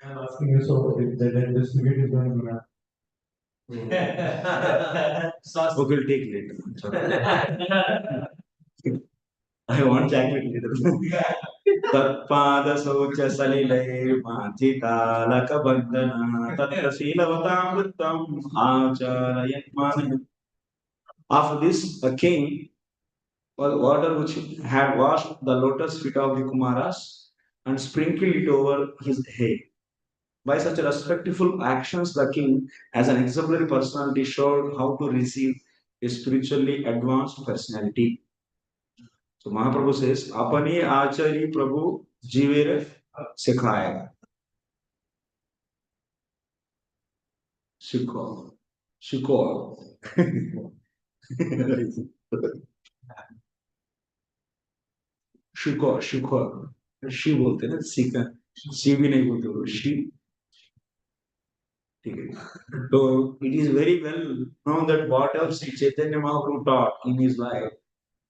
S2: I'm asking you, so if this debate is going on.
S1: Okay, we'll take later. I want chocolate later. Tatpada socha salilai mathi kalaka bandhana tatta silavataamritam acharayat manaya. After this, the king, water which had washed the lotus feet of the Kumaras and sprinkled it over his head. By such respectful actions, the king, as an exemplary personality, showed how to receive a spiritually advanced personality. So Mahaprabhu says, Apani Achari Prabhu Jivere Sikhaya. Shikor. Shikor. Shikor. Shikor. She बोलते ना सीखा she भी नहीं बोलते वो she ठीक है तो it is very well known that whatever Sri Chaitanya Mahaprabhu taught in his life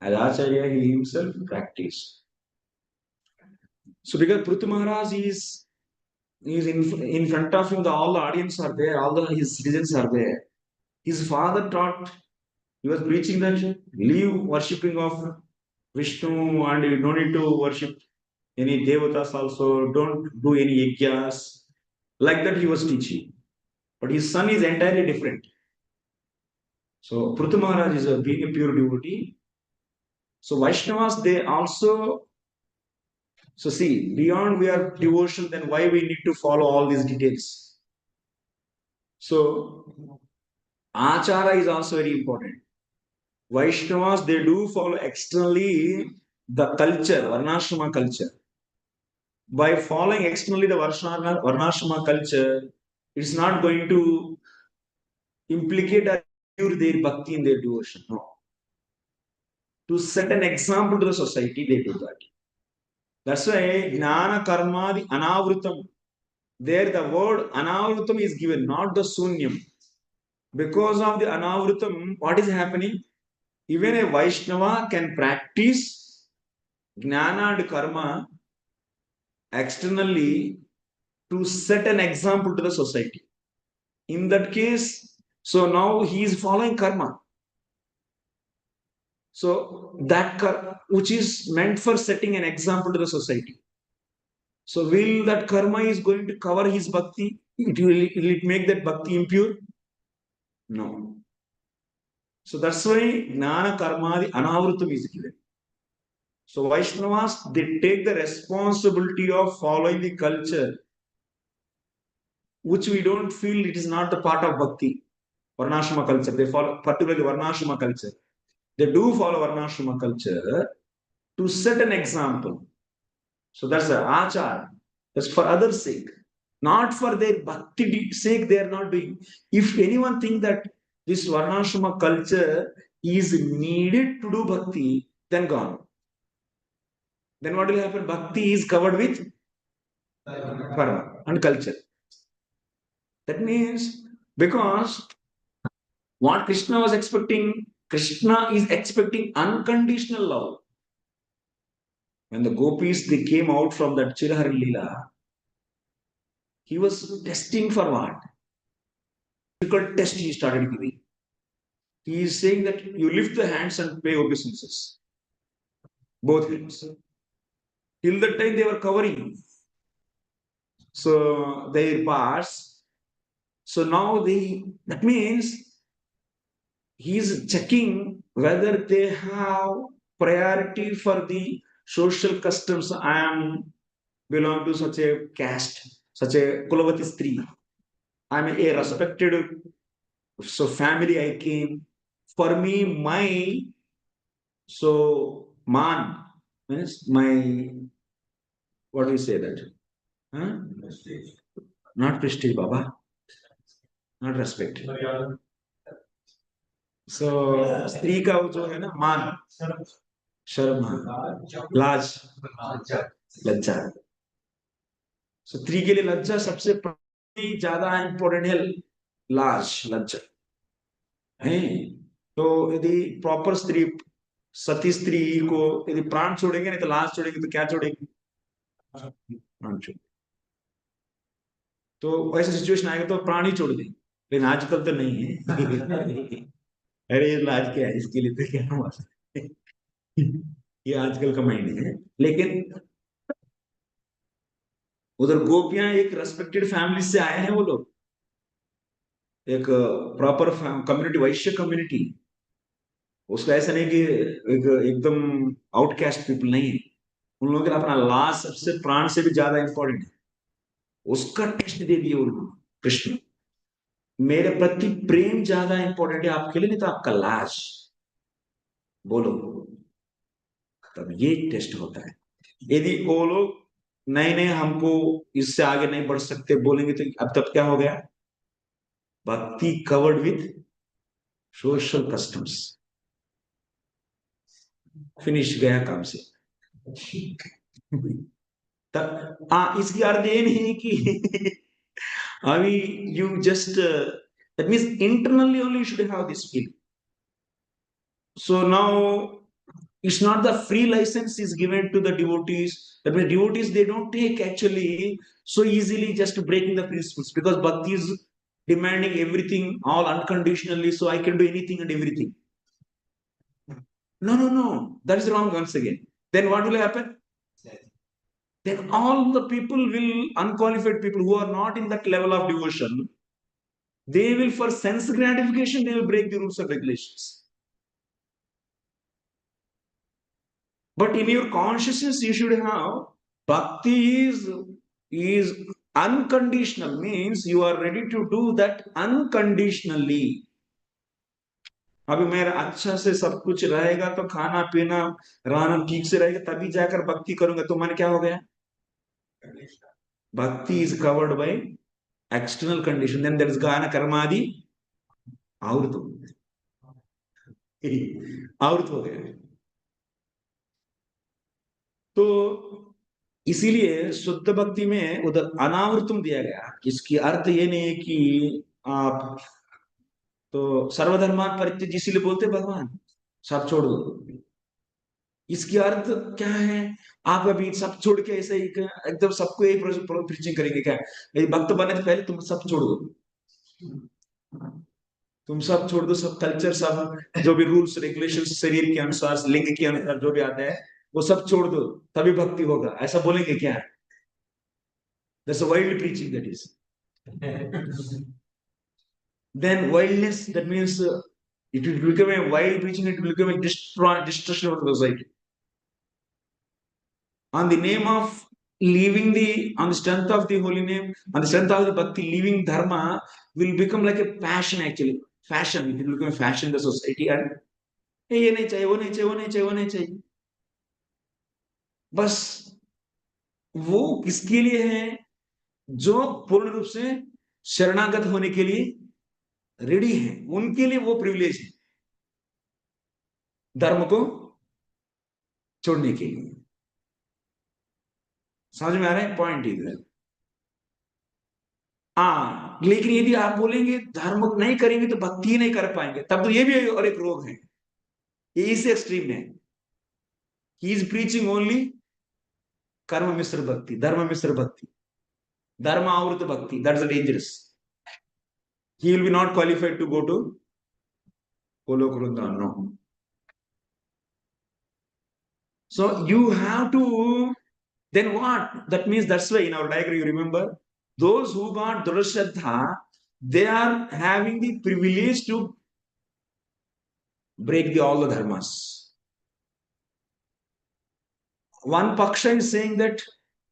S1: as Acharya he himself practiced. So because Pṛthu Maharaj is in front of him, all the audience are there, his citizens are there. His father taught, he was preaching that leave worshipping of Vishnu and you don't need to worship any devatas also, don't do any yajnas. Like that he was teaching. But his son is entirely different. So Pṛthu Maharaj is being a pure devotee. So Vaishnavas, they also, so see, beyond we are devotion, then why we need to follow all these details? So Achara is also very important. Vaishnavas, they do follow externally the culture, Varnashrama culture. By following externally the Varnashrama culture, it's not going to implicate or cure their bhakti in their devotion. No. To set an example to the society, they do that. That's why Jnana Karmadi Anavrutam. There the word Anavrutam is given, not the Sunyam. Because of the Anavrutam, what is happening? Even a Vaishnava can practice Jnana and Karma externally to set an example to the society. In that case, so now he is following Karma. So that which is meant for setting an example to the society. So will that Karma is going to cover his bhakti? Will it make that bhakti impure? No. So that's why Jnana Karmadi Anavrutam is given. So Vaishnavas, they take the responsibility of following the culture, which we don't feel it is not the part of bhakti. Varnashrama culture, they follow, particularly Varnashrama culture. They do follow Varnashrama culture to set an example. So that's the achar. That's for others' sake. Not for their bhakti sake, they are not doing. If anyone think that this Varnashrama culture is needed to do bhakti, then gone. Then what will happen? Bhakti is covered with karma and culture. That means because what Krishna was expecting, Krishna is expecting unconditional love. When the gopis they came out from that Chirahari Leela, he was testing for what? Difficult test he started giving. He is saying that you lift the hands and pay obeisances. Both hands. Till that time they were covering. So their parts. So now that means he is checking whether they have priority for the social customs. I am belong to such a caste, such a Kulavati Stri. I am a respected family I came. For me, my man means my, what do you say that? Huh? Not prestige, Baba. Not respect. So स्त्री का जो है ना मान, शर्म, लाज, लज्जा. So स्त्री के लिए लज्जा सबसे ज्यादा इंपॉर्टेंट है. लाज, लज्जा है. तो यदि प्रॉपर स्त्री, सती स्त्री को यदि प्राण छोड़ेंगे नहीं तो लाज छोड़ेंगे तो क्या छोड़ेंगे? प्राण छोड़. तो ऐसा सिचुएशन आएगा तो प्राण ही छोड़ देंगे. लेकिन आजकल तो नहीं है. अरे ये लाज क्या है, इसके लिए तो क्या हुआ. ये आजकल का माइंड है. लेकिन उधर गोपियां एक रेस्पेक्टेड फैमिली से आए हैं वो लोग, एक प्रॉपर कम्युनिटी, वैश्य कम्युनिटी. उसका ऐसा नहीं कि एकदम आउटकास्ट पीपल नहीं है. उन लोगों के लिए अपना लाज सबसे प्राण से भी ज्यादा इंपॉर्टेंट है. उसका टेस्ट दे दिए उन्होंने कृष्ण. मेरे प्रति प्रेम ज्यादा इंपॉर्टेंट है आपके लिए, नहीं तो आपका लाज. बोलो, तब ये टेस्ट होता है. यदि वो लोग नहीं नहीं हमको इससे आगे नहीं बढ़ सकते बोलेंगे तो अब तब क्या हो गया? भक्ति covered with social customs. Finish गया काम से. तब इसकी अर्थ ये नहीं कि अभी you just, that means internally only you should have this feel. So now it's not the free license is given to the devotees. That means devotees, they don't take actually so easily just breaking the principles, because bhakti is demanding everything all unconditionally, so I can do anything and everything. No, that is wrong once again. Then what will happen? Then all the people will, unqualified people who are not in that level of devotion, they will, for sense gratification, they will break the rules and regulations. But in your consciousness, you should have bhakti is unconditional, means you are ready to do that unconditionally. अभी मेरा अच्छा से सब कुछ रहेगा तो खाना पीना रहना ठीक से रहेगा तभी जाकर भक्ति करूंगा. तो मैंने क्या हो गया? Bhakti is covered by external condition. Then there is gyan कर्मादि आवृत हो गया. तो इसीलिए शुद्ध भक्ति में उधर अनावृतम दिया गया. इसकी अर्थ ये नहीं है कि आप तो सर्वधर्मान परित्यज्य, इसीलिए बोलते भगवान सब छोड़ दो. इसकी अर्थ क्या है? आप अभी सब छोड़ के ऐसे ही एकदम सबको यही प्रीचिंग करेंगे क्या? यदि भक्त बने तो पहले तुम सब छोड़ दो. तुम सब छोड़ दो, सब कल्चर, सब जो भी रूल्स रेगुलेशन शरीर के अनुसार, लिंग के अनुसार जो भी आता है वो सब छोड़ दो तभी भक्ति होगा, ऐसा बोलेंगे क्या? That's a wild preaching, that is. Then wildness, that means it will become a wild preaching, it will become a destruction of the society. On the name of leaving on the strength of the holy name, on the strength of the bhakti, leaving dharma will become like a passion actually. Fashion, it will become a fashion in the society. And ये नहीं चाहिए, वो नहीं चाहिए, वो नहीं चाहिए, वो नहीं चाहिए. बस वो किसके लिए है? जो पूर्ण रूप से शरणागत होने के लिए रेडी है, उनके लिए वो प्रिविलेज है धर्म को छोड़ने के लिए. समझ में आ रहा है पॉइंट इधर? लेकिन यदि आप बोलेंगे धर्म नहीं करेंगे तो भक्ति नहीं कर पाएंगे, तब तो ये भी और एक रोग है. ये इस एक्सट्रीम है. ही इज प्रीचिंग ओनली कर्म मिश्र भक्ति, धर्म मिश्र भक्ति, धर्म आवृत भक्ति. That's dangerous. He will be not qualified to go to Golok Vrindavan. No. So you have to, then what? That means that's why in our diagram, you remember, those who got Durashraddha, they are having the privilege to break all the dharmas. One Paksha is saying that,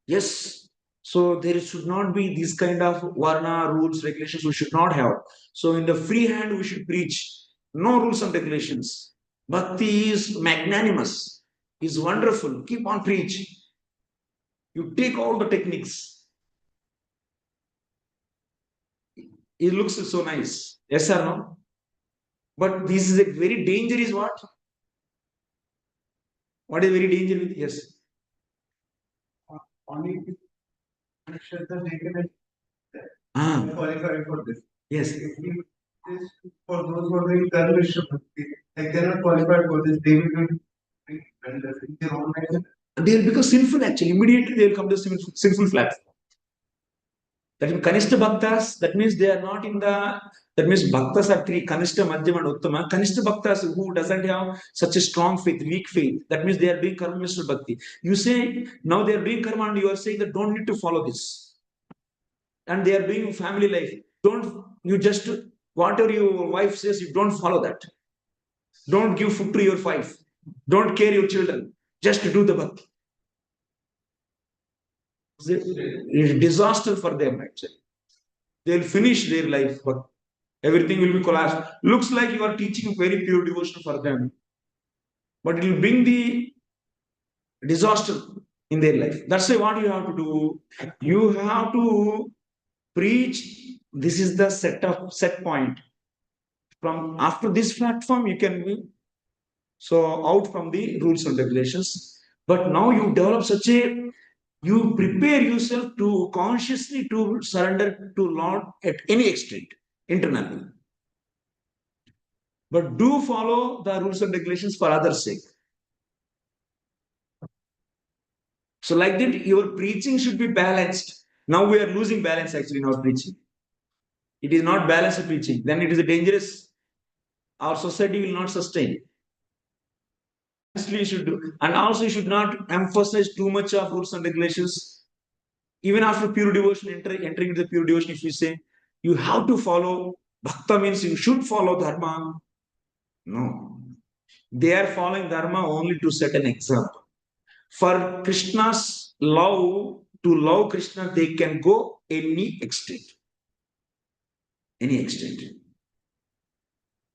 S1: yes, so there should not be this kind of varna, rules, regulations, we should not have. So in the free hand, we should preach. No rules and regulations. Bhakti is magnanimous, is wonderful. Keep on preach. You take all the techniques. It looks so nice. Yes or no? But this is a very dangerous what? What is very dangerous? Yes.
S3: Only Shraddha taken
S1: Ah,
S3: qualified for this.
S1: yes.
S3: If we this for those who are doing Dharmishra Bhakti, like they're not qualified for this, they will be in their own life.
S1: They will become sinful actually. Immediately they will come to sinful flat. That means Kanishta Bhaktas, that means they are not in the, that means Bhaktas are three, Kanishta, Madhyama and Uttama. Kanishta Bhaktas who doesn't have such a strong faith, weak faith, that means they are doing Karma Mr. Bhakti. You say, now they are doing Karma and you are saying that don't need to follow this. And they are doing family life. Don't, you just, whatever your wife says, you don't follow that. Don't give food to your wife. Don't care your children. Just do the Bhakti. It's a disaster for them actually. They will finish their life, but everything will be collapsed. Looks like you are teaching very pure devotion for them, but it will bring the disaster in their life. That's why what you have to do. You have to preach. This is the set point. From after this platform, you can be so out from the rules and regulations. But now you develop such a, you prepare yourself to consciously to surrender to Lord at any extent internally. But do follow the rules and regulations for others' sake. So like that, your preaching should be balanced. Now we are losing balance actually in our preaching. It is not balanced preaching. Then it is a dangerous. Our society will not sustain. You should do. And also you should not emphasize too much of rules and regulations. Even after pure devotion, entering into the pure devotion, if you say you have to follow, bhakta means you should follow dharma. No. They are following dharma only to set an example. For Krishna's love, to love Krishna, they can go any extent. Any extent.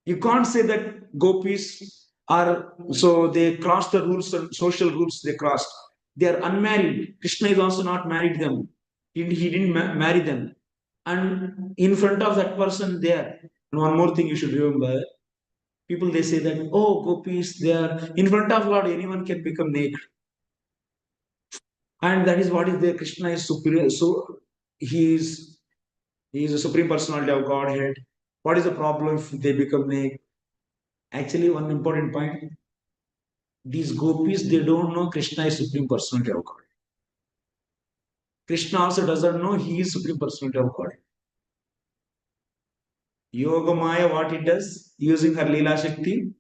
S1: You can't say that gopis are, so they crossed the rules, social rules they crossed. They are unmarried. Krishna is also not married them. He didn't marry them. And in front of that person there, and one more thing you should remember, people they say that, oh, gopis, they are in front of Lord, anyone can become naked. And that is what is there. Krishna is superior. So he is a supreme personality of Godhead. What is the problem if they become naked? Actually, one important point. These gopis, they don't know Krishna is supreme personality of God. Krishna also doesn't know he is supreme personality of God. Yoga Maya, what it does, using her Leela Shakti,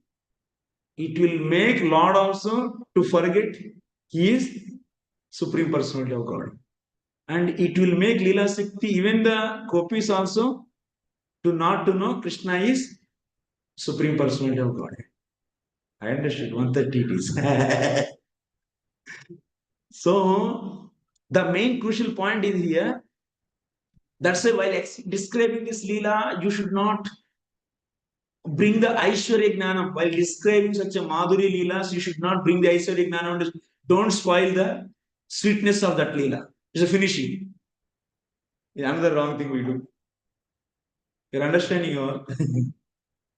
S1: it will make Lord also to forget he is supreme personality of God. And it will make Leela Shakti, even the gopis also, to not to know Krishna is supreme personality of God. I understood 130 it is. So the main crucial point is here. That's why while describing this Leela, you should not bring the Aishwarya Gnanam. While describing such a Madhuri Leelas, you should not bring the Aishwarya Gnanam. Don't spoil the sweetness of that Leela. It's a finishing. It's another wrong thing we do. You're understanding your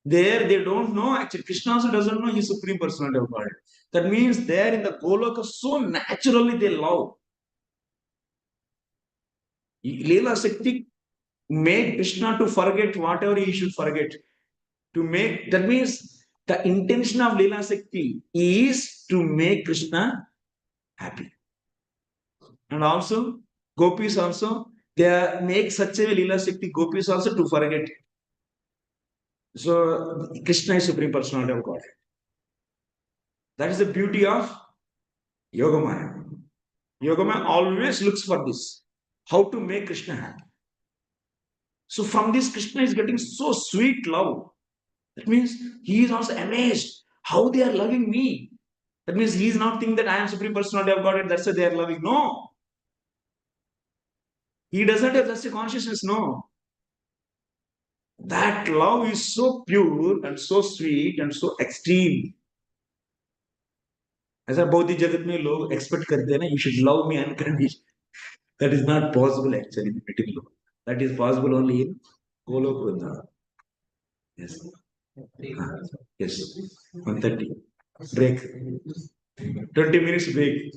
S1: there they don't know actually. Krishna also doesn't know his supreme personality of God. That means there in the Goloka, so naturally they love. Leela Shakti make Krishna to forget whatever he should forget. To make, that means the intention of Leela Shakti is to make Krishna happy. And also, gopis also, they make such a Leela Shakti, gopis also to forget. So, Krishna is Supreme Personality of God. That is the beauty of Yogamaya. Yogamaya always looks for this. How to make Krishna happy. So from this, Krishna is getting so sweet love. That means he is also amazed how they are loving me. That means he is not thinking that I am Supreme Personality of Godhead, that's why they are loving. No. He doesn't have such a consciousness, no. That love is so pure and so sweet and so extreme. ऐसा बहुत ही जगत में लोग expect करते हैं ना, you should love me unconditionally. That is not possible actually in material world. That is possible only in Golok Vrindavan. Yes. Yes. 1:30. Break. 20 minutes break.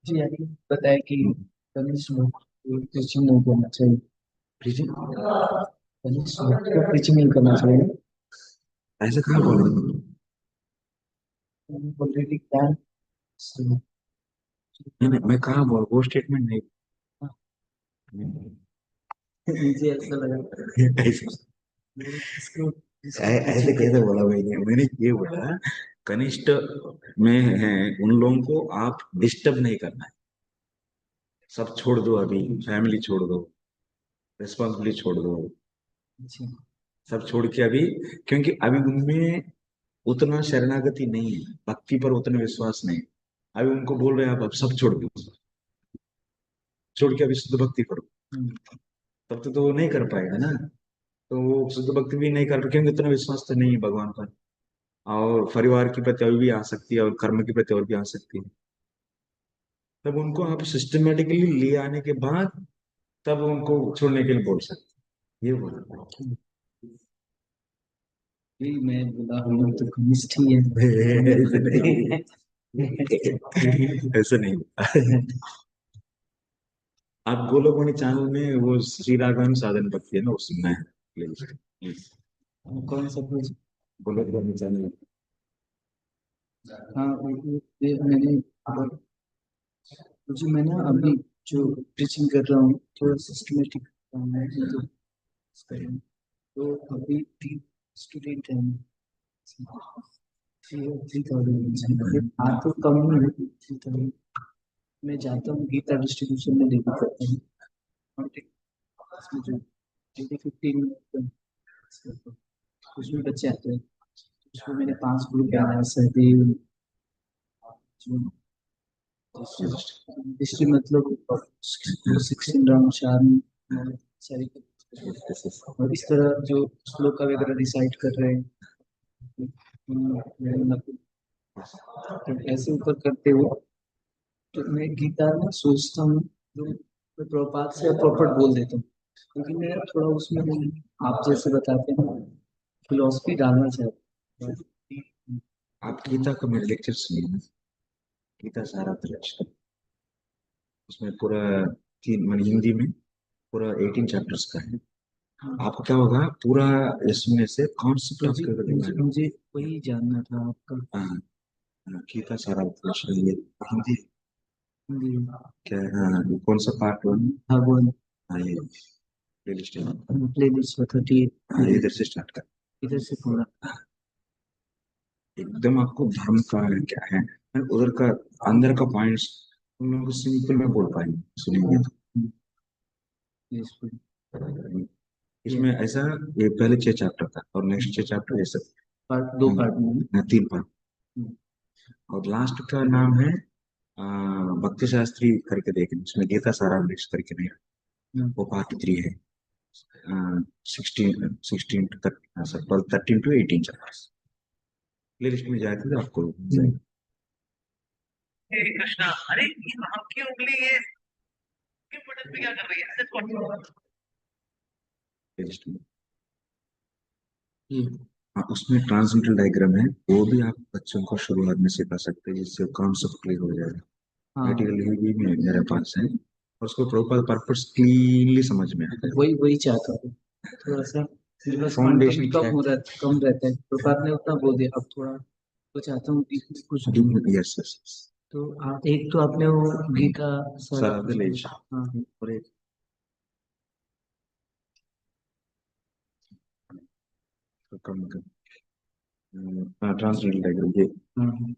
S6: जी अभी बताया कि कनिष्ठ लोग को preaching नहीं करना चाहिए।
S1: प्रीचिंग
S6: कनिष्ठ लोग को preaching नहीं करना चाहिए।
S1: ऐसे कहाँ बोले?
S6: ऑलरेडी प्लान
S1: नहीं, मैं कहाँ बोल, वो स्टेटमेंट नहीं।
S6: मुझे ऐसा लगा
S1: ऐसे
S6: इसको
S1: ऐसे कैसे बोला मैंने ये बोला कनिष्ठ में है उन लोगों को आप डिस्टर्ब नहीं करना है। सब छोड़ दो, अभी फैमिली छोड़ दो, रिस्पॉन्सिबिलिटी छोड़ दो, सब छोड़ के अभी, क्योंकि अभी उनमें उतना शरणागति नहीं है, भक्ति पर उतना विश्वास नहीं। अभी उनको बोल रहे हैं आप अब सब छोड़ दो, छोड़ के अभी शुद्ध भक्ति करो, तब तो वो नहीं कर पाएगा ना। तो वो शुद्ध भक्ति भी नहीं कर पाएगा क्योंकि उतना विश्वास तो नहीं है भगवान पर, और परिवार के प्रति और भी आ सकती है और कर्म के प्रति और भी आ सकती है। तब उनको आप सिस्टमेटिकली ले आने के बाद तब उनको छोड़ने के लिए बोल सकते, ये बोला।
S6: मैं बोला हम लोग तो कनिष्ठ ही है।
S1: ऐसा नहीं। आप गोलोकवाणी चैनल में वो श्री राघवन साधन भक्ति है ना, वो सुनना है प्लीज।
S6: कौन सा कुछ
S1: गोलोकवाणी चैनल।
S6: हाँ मैंने जो मैं ना अभी जो टीचिंग कर रहा हूँ थोड़ा सिस्टमेटिक काम है तो अभी 3 स्टूडेंट हैं, 3,000 हाँ तो कम ही है 3,000। मैं जाता हूँ गीता डिस्ट्रीब्यूशन में लेकर करता हूँ और इसमें जो 15 उसमें बच्चे आते हैं, उसमें मैंने 5 ग्रुप बनाया सहदेव डिस्ट्री मतलब 16 राउंड शाम सारी और इस तरह जो श्लोक वगैरह डिसाइड कर रहे हैं, तो ऐसे ऊपर करते हुए तो मैं गीता में सोचता हूँ, जो मैं प्रपात से प्रॉपर बोल देता हूँ, क्योंकि मैं थोड़ा उसमें आप जैसे बताते हैं फिलोसफी डालना चाहता हूँ।
S1: आप गीता का मेरे लेक्चर सुनिए ना, गीता सारा लेक्चर, उसमें पूरा तीन मान हिंदी में पूरा 18 चैप्टर्स का है। आपको क्या होगा, पूरा ये सुनने से कॉन्सेप्ट
S6: तो जी,
S1: आपके दिमाग
S6: मुझे वही जानना था आपका।
S1: में। हाँ, गीता सारा लेक्चर ये हिंदी
S6: जी,
S1: क्या है, हाँ, ये कौन सा पार्ट 1?
S6: भगवान
S1: हाँ, ये प्लेलिस्ट है।
S6: प्लेलिस्ट 38
S1: हाँ, इधर से स्टार्ट कर,
S6: इधर से पूरा
S1: एकदम आपको धर्म का क्या है और उधर का अंदर का पॉइंट्स उन लोगों को सिंपल में बोल पाएंगे सुनेंगे
S6: useful।
S1: तो। इसमें ऐसा ये पहले 6 चैप्टर था और नेक्स्ट 6 चैप्टर ये सब
S6: पार्ट 2 पार्ट में
S1: 3 पार्ट, और लास्ट का नाम है भक्ति शास्त्री करके देखना, उसमें गीता सारा मिक्स करके नहीं है, वो पार्ट 3 है। 16 तक, sir 13 to 18 chapters play list में जाए तो आपको
S7: हे कृष्णा, अरे ये नाम की उंगली ये के बटन पे क्या कर रही है? ऐसे कौन?
S1: प्ले लिस्ट में। हाँ, उसमें ट्रांसलेटल डायग्राम है, वो भी आप बच्चों को शुरुआत में सिखा सकते हैं, जिससे कॉन्सेप्ट क्लियर हो जाएगा। मटेरियल भी मेरे पास है और उसको प्रॉपर पर्पस क्लीनली समझ में आता है।
S6: वही वही चाहता हूँ, थोड़ा सा सिलेबस
S1: फाउंडेशन
S6: कम रहता है, प्रपात ने उतना बोल दिया, अब थोड़ा तो चाहता हूँ कि कुछ
S1: यस यस,
S6: तो आप एक तो आपने वो गीता
S1: सारा विलेज
S6: हाँ
S1: और एक कम ट्रांसलेटल डायग्राम ये,
S6: हाँ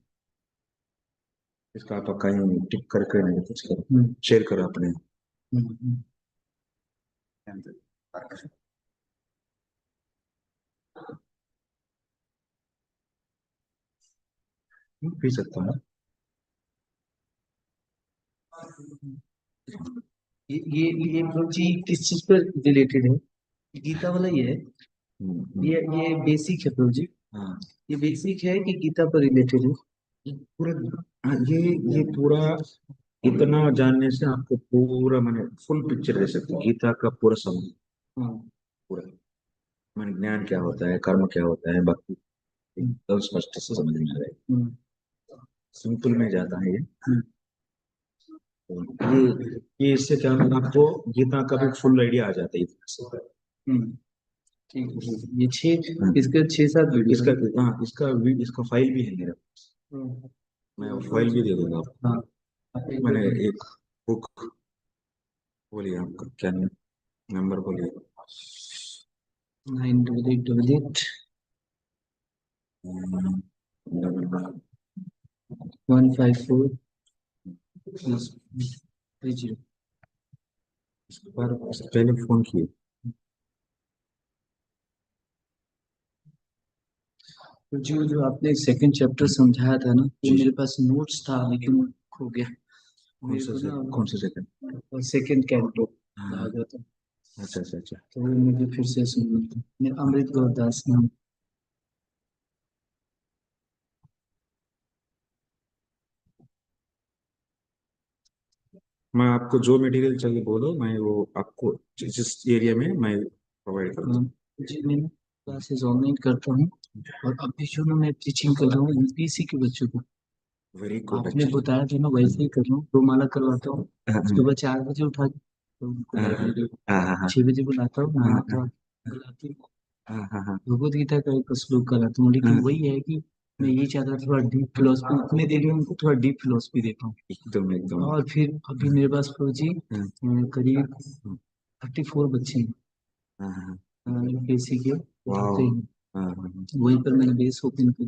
S1: इसका आप कहीं टिक करके नहीं कुछ करो, शेयर करो अपने पी सकता हूँ।
S6: ये जी किस चीज पर रिलेटेड है? गीता वाला ये है, ये बेसिक है प्रभु जी,
S1: हाँ,
S6: ये बेसिक है कि गीता पर रिलेटेड है?
S1: पूरा हाँ, ये पूरा इतना जानने से आपको पूरा मैंने फुल पिक्चर दे सकते, गीता का पूरा समझ,
S6: हाँ
S1: पूरा मैंने ज्ञान क्या होता है, कर्म क्या होता है, भक्ति एकदम स्पष्ट से समझ में आ रहा है, सिंपल में जाता है ये। तो ये इससे क्या होगा, आपको गीता का भी फुल आइडिया आ जाता है इतना से।
S6: ठीक है, ये 6 इसके 6-7 वीडियो
S1: इसका हाँ, इसका फाइल भी है मेरे पास, मैं वो फाइल भी दे दूंगा आपको।
S6: हाँ
S1: मैंने एक बुक, बोलिए आपका क्या नंबर बोलिए।
S6: 9888
S1: नंबर
S6: 154 30।
S1: इसके बार इससे पहले फोन किए।
S6: तो जो आपने सेकंड चैप्टर समझाया था ना, वो मेरे पास नोट्स था लेकिन खो गया।
S1: कौन सा सेकंड?
S6: सेकंड कैंटो
S1: हाँ,
S6: आ गया था,
S1: अच्छा अच्छा अच्छा।
S6: तो वो मुझे फिर से सुनना था। मेरा अमृत गौरदास नाम।
S1: मैं आपको जो मटेरियल चाहिए बोलो, मैं वो आपको जिस एरिया में मैं प्रोवाइड करता हूँ।
S6: जी मैं क्लासेस ऑनलाइन करता हूँ, और अभी जो मैं टीचिंग कर रहा हूँ यूपीएससी के बच्चों को,
S1: वेरी गुड।
S6: आपने बताया था ना वैसे ही कर रहा हूँ, 2 माला करवाता हूँ। सुबह 4 बजे उठा के तो उनको लाइब्रेरी 6 बजे बुलाता हूँ, नहाता हूँ, बुलाती हूँ, भगवद गीता का एक श्लोक कराता हूँ। लेकिन वही है कि मैं ये चाहता था थोड़ा डीप फिलोसफी, उतने देर में उनको थोड़ा डीप फिलोसफी देता हूँ।
S1: एकदम एकदम।
S6: और फिर अभी मेरे पास प्रभु जी करीब 34 बच्चे हैं यूपीएससी के जुड़ते हैं, वहीं पर मैंने बेस ओपन किया।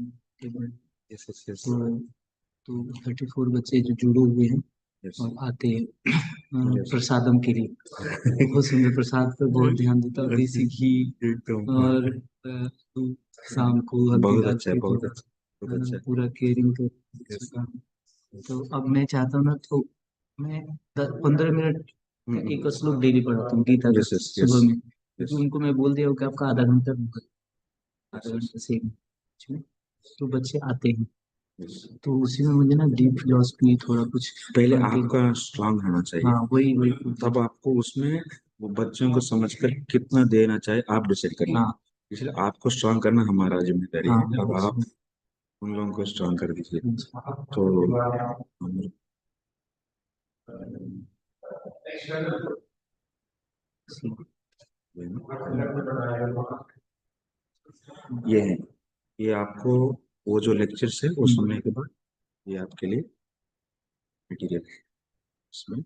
S6: तो 34 बच्चे जो जुड़े हुए हैं और आते हैं प्रसादम के लिए, बहुत सुंदर प्रसाद पर बहुत ध्यान देता हूँ, देसी घी और दूध शाम को हल्दी
S1: बहुत
S6: डाल
S1: अच्छा
S6: के
S1: है, बहुत
S6: थोड़ा
S1: अच्छा, बहुत अच्छा।
S6: पूरा केयरिंग कर। तो अब मैं चाहता हूँ ना, तो मैं 15 मिनट का एक श्लोक डेली पढ़ाता हूँ गीता का सुबह में, क्योंकि उनको मैं बोल दिया हूँ कि आपका आधा घंटा होगा, आधा
S1: अच्छा,
S6: घंटा से 1 घंटे, तो बच्चे आते हैं।
S1: yes.
S6: तो उसी में मुझे ना डीप फिलोसफी थोड़ा कुछ
S1: पहले
S6: content-
S1: आपका स्ट्रांग होना चाहिए,
S6: हाँ वही
S1: तब आपको उसमें वो बच्चों को समझकर कितना देना चाहिए आप डिसाइड करिए।
S6: हाँ
S1: इसलिए आपको स्ट्रांग करना हमारा जिम्मेदारी
S6: हाँ
S1: है। अब आप उन लोगों को स्ट्रांग कर दीजिए। तो हम- ये है, ये आपको वो जो लेक्चर्स है वो सुनने के बाद ये आपके लिए मटेरियल है। इसमें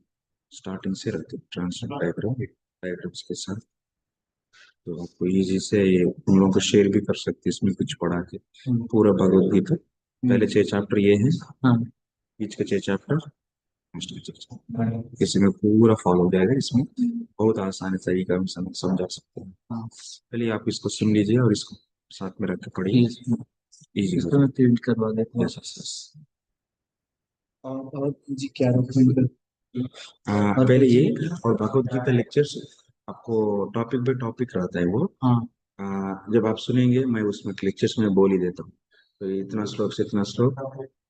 S1: स्टार्टिंग से रहते ट्रांसलेट डायग्राम्स के साथ, तो आपको इजी से ये उन लोगों को शेयर भी कर सकते हैं इसमें कुछ पढ़ा के। पूरा भगवद गीता पहले 6 चैप्टर ये है,
S6: हाँ
S1: बीच के 6 चैप्टर, लास्ट के 6 चैप्टर, इसमें पूरा फॉलो हो जाएगा। इसमें बहुत आसान तरीका में समझा सकते हैं।
S6: हाँ
S1: पहले आप इसको सुन लीजिए और इसको साथ में रख के पढ़िए, इजी हो
S6: इसको मैं प्रिंट करवा देता हूँ।
S1: जाएगा।
S6: और जी क्या रखेंगे?
S1: पहले ये और भगवद गीता लेक्चर्स आपको टॉपिक बाय टॉपिक रहता है वो।
S6: हाँ
S1: जब आप सुनेंगे मैं उसमें लेक्चर्स में बोल ही देता हूँ, तो ये इतना श्लोक से इतना श्लोक,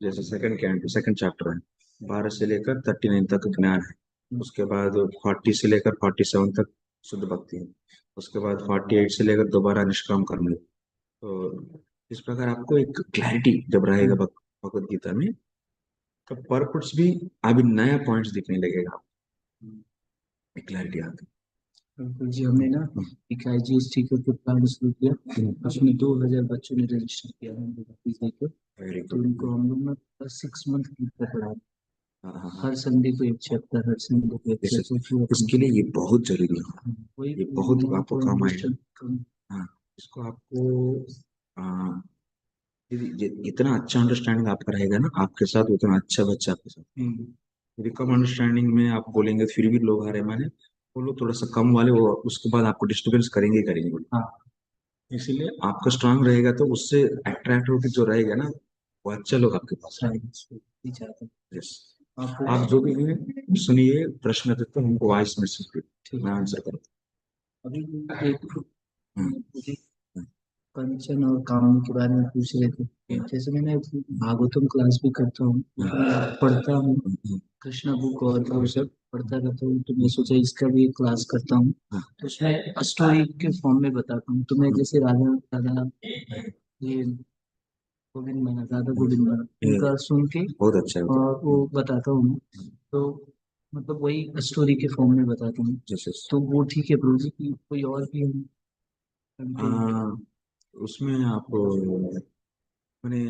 S1: जैसे सेकंड चैप्टर है 12 से लेकर 39 तक ज्ञान है, उसके बाद 40 से लेकर 47 तक शुद्ध भक्ति है, उसके बाद 48 से लेकर दोबारा निष्काम कर्म है। तो इस प्रकार आपको एक क्लैरिटी जब रहेगा भगवद गीता में, तो परपुट्स भी अभी नया पॉइंट्स दिखने लगेगा, क्लैरिटी आती
S6: बिल्कुल जी। हमने ना इकाई जी स्टीकर के प्लान शुरू किया, उसमें 2000 बच्चों ने रजिस्टर किया है भक्ति देकर।
S1: है। वेरी
S6: तो
S1: गुड।
S6: उनको हम लोग ना 6 मंथ की पढ़ा,
S1: हाँ,
S6: हर संडे को एक चैप्टर, हर संडे को एक चैप्टर।
S1: इसके लिए ये बहुत जरूरी है,
S6: वही
S1: ये बहुत
S6: लोगों
S1: आपको
S6: को
S1: काम आएगा।
S6: understand
S1: हाँ, इसको आपको जितना अच्छा अंडरस्टैंडिंग आपका रहेगा ना आपके साथ, उतना अच्छा बच्चा आपके साथ। यदि कम अंडरस्टैंडिंग में आप बोलेंगे फिर भी लोग आ रहे माने, वो लोग थोड़ा सा कम वाले वो उसके बाद आपको डिस्टर्बेंस करेंगे ही करेंगे वो।
S6: हाँ
S1: इसीलिए आपका स्ट्रांग रहेगा तो उससे अट्रैक्ट होकर जो रहेगा ना वो अच्छा लोग आपके पास आएंगे।
S6: ही चाहते हैं।
S1: यस, आप जो भी है सुनिए, प्रश्न देते हैं हमको वॉइस मैसेज पे, मैं आंसर करता
S6: अभी एक
S1: हूँ।
S6: मुझे कंचन और काम के बारे में पूछ रहे थे। जैसे मैंने भागवतम क्लास भी करता हूँ, उसमें पढ़ता हूँ कृष्णा बुक और वो सब पढ़ता रहता हूँ, तो मैं सोचा इसका भी एक क्लास करता हूँ। तो उसमें स्टोरी के फॉर्म में बताता हूँ। तो मैं जैसे राधा राधा ये राधा गोविंद इनका सुन के
S1: बहुत अच्छा है वो
S6: और वो बताता हूँ। तो मतलब वही स्टोरी के फॉर्म में बताता हूँ।
S1: जैसे
S6: तो वो ठीक है प्रभु जी की कोई और भी हम content-
S1: उसमें आप मैंने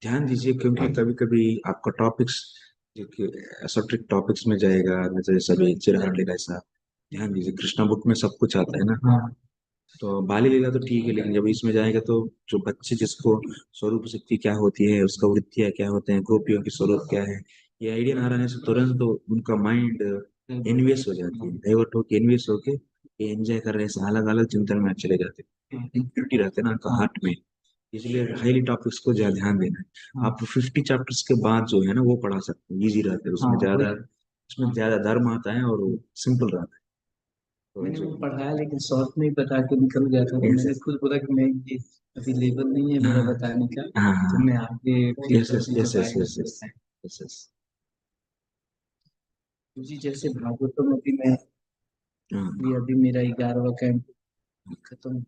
S1: ध्यान दीजिए, क्योंकि कभी कभी आपका टॉपिक्स एसोट्रिक टॉपिक्स में जाएगा, जैसे सभी चिरहर लीला ऐसा, ध्यान दीजिए कृष्णा बुक में सब कुछ आता है ना।
S6: हाँ
S1: तो बाली लीला तो ठीक है, लेकिन जब इसमें जाएगा तो जो बच्चे जिसको स्वरूप शक्ति क्या होती है, उसका वृत्तियाँ क्या होते हैं, गोपियों की स्वरूप क्या है, ये आइडिया ना रहने से तुरंत तो उनका माइंड इन्वेस्ट हो जाती है, डाइवर्ट होके इन्वेस्ट होके ये एंजॉय कर रहे हैं, अलग अलग चिंतन में चले जाते हैं, एक्टिविटी रहते हैं ना उनका हार्ट में। इसलिए हाईली टॉपिक्स को ज्यादा ध्यान देना है। आप 50 चैप्टर्स के बाद जो है ना वो पढ़ा सकते हैं, इजी रहता है, उसमें ज्यादा धर्म आता है और सिंपल रहता है। तो
S6: मैंने
S1: जो
S6: वो पढ़ाया लेकिन शॉर्ट में ही बता के निकल गया था। तो
S1: Yes,
S6: मैंने
S1: yes.
S6: खुद बोला कि मैं ये अभी लेवल नहीं है मेरा
S1: हाँ,
S6: बताने का,
S1: हाँ,
S6: तो मैं आगे फिर
S1: यस यस
S6: कभी
S1: यस
S6: जब
S1: यस
S6: आएगा
S1: यस
S6: तो
S1: यस
S6: बताएं।
S1: Yes yes.
S6: जी जैसे भागवतम अभी मैं ये अभी मेरा 11वां कैंप खत्म,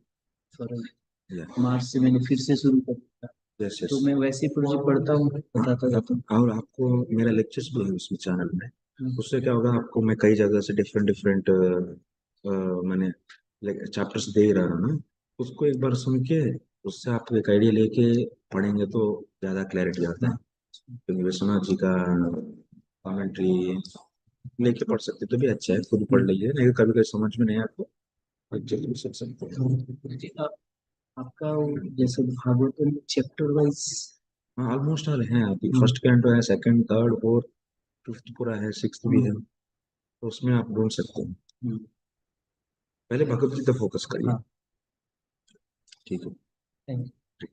S6: फरवरी मार्च से मैंने फिर से शुरू कर दिया।
S1: Yes yes.
S6: तो मैं वैसे ही प्रोजेक्ट पढ़ता हूँ, बताता रहता हूँ।
S1: और आपको मेरा लेक्चर्स भी है उसमें चैनल में, उससे क्या होगा आपको मैं कई जगह से डिफरेंट डिफरेंट मैंने चैप्टर्स दे ही रहा हूँ ना, उसको एक बार सुन के उससे आप एक आइडिया लेके पढ़ेंगे तो ज़्यादा क्लैरिटी आता है। क्योंकि विश्वनाथ जी का कमेंट्री लेके पढ़ सकते तो भी अच्छा है, खुद पढ़ लीजिए, नहीं कभी कभी समझ में नहीं आपको जल्दी सीख सकते हैं।
S6: जी, आपका वो जैसे भागवतम चैप्टर वाइज
S1: हाँ ऑलमोस्ट ऑल है, अभी फर्स्ट कैंटो है, सेकंड थर्ड फोर्थ फिफ्थ पूरा है, सिक्स्थ भी है, तो उसमें आप ढूंढ सकते हैं। पहले भगवत गीता फोकस करिए। ठीक है।
S6: हाँ
S1: ठीक।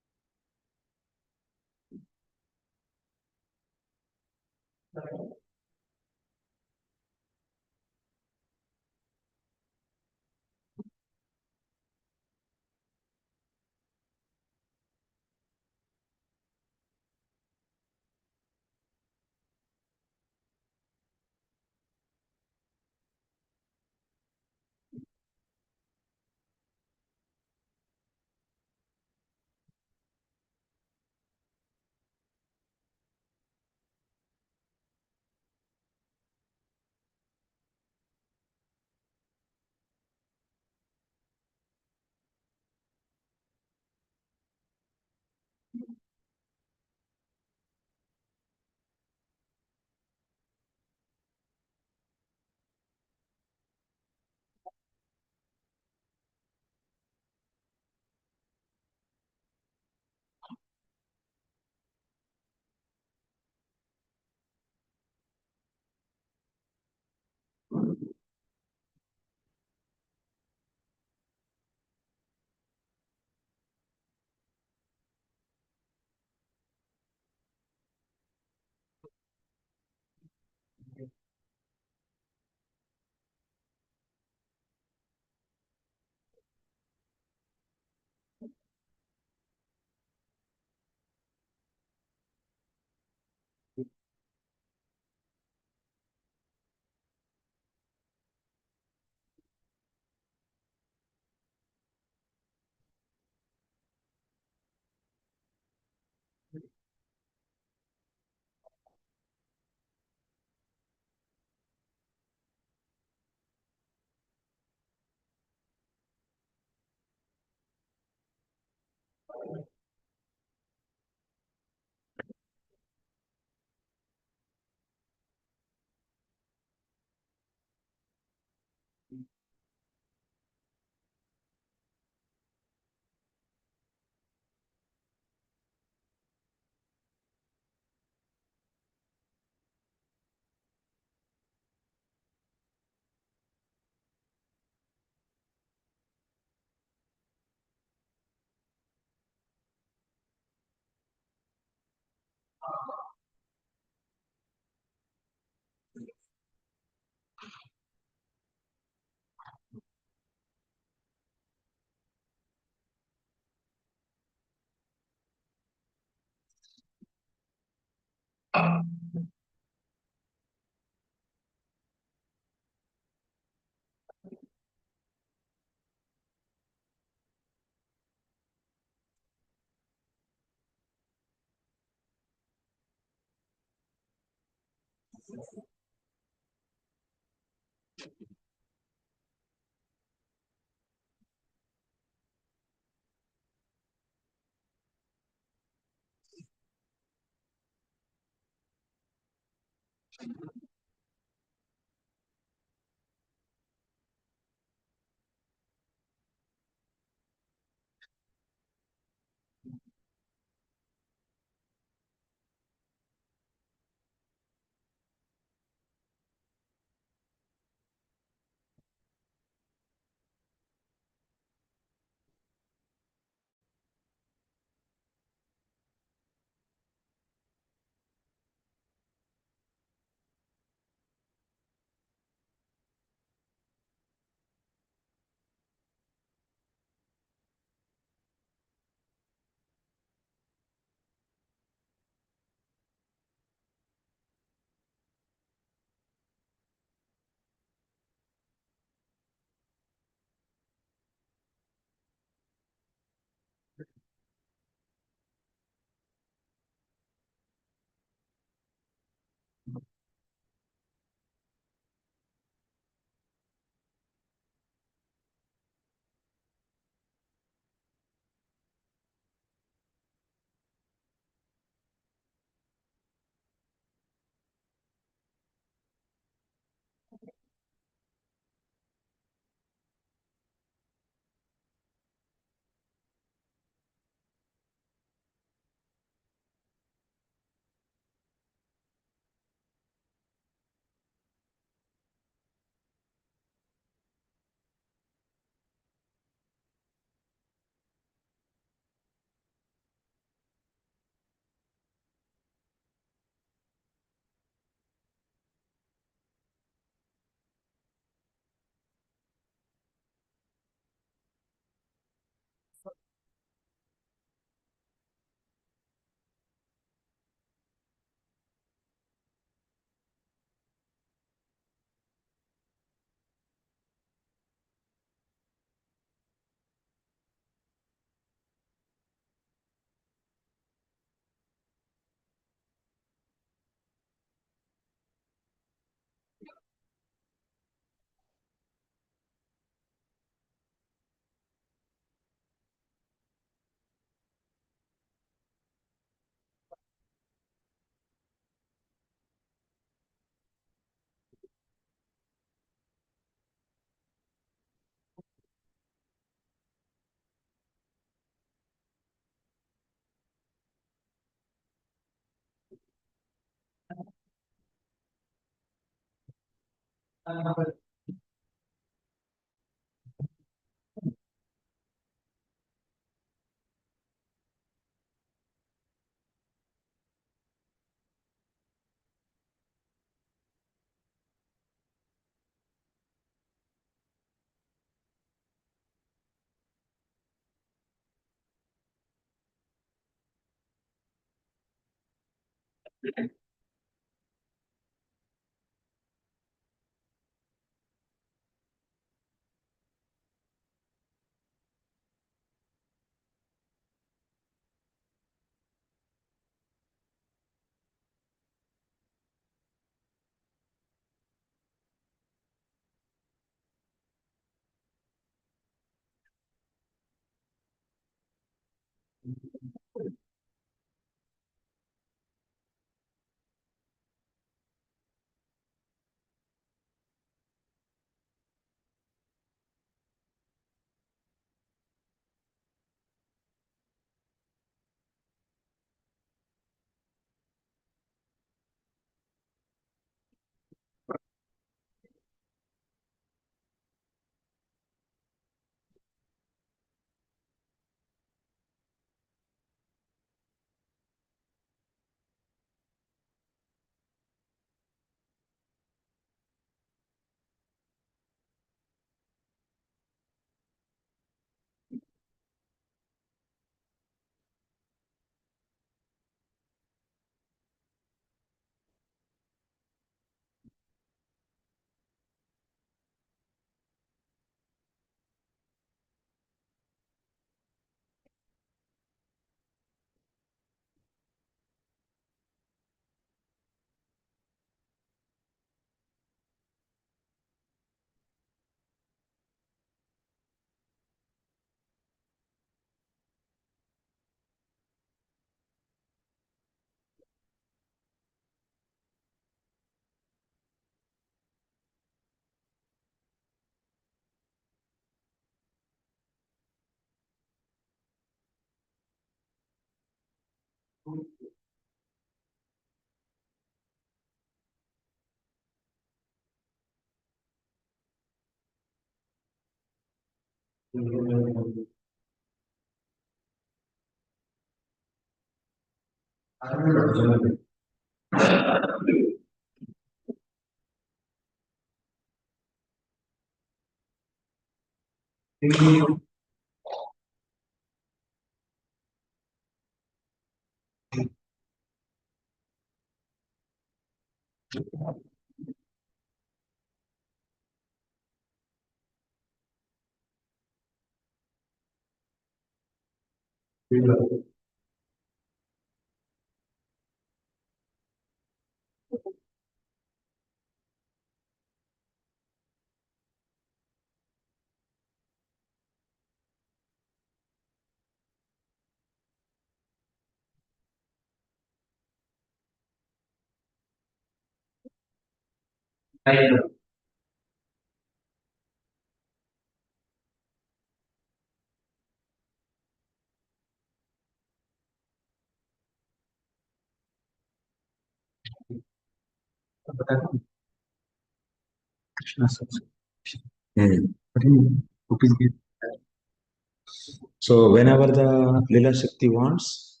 S1: So whenever the Lila Shakti wants,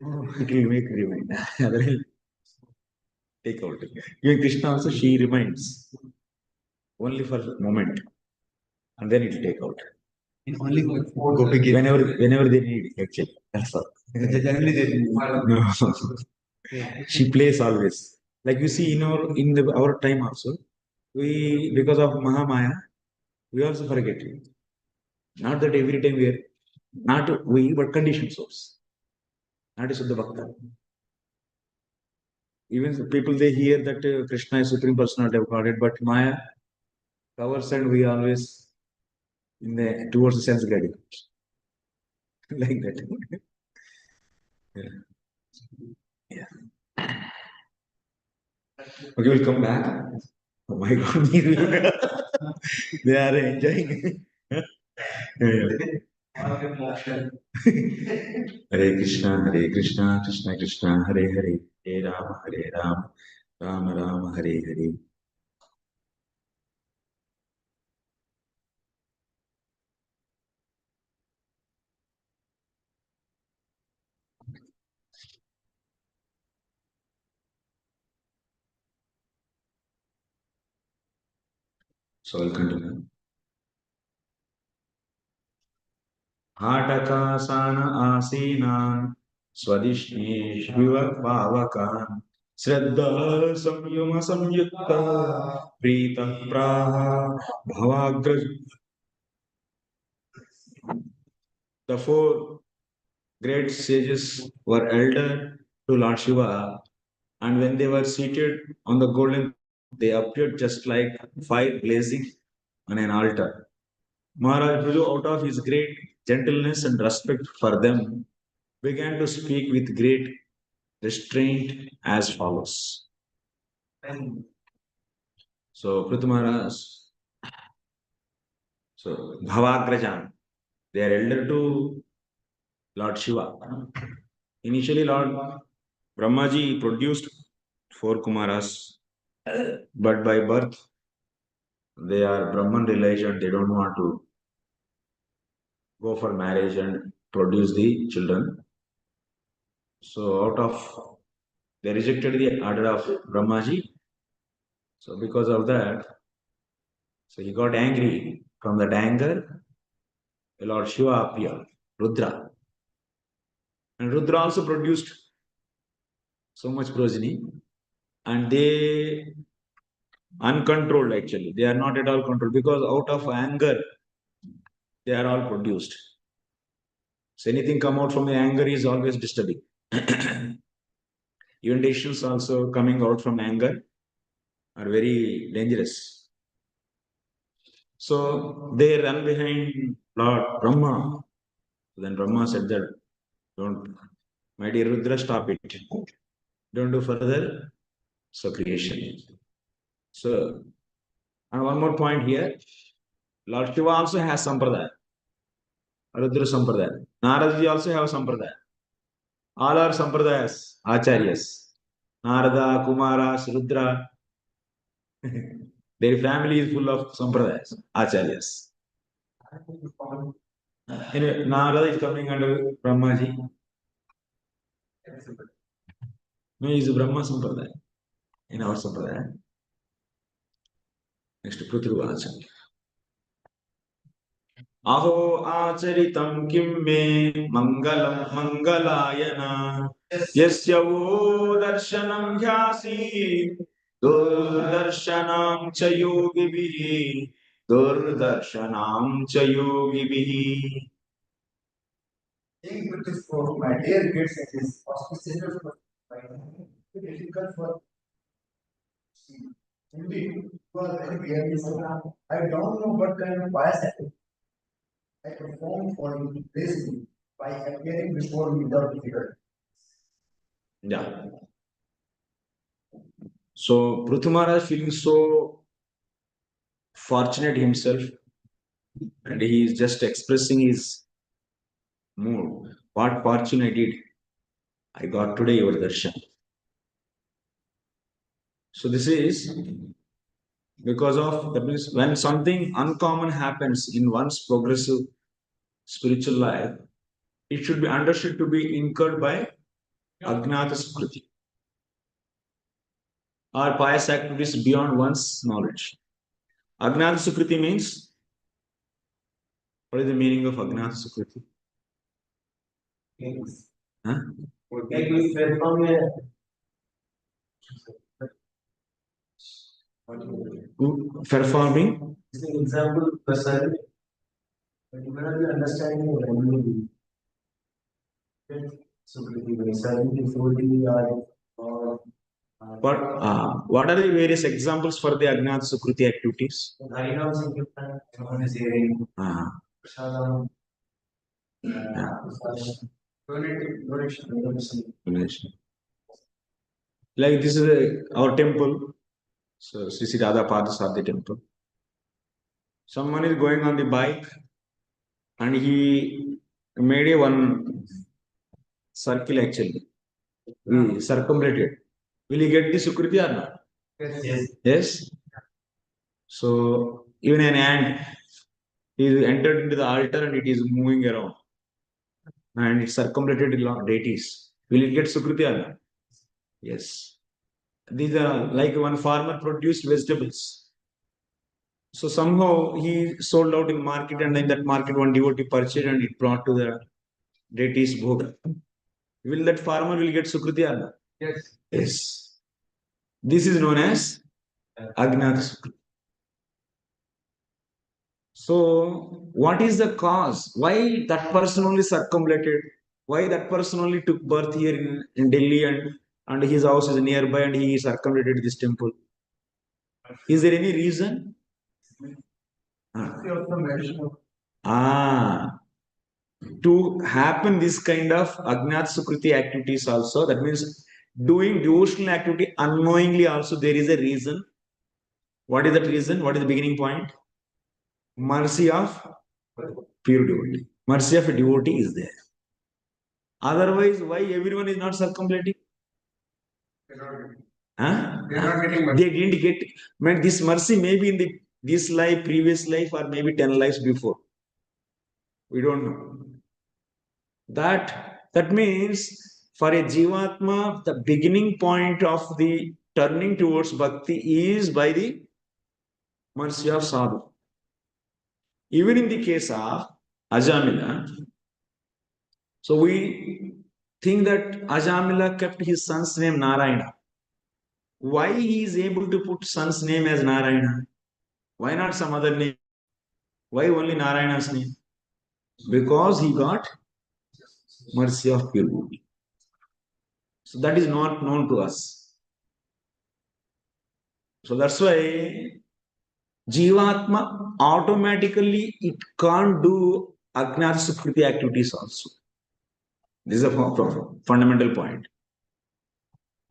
S1: it will make remind. Otherwise, take out. Even Krishna also, she reminds only for a moment, and then it will take out.
S6: Only for
S1: Whenever they need, actually. That's all.
S6: generally they
S1: No. She plays always. Like you see our time also, we because of Mahamaya, we also forget it. Not that every time we are not we, but conditioned souls. Not is the Bhakta. Even the people they hear that Krishna is Supreme Personality of Godhead, but Maya covers and we always towards the sense gratification. Like that. Yeah. Yeah. Okay, we'll come back. Oh my God, they are enjoying. Hare Krishna, Krishna Krishna, Hare Hare, Hare Rama, Rama Rama, Hare Hare. So I'll continue. Hatakasan asinan swadishnishviva pavakan Shraddha samyama samyukta prita praha bhavagraj. The four great sages were elder to Lord Shiva, and when they were seated on the golden, they appeared just like fire blazing on an altar. Maharaj Pṛthu, out of his great gentleness and respect for them, began to speak with great restraint as follows. So, Pṛthu Maharaj, so Bhavagrajan, they are elder to Lord Shiva. Initially, Lord Brahmaji produced four Kumaras, but by birth, they are Brahman realized and they don't want to go for marriage and produce the children. So out of they rejected the order of Brahmaji. So because of that, so he got angry. From that anger, Lord Shiva appeared, Rudra. And Rudra also produced so much progeny. And they uncontrolled actually. They are not at all controlled because out of anger, they are all produced. So anything come out from the anger is always disturbing. Even decisions also coming out from anger are very dangerous. So they run behind Lord Brahma. Then Brahma said that, don't, my dear Rudra, stop it. Don't do further creation. So, and one more point here. Lord Shiva also has Sampradaya. Rudra Sampradaya. Naradaji also have Sampradaya. All are sampradayas, acharyas. Narada, Kumaras, Rudra. Their family is full of sampradayas, acharyas. Anyway, Narada is coming under Brahmaji. No, he is Brahma Sampradaya in our Sampradaya. Next, Prthu Maharaj. Aho acharitam kim me mangalam mangalayana yasya vo darshanam hyasi durdarshanam cha yogibihi durdarshanam cha yogibihi.
S8: Think which is for my dear kids, it is auspiciousness for difficult for indeed, because very clearly said, I don't know what kind of bias I perform for you this by appearing before me without difficulty.
S1: Yeah. So Prthu Maharaj feeling so fortunate himself, and he is just expressing his mood. What fortune I did. I got today your darshan. So this is because of, that means when something uncommon happens in one's progressive spiritual life, it should be understood to be incurred by Agnata Sukriti or pious activities beyond one's knowledge. Agnata Sukriti means, what is the meaning of Agnata Sukriti? Huh? Performing
S8: This is an example person, but you may not be understanding what I mean. So,
S1: what are the various examples for the Agnata Sukriti activities? Donation. Like this is our temple. So Sri Sri Radha Padasarthi temple. Someone is going on the bike and he made a one circle actually. He circumambulated. Will he get the Sukriti or not?
S8: yes.
S1: Yes. So even an ant is entered into the altar and it is moving around. And it circumambulated deities. Will it get Sukriti or not? Yes. These are like one farmer produced vegetables. So somehow he sold out in market, and in that market one devotee purchased and it brought to the deities bhoga. Will that farmer will get Sukriti or not?
S8: Yes.
S1: Yes. This is known as Agnata Sukriti. So what is the cause? Why that person only circumambulated? Why that person only took birth here in Delhi and his house is nearby and he circumambulated this temple? Is there any reason? To happen this kind of Agnat Sukriti activities also, that means doing devotional activity unknowingly also there is a reason. What is that reason? What is the beginning point? Mercy of pure devotee. Mercy of a devotee is there. Otherwise, why everyone is not circumambulating? Huh? They didn't get, man, this mercy maybe in this life, previous life, or maybe 10 lives before. We don't know. That means for a Jivatma, the beginning point of the turning towards Bhakti is by the mercy of Sadhu. Even in the case of Ajamila, so we think that Ajamila kept his son's name Narayana. Why he is able to put son's name as Narayana? Why not some other name? Why only Narayana's name? Because he got mercy of pure devotee. So that is not known to us. So that's why Jivatma automatically it can't do Agnata Sukriti activities also. This is a fundamental point.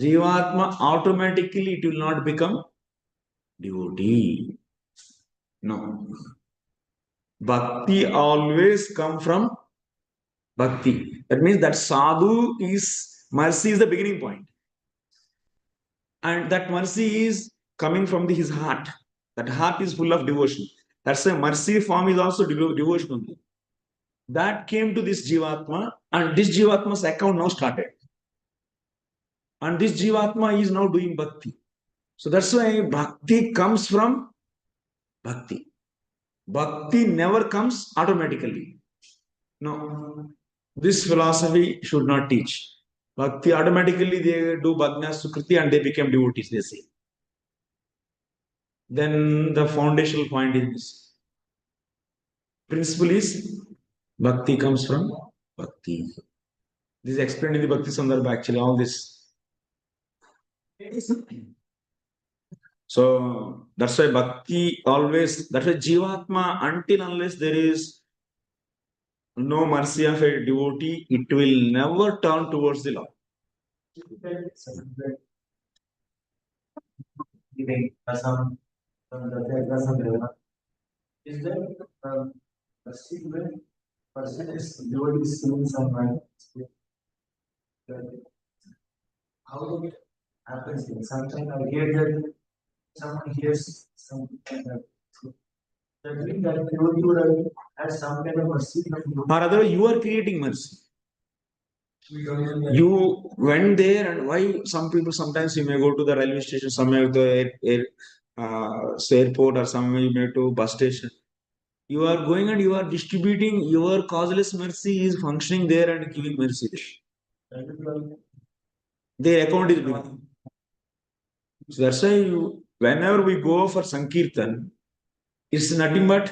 S1: Jivatma automatically it will not become devotee. No. Bhakti always come from Bhakti. That means that sadhu is, mercy is the beginning point. And that mercy is coming from his heart. That heart is full of devotion. That's why mercy form is also devotion only. That came to this Jivatma, and this Jivatma's account now started. And this Jivatma is now doing Bhakti. So that's why Bhakti comes from Bhakti. Bhakti never comes automatically. No. This philosophy should not teach. Bhakti automatically they do Bhagna Sukriti and they become devotees, they say. Then the foundational point is this. Principle is Bhakti comes from Bhakti. This is explained in the Bhakti Sandarbha actually, all this. So that's why Bhakti always, that's why Jivatma, until unless there is no mercy of a devotee, it will never turn towards the law.
S8: Is there a secret person is devotee seeing someone? How it happens? Sometimes I hear that someone hears something like that. That means that devotee would have some kind of mercy.
S1: Or otherwise, you are creating mercy. You went there, and why some people sometimes you may go to the railway station, some may go to the airport, or some may go to bus station. You are going and you are distributing your causeless mercy is functioning there and giving mercy there. Their account is big. So that's why whenever we go for Sankirtan, it's nothing but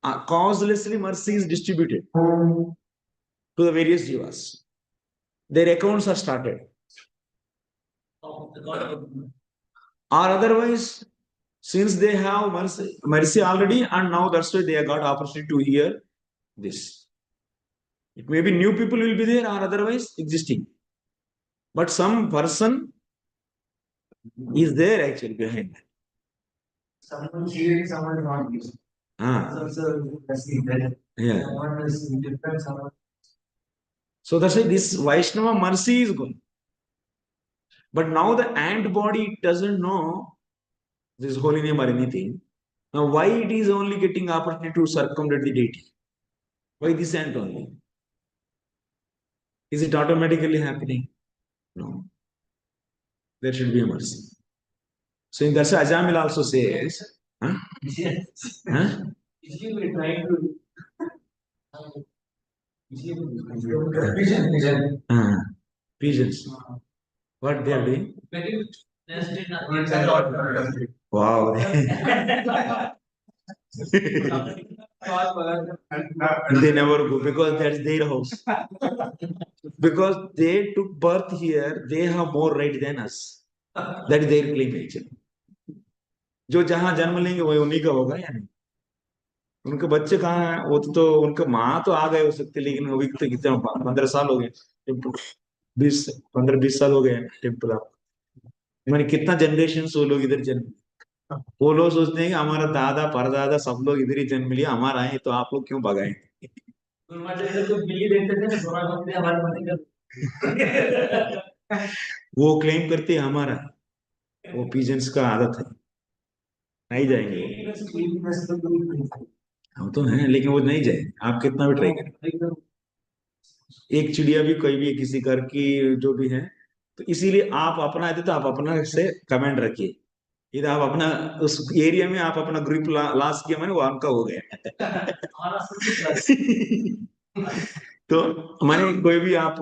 S1: causelessly mercy is distributed to the various jivas. Their accounts are started. Or otherwise, since they have mercy already, and now that's why they have got opportunity to hear this. It may be new people will be there, or otherwise existing. But some person is there actually behind that.
S8: Someone hearing, someone not hearing.
S1: Yeah.
S8: Someone is different, someone.
S1: So that's why this Vaishnava mercy is good. But now the ant body doesn't know this holy name or anything. Now why it is only getting opportunity to circumvent the deity? Why this ant only? Is it automatically happening? No. There should be a mercy. So in that's why Ajamil also says, huh?
S8: Yes.
S1: Huh?
S8: Usually we're trying to.
S1: Pigeons. What they are doing? Wow. They never go because that's their house. Because they took birth here, they have more right than us. That is their claim actually. जो जहां जन्म लेंगे वही उन्हीं का होगा या नहीं? उनके बच्चे कहाँ हैं? वो तो उनका माँ तो आ गए हो सकते, लेकिन अभी तो कितने 15 साल हो गए, 15-20 साल हो गए टेम्पल आप, मैंने कितना जनरेशन वो लोग इधर जन्म, वो लोग सोचते हैं कि हमारा दादा परदादा सब लोग इधर ही जन्म लिया, हमारा है तो आप लोग क्यों भगाए? वो क्लेम करते हैं हमारा, वो पिजन्स का आदत है, नहीं जाएंगे। हम तो हैं लेकिन वो नहीं जाएंगे, आप कितना भी ट्राई करें। एक चिड़िया भी कोई भी किसी घर की जो भी है, तो इसीलिए आप अपना है तो आप अपना से कमेंट रखिए, इधर आप अपना उस एरिया में आप अपना ग्रुप लॉन्च किया मैंने, वो आपका हो गया। तो माने कोई भी आप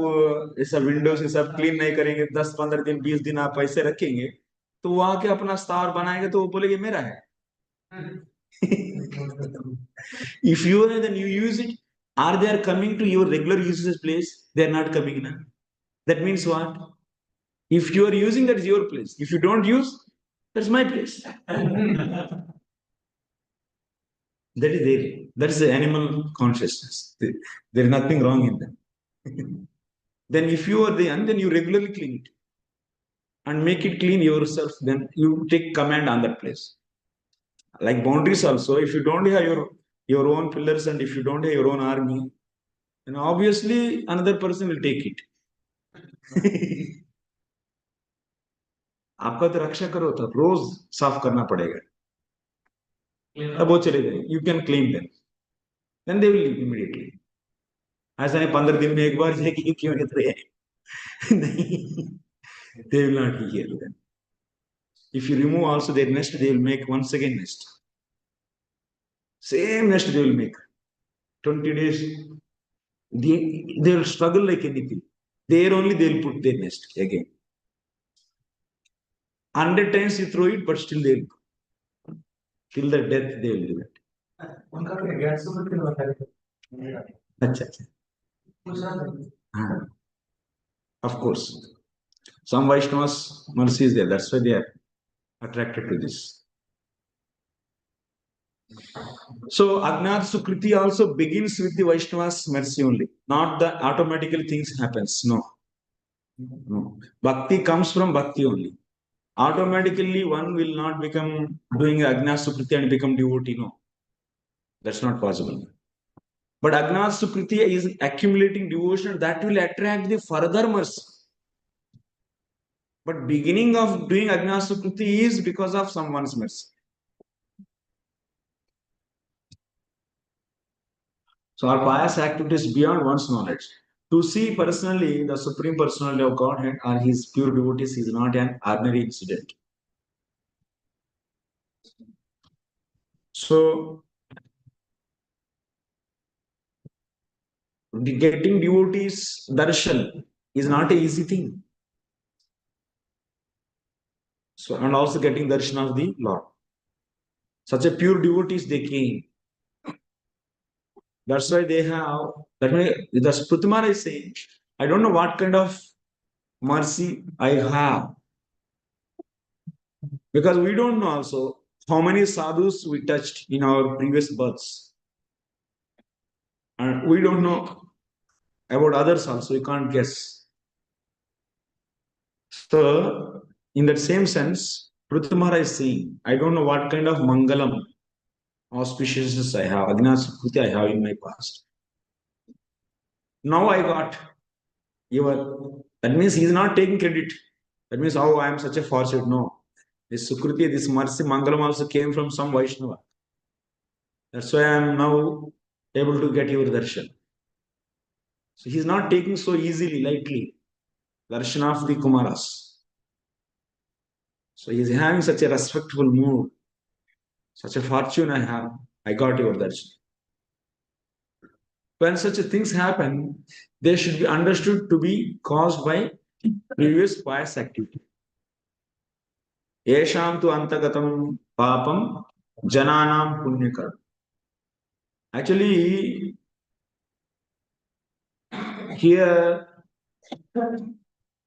S1: ऐसा विंडो से सब क्लीन नहीं करेंगे, 10-15 दिन 20 दिन आप ऐसे रखेंगे, तो वो आके अपना स्टार बनाएंगे तो वो बोलेंगे मेरा है। If you are then you use it, are they are coming to your regular usage place? They are not coming now. That means what? If you are using, that is your place. If you don't use, that's my place. That is there. That is the animal consciousness. There is nothing wrong in that. Then if you are the end, then you regularly clean it and make it clean yourself. Then you take command on that place. Like boundaries also, if you don't have your own pillars and if you don't have your own army, And obviously another person will take it. आपका तो रक्षा करो तो रोज साफ करना पड़ेगा. अब वो चले गए. You can claim them. Then they will leave immediately. ऐसा नहीं 15 दिन में एक बार जाएगी क्यों कहते हैं नहीं. They will not be here then. If you remove also their nest, they will make once again nest. Same nest they will make. 20 days. They will struggle like anything. There only they will put their nest again. 100 times you throw it, but still they will. Till the death they will do it.
S8: उनका क्या gas से कुछ नहीं होता है
S1: अच्छा अच्छा. Of course. Some Vaishnavas mercy is there. That's why they are attracted to this. So Agnat Sukriti also begins with the Vaishnavas mercy only. Not the automatically things happens. No. No. Bhakti comes from Bhakti only. Automatically one will not become doing Agnat Sukriti and become devotee. No. That's not possible. But Agnat Sukriti is accumulating devotion that will attract the further mercy. But beginning of doing Agnat Sukriti is because of someone's mercy. So our pious activities beyond one's knowledge. To see personally the Supreme Personality of Godhead or His pure devotees is not an ordinary incident. So, getting devotees darshan is not an easy thing. So, and also getting darshan of the Lord. Such a pure devotees they came. That's why they have, that way the Prthu Maharāja is saying, I don't know what kind of mercy I have. Because we don't know also how many sadhus we touched in our previous births. And we don't know about others also, we can't guess. So, in that same sense, Prthu Maharāja is saying, I don't know what kind of mangalam, auspiciousness I have, Agnāsukruti I have in my past. Now I got your, that means he is not taking credit. That means, oh, I am such a fortunate. No. This Sukruti, this mercy, mangalam also came from some Vaishnava. That's why I am now able to get your darshan. So he is not taking so easily, lightly, darshan of the Kumaras. So he is having such a respectful mood, such a fortune I have. I got your darshan. When such things happen, they should be understood to be caused by previous pious activity. Yesham tu antagatam papam jananam punyakar. Actually, here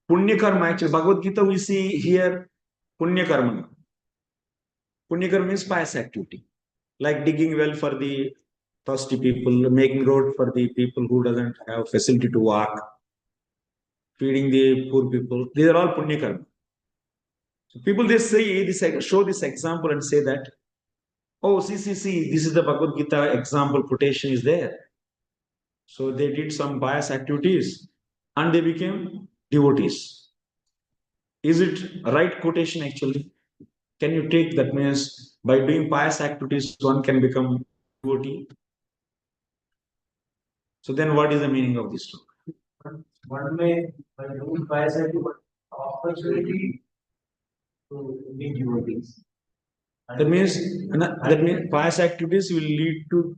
S1: punyakarma, actually Bhagavad Gita we see here punyakarma. Punyakarma means pious activity, like digging well for the thirsty people, making road for the people who doesn't have facility to walk, feeding the poor people. These are all punyakarma. So people they say this, show this example and say that, oh, see, this is the Bhagavad Gita example quotation is there. So they did some pious activities and they became devotees. Is it right quotation actually? Can you take that means by doing pious activities one can become devotee? So then what is the meaning of this talk?
S8: One may, by doing pious activity, opportunity to meet devotees.
S1: That means pious activities will lead to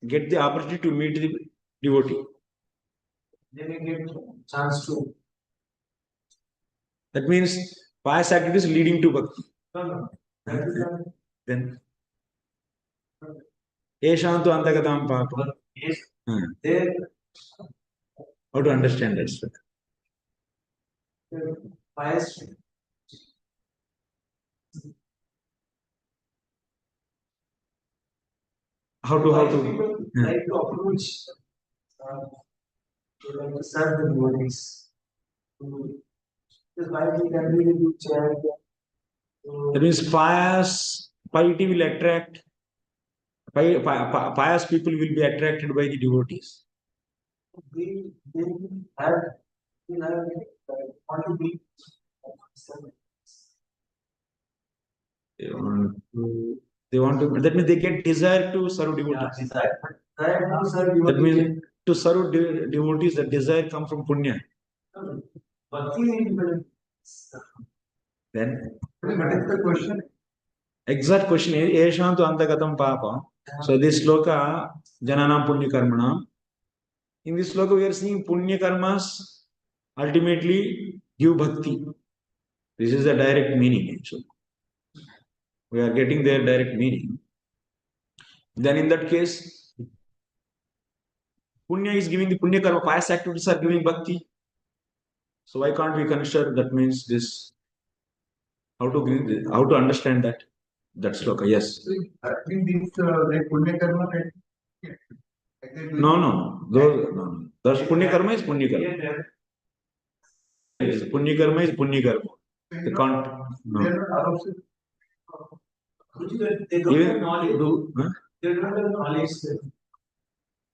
S1: get the opportunity to meet the devotee.
S8: They may get chance to.
S1: That means pious activities leading to bhakti.
S8: No. That is not.
S1: Then Eshantu antagatam papa.
S8: Yes. There.
S1: How to understand that, sir?
S8: Pious.
S1: How to
S8: People like to approach. They like to serve the devotees. Because why they can really do charity.
S1: That means piety will attract, pious people will be attracted by the devotees.
S8: they have, they have want to be.
S1: They want to, that means they get desire to serve devotees.
S8: Desire. But desire to serve
S1: That
S8: devotees.
S1: means to serve devotees, the desire come from punya.
S8: Bhakti is different.
S1: Then
S8: But is the question?
S1: exact question is Eshantu Antagatam Papa. So this sloka Jananam Punya Karmana. In this sloka we are seeing punya karmas ultimately give bhakti. This is the direct meaning actually. We are getting their direct meaning. Then in that case, punya is giving the punya karma, pious activities are giving bhakti. So why can't we consider that means this? How to understand that? That sloka, yes.
S8: I think these like punya karma.
S1: No. No. Thus punya karma is punya karma. Punya karma is punya karma. They can't. No.
S8: They don't have knowledge. They don't have knowledge.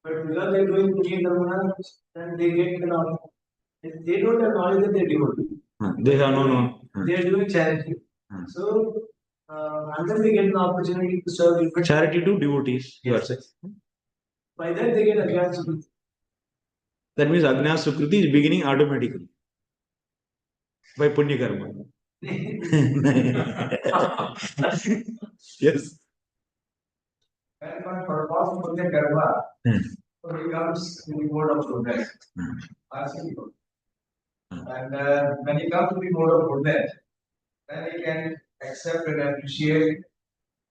S8: But because they're doing punya karma, then they get the knowledge. If they don't have knowledge, then they devotee.
S1: They have no.
S8: They are doing charity. So, until they get an opportunity to serve different
S1: Charity to devotees, you are saying.
S8: by that they get Ajnana Sukriti.
S1: That means Ajnana Sukriti is beginning automatically by punya karma. Yes.
S8: And for purpose of punya karma, so he comes in the mode of goodness. And when he comes to the mode of goodness, then he can accept and appreciate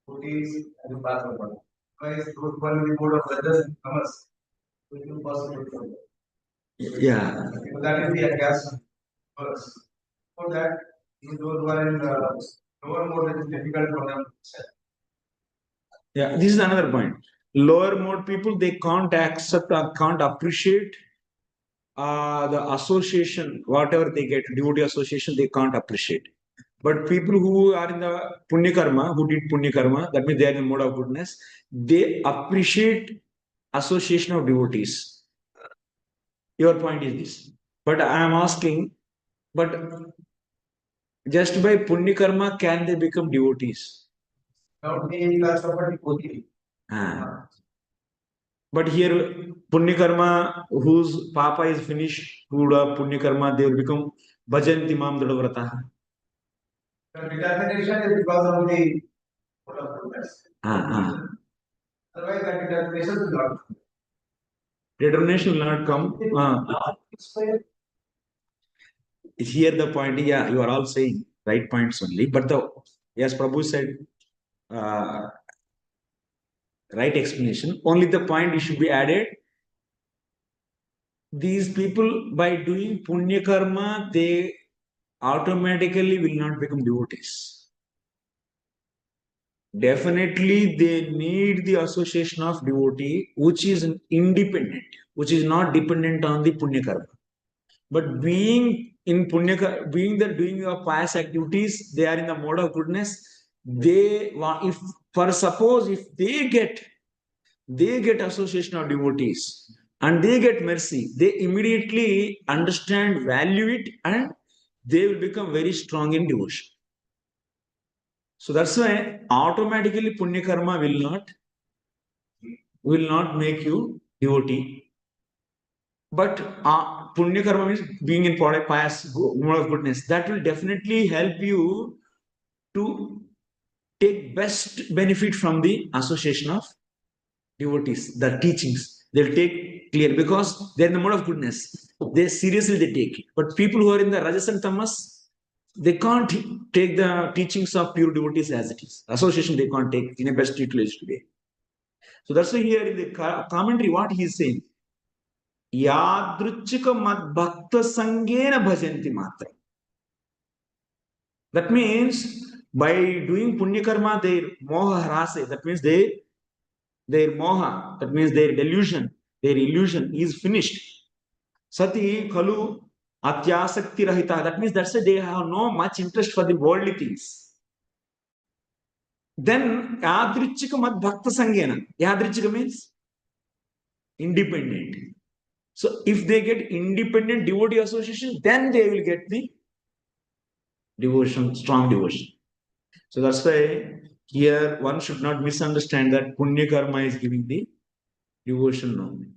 S8: devotees and the path of God. Otherwise, those who are in the mode of rajas and tamas, it will possible for them.
S1: Yeah.
S8: So that is the Ajnana verse. For that, those who are in lower mode, it is difficult for them to accept.
S1: Yeah, this is another point. Lower mode people, they can't accept or can't appreciate the association, whatever they get, devotee association, they can't appreciate. But people who are in the punya karma, who did punya karma, that means they are in the mode of goodness, they appreciate association of devotees. Your point is this. But I am asking, but just by punya karma, can they become devotees? But here, punya karma, whose papa is finished, who do punya karma, they will become bhajanti mam dadavrata.
S8: The determination is because of the mode of goodness. Otherwise, that determination will not come.
S1: Determination will not come. Here the point, yeah, you are all saying right points only. But yes, Prabhu said right explanation. Only the point should be added. These people, by doing punya karma, they automatically will not become devotees. Definitely, they need the association of devotee, which is independent, which is not dependent on the punya karma. But being in punya, being the doing of pious activities, they are in the mode of goodness. They want, if for suppose if they get association of devotees and they get mercy, they immediately understand, value it, and they will become very strong in devotion. So that's why automatically punya karma will not make you devotee. But punya karma means being in pious mode of goodness. That will definitely help you to take best benefit from the association of devotees, the teachings. They'll take clear because they're in the mode of goodness. They seriously take it. But people who are in the rajas and tamas, they can't take the teachings of pure devotees as it is. Association they can't take in a best utilized way. So that's why here in the commentary, what he is saying, Yadruchika mad bhakta sangena bhajanti matra. That means by doing punya karma, their moha harase, that means their moha, that means their delusion, their illusion is finished. Sati khalu atyasakti rahita, that means that's why they have no much interest for the worldly things. Then yadrichika mad bhakta sangena. Yadrichika means independent. So if they get independent devotee association, then they will get the devotion, strong devotion. So that's why here one should not misunderstand that punya karma is giving the devotion only.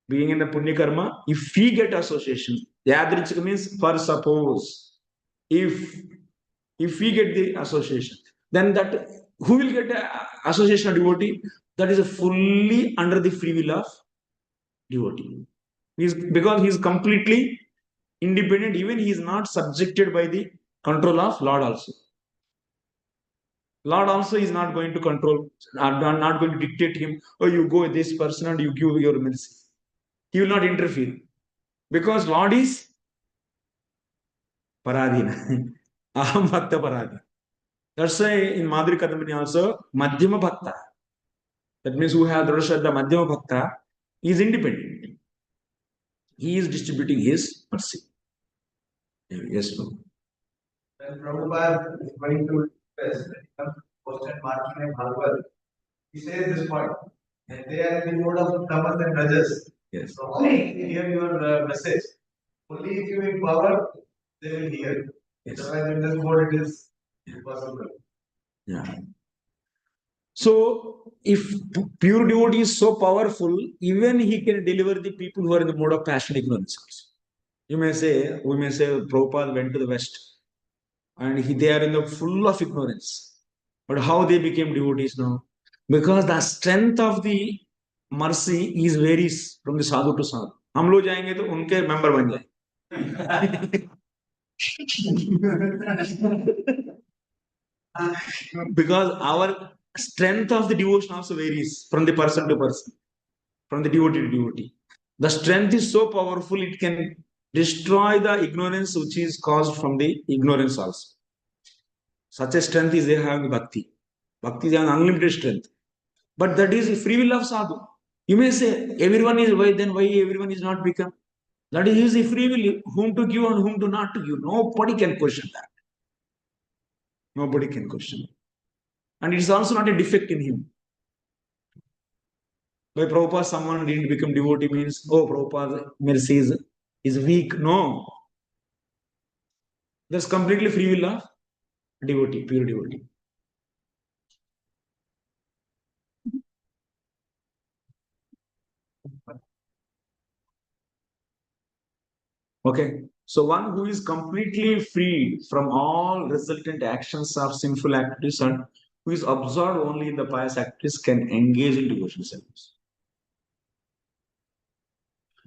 S1: Being in the punya karma, if we get association, yadrichika means for suppose, if we get the association, then that who will get the association of devotee? That is a fully under the free will of devotee. Because he is completely independent, even he is not subjected by the control of Lord also. Lord also is not going to control, not going to dictate him, oh, you go with this person and you give your mercy. He will not interfere. Because Lord is Paradina. Aham Bhakta Paradina. That's why in Madhuri Kadambini also, Madhyama Bhakta. That means who have Dhrashadha Madhyama Bhakta is independent. He is distributing his mercy. Yes, no.
S8: When Prabhupada is going to post and marking and Bhagavad, he says this point, and they are in the mode of tamas and rajas.
S1: Yes.
S8: So how will they hear your message? Only if you empower, they will hear.
S1: Yes.
S8: Otherwise, in this mode, it is impossible.
S1: Yeah. So, if pure devotee is so powerful, even he can deliver the people who are in the mode of passion ignorance also. We may say, Prabhupada went to the West and they are in the full of ignorance. But how they became devotees now? Because the strength of the mercy is varies from the sadhu to sadhu. हम लोग जाएंगे तो उनके member बन जाएंगे. Because our strength of the devotion also varies from the person to person, from the devotee to devotee. The strength is so powerful, it can destroy the ignorance which is caused from the ignorance also. Such a strength is there having bhakti. Bhakti is an unlimited strength. But that is free will of sadhu. You may say, everyone is why, then why everyone is not become? That is his free will, whom to give and whom to not to give. Nobody can question that. Nobody can question it. And it is also not a defect in him. By Prabhupada, someone didn't become devotee means, oh, Prabhupada mercy is weak. No. That's completely free will of devotee, pure devotee. Okay. So one who is completely free from all resultant actions of sinful activities and who is absorbed only in the pious activities can engage in devotional service.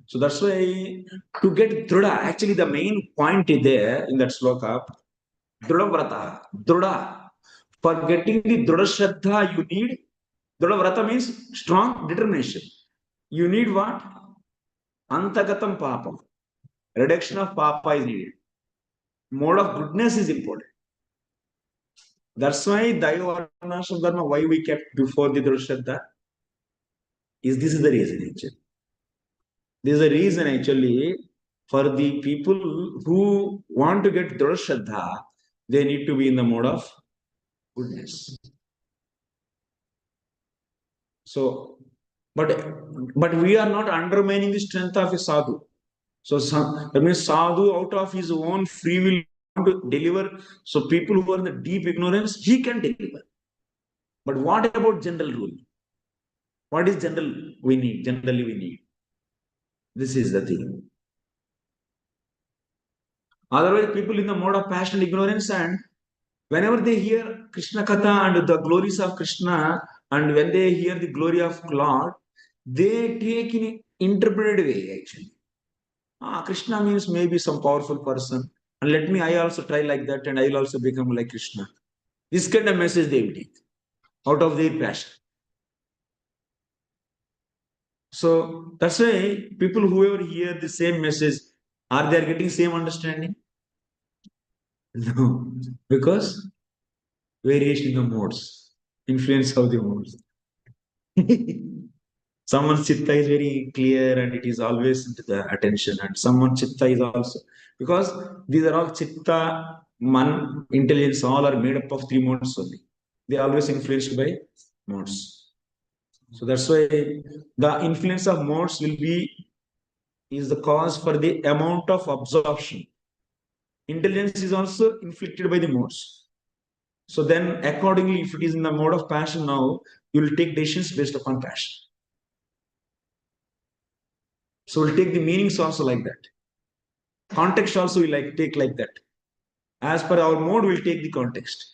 S1: So that's why to get Druda, actually the main point is there in that sloka, Druda Vrata, Druda. For getting the Druda Shraddha, you need, Druda Vrata means strong determination. You need what? Antagatam Papam. Reduction of Papa is needed. Mode of goodness is important. That's why Daiva Varnashram Dharma, why we kept before the Druda Shraddha, this is the reason actually. This is the reason actually for the people who want to get Druda Shraddha, they need to be in the mode of goodness. So, but we are not undermining the strength of a sadhu. So that means sadhu out of his own free will to deliver. So people who are in the deep ignorance, he can deliver. But what about general rule? What is general we need? Generally we need. This is the thing. Otherwise, people in the mode of passion ignorance, and whenever they hear Krishna Katha and the glories of Krishna, and when they hear the glory of Lord, they take in interpreted way actually. Krishna means maybe some powerful person, and I also try like that, and I will also become like Krishna. This kind of message they will take out of their passion. So that's why people whoever hear the same message, are they getting same understanding? No, because variation in the modes, influence of the modes. Someone's chitta is very clear and it is always into the attention, and someone's chitta is also, because these are all chitta, man, intelligence, all are made up of three modes only. They are always influenced by modes. So that's why the influence of modes is the cause for the amount of absorption. Intelligence is also inflicted by the modes. So then accordingly, if it is in the mode of passion now, you will take decisions based upon passion. So we'll take the meanings also like that. Context also we take like that. As per our mode, we'll take the context.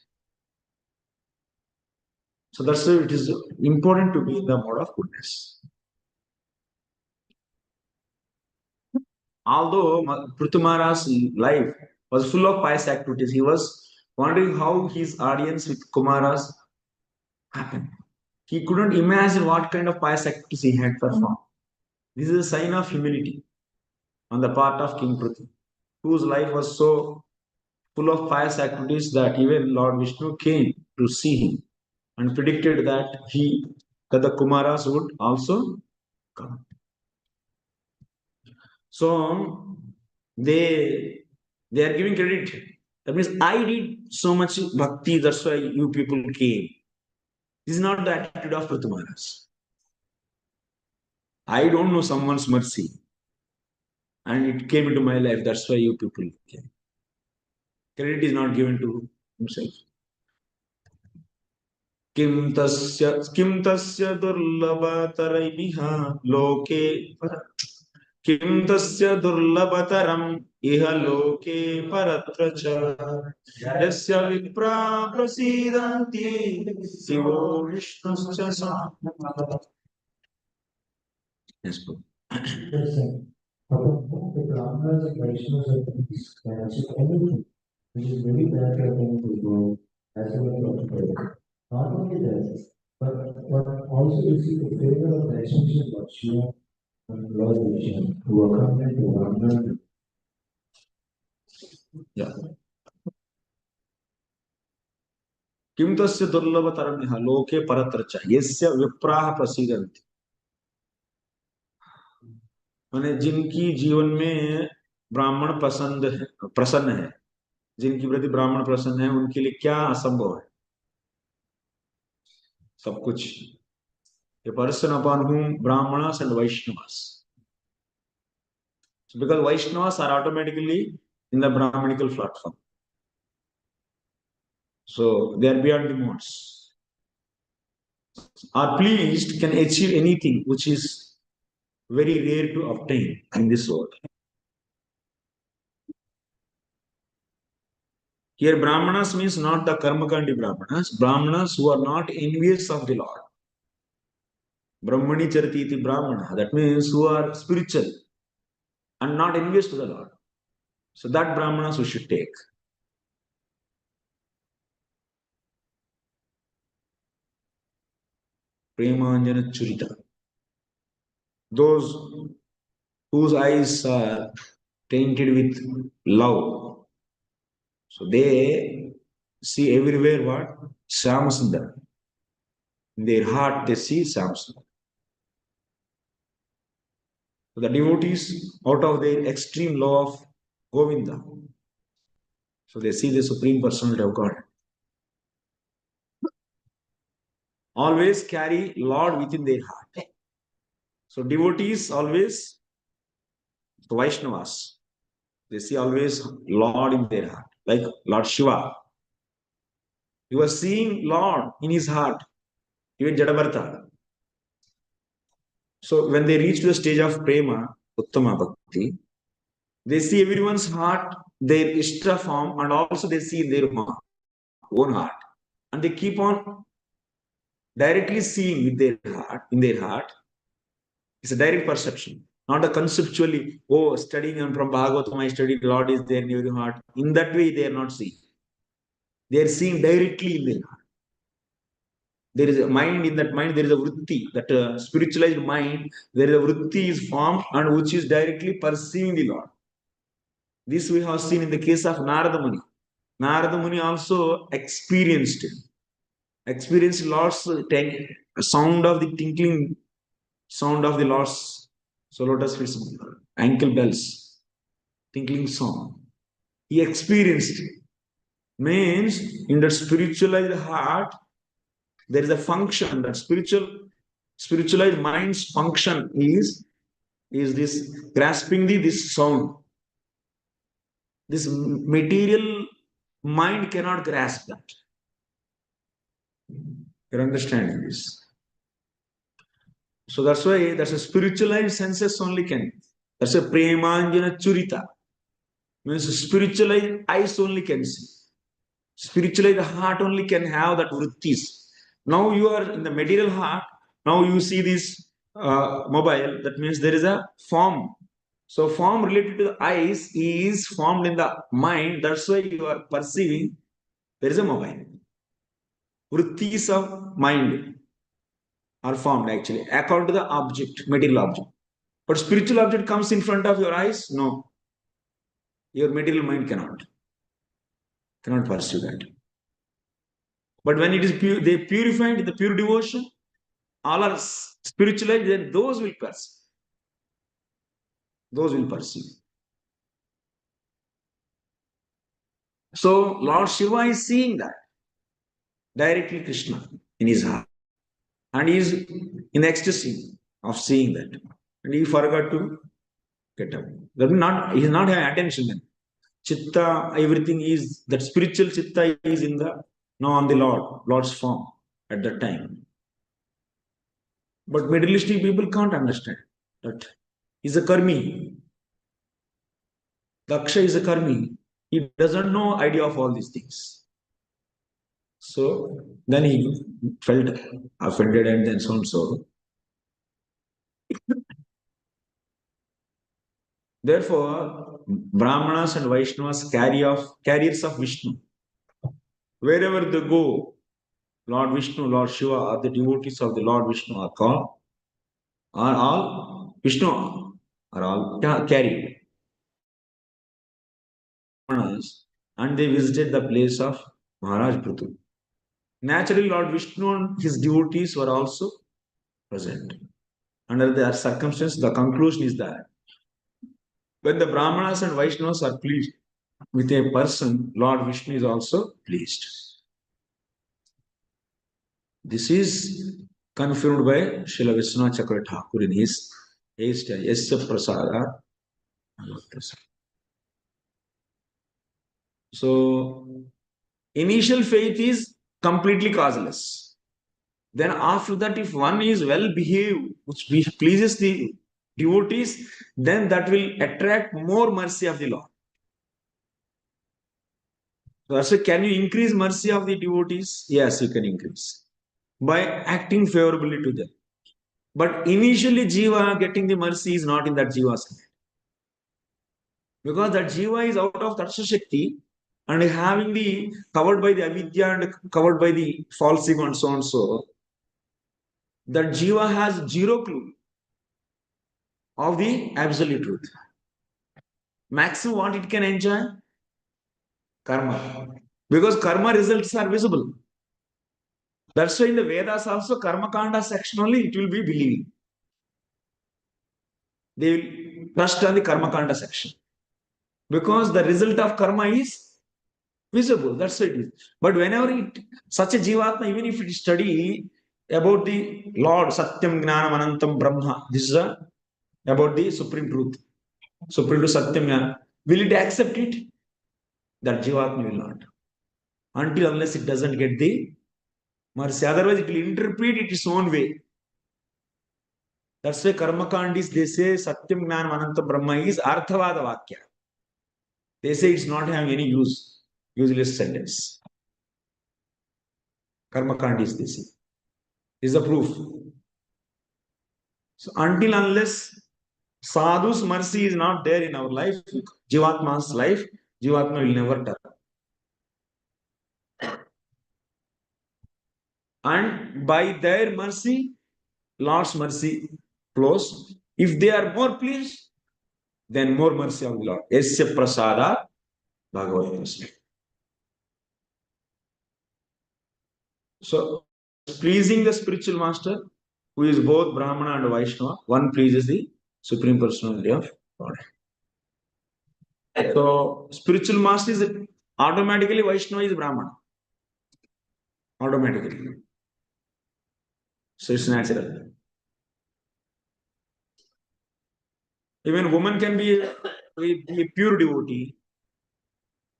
S1: So that's why it is important to be in the mode of goodness. Although Pṛthu Maharaj's life was full of pious activities, he was wondering how his audience with Kumaras happened. He couldn't imagine what kind of pious activities he had performed. This is a sign of humility on the part of King Prthu, whose life was so full of pious activities that even Lord Vishnu came to see him and predicted that the Kumaras would also come. So they are giving credit. That means I did so much bhakti, that's why you people came. This is not the attitude of Pṛthu Maharaj. I don't know someone's mercy, and it came into my life. That's why you people came. Credit is not given to himself. किं तस्य दुर्लभतरैः लोके किं तस्य दुर्लभतरम् इह लोके परत्र च यस्य विप्रा प्रसीदन्ति शिवो विष्णुश्च साम्यः. Yes, bro.
S2: The Brahmanas and Vaishnavas of the East can achieve anything which is very bad for them to go as well as to. Not only that, but also receive the favor of the essential virtue and Lord Vishnu who accompany the Brahmana.
S1: Yeah. किं तस्य दुर्लभतरम् इह लोके परत्र च यस्य विप्राः प्रसीदन्ति. माने जिनकी जीवन में ब्राह्मण प्रसन्न है, जिनकी प्रति ब्राह्मण प्रसन्न है, उनके लिए क्या असंभव है? सब कुछ. A person upon whom Brahmanas and Vaishnavas. So because Vaishnavas are automatically in the Brahmanical platform. So they are beyond the modes. Are pleased can achieve anything which is very rare to obtain in this world. Here Brahmanas means not the Karmakandi Brahmanas, Brahmanas who are not envious of the Lord. Brahmani charati iti Brahmana, that means who are spiritual and not envious to the Lord. So that Brahmanas we should take. Premanjana Churita. Those whose eyes are tainted with love. So they see everywhere what? Syamasundar. In their heart they see Syamasundar. So the devotees out of their extreme love of Govinda. So they see the Supreme Personality of God. Always carry Lord within their heart. So devotees always, the Vaishnavas, they see always Lord in their heart, like Lord Shiva. You are seeing Lord in his heart, even Jadabartha. So when they reach to the stage of Prema, Uttama Bhakti, they see everyone's heart, their Ishta form, and also they see their own heart. And they keep on directly seeing with their heart, in their heart. It's a direct perception, not a conceptually, oh, studying and from Bhagavatam I studied, Lord is there in your heart. In that way, they are not seeing. They are seeing directly in their heart. There is a mind, in that mind, there is a vritti, that spiritualized mind, there is a vritti is formed and which is directly perceiving the Lord. This we have seen in the case of Narada Muni. Narada Muni also experienced Lord's sound of the tinkling sound of the Lord's lotus feet, ankle bells, tinkling sound. He experienced it. Means in that spiritualized heart, there is a function, that spiritual spiritualized mind's function is this grasping this sound. This material mind cannot grasp that. You're understanding this. So that's why that's a spiritualized senses only can. That's a premanjana churita. Means spiritualized eyes only can see. Spiritualized heart only can have that vrittis. Now you are in the material heart. Now you see this mobile. That means there is a form. So form related to the eyes is formed in the mind. That's why you are perceiving there is a mobile. Vrittis of mind are formed actually according to the object, material object. But spiritual object comes in front of your eyes. No, your material mind cannot pursue that. But when it is pure, they purified the pure devotion, all are spiritualized, then those will pursue. Those will pursue. So Lord Shiva is seeing that directly Krishna in his heart. And he is in ecstasy of seeing that. And he forgot to get up. He is not having attention then. Chitta, everything is, that spiritual chitta is in the, now on the Lord's form at that time. But materialistic people can't understand that. He's a karmi. Daksha is a karmi. He doesn't know idea of all these things. So then he felt offended and then so and so. Therefore, Brahmanas and Vaishnavas carriers of Vishnu. Wherever they go, Lord Vishnu, Lord Shiva, or the devotees of the Lord Vishnu are all Vishnu are all carried. And they visited the place of Maharaj Pṛthu. Naturally, Lord Vishnu and his devotees were also present. Under their circumstances, the conclusion is that when the Brahmanas and Vaishnavas are pleased with a person, Lord Vishnu is also pleased. This is confirmed by Srila Vishwanath Chakravarti Thakur in his Yasya Prasada. So, initial faith is completely causeless. Then after that, if one is well behaved, which pleases the devotees, then that will attract more mercy of the Lord. So can you increase mercy of the devotees? Yes, you can increase by acting favorably to them. But initially, Jiva getting the mercy is not in that Jiva's hand. Because that Jiva is out of Tatsya Shakti and having the covered by the avidya and covered by the false ego and so and so, that Jiva has zero clue of the absolute truth. Maximum what it can enjoy? Karma. Because karma results are visible. That's why in the Vedas also, Karma Kanda section only, it will be believing. They will trust on the Karma Kanda section. Because the result of karma is visible. That's what it is. But whenever such a Jivatma, even if it study about the Lord, Satyam Gnanam Anantam Brahma, this is about the supreme truth. Supreme truth Satyam Gnanam. Will it accept it? That Jivatma will not. Until unless it doesn't get the mercy. Otherwise, it will interpret it its own way. That's why Karma Kandis, they say Satyam Gnanam Anantam Brahma is Arthavada Vakya. They say it's not having any useless sentence. Karma Kandis, they say. Is the proof. So until unless Sadhu's mercy is not there in our life, Jivatma's life, Jivatma will never turn. And by their mercy, Lord's mercy flows. If they are more pleased, then more mercy of the Lord. Yasya Prasada Bhagavad Prasada. So, pleasing the spiritual master, who is both Brahmana and Vaishnava, one pleases the Supreme Personality of God. So, spiritual master is automatically Vaishnava is Brahmana. Automatically. So, it's natural. Even woman can be a pure devotee.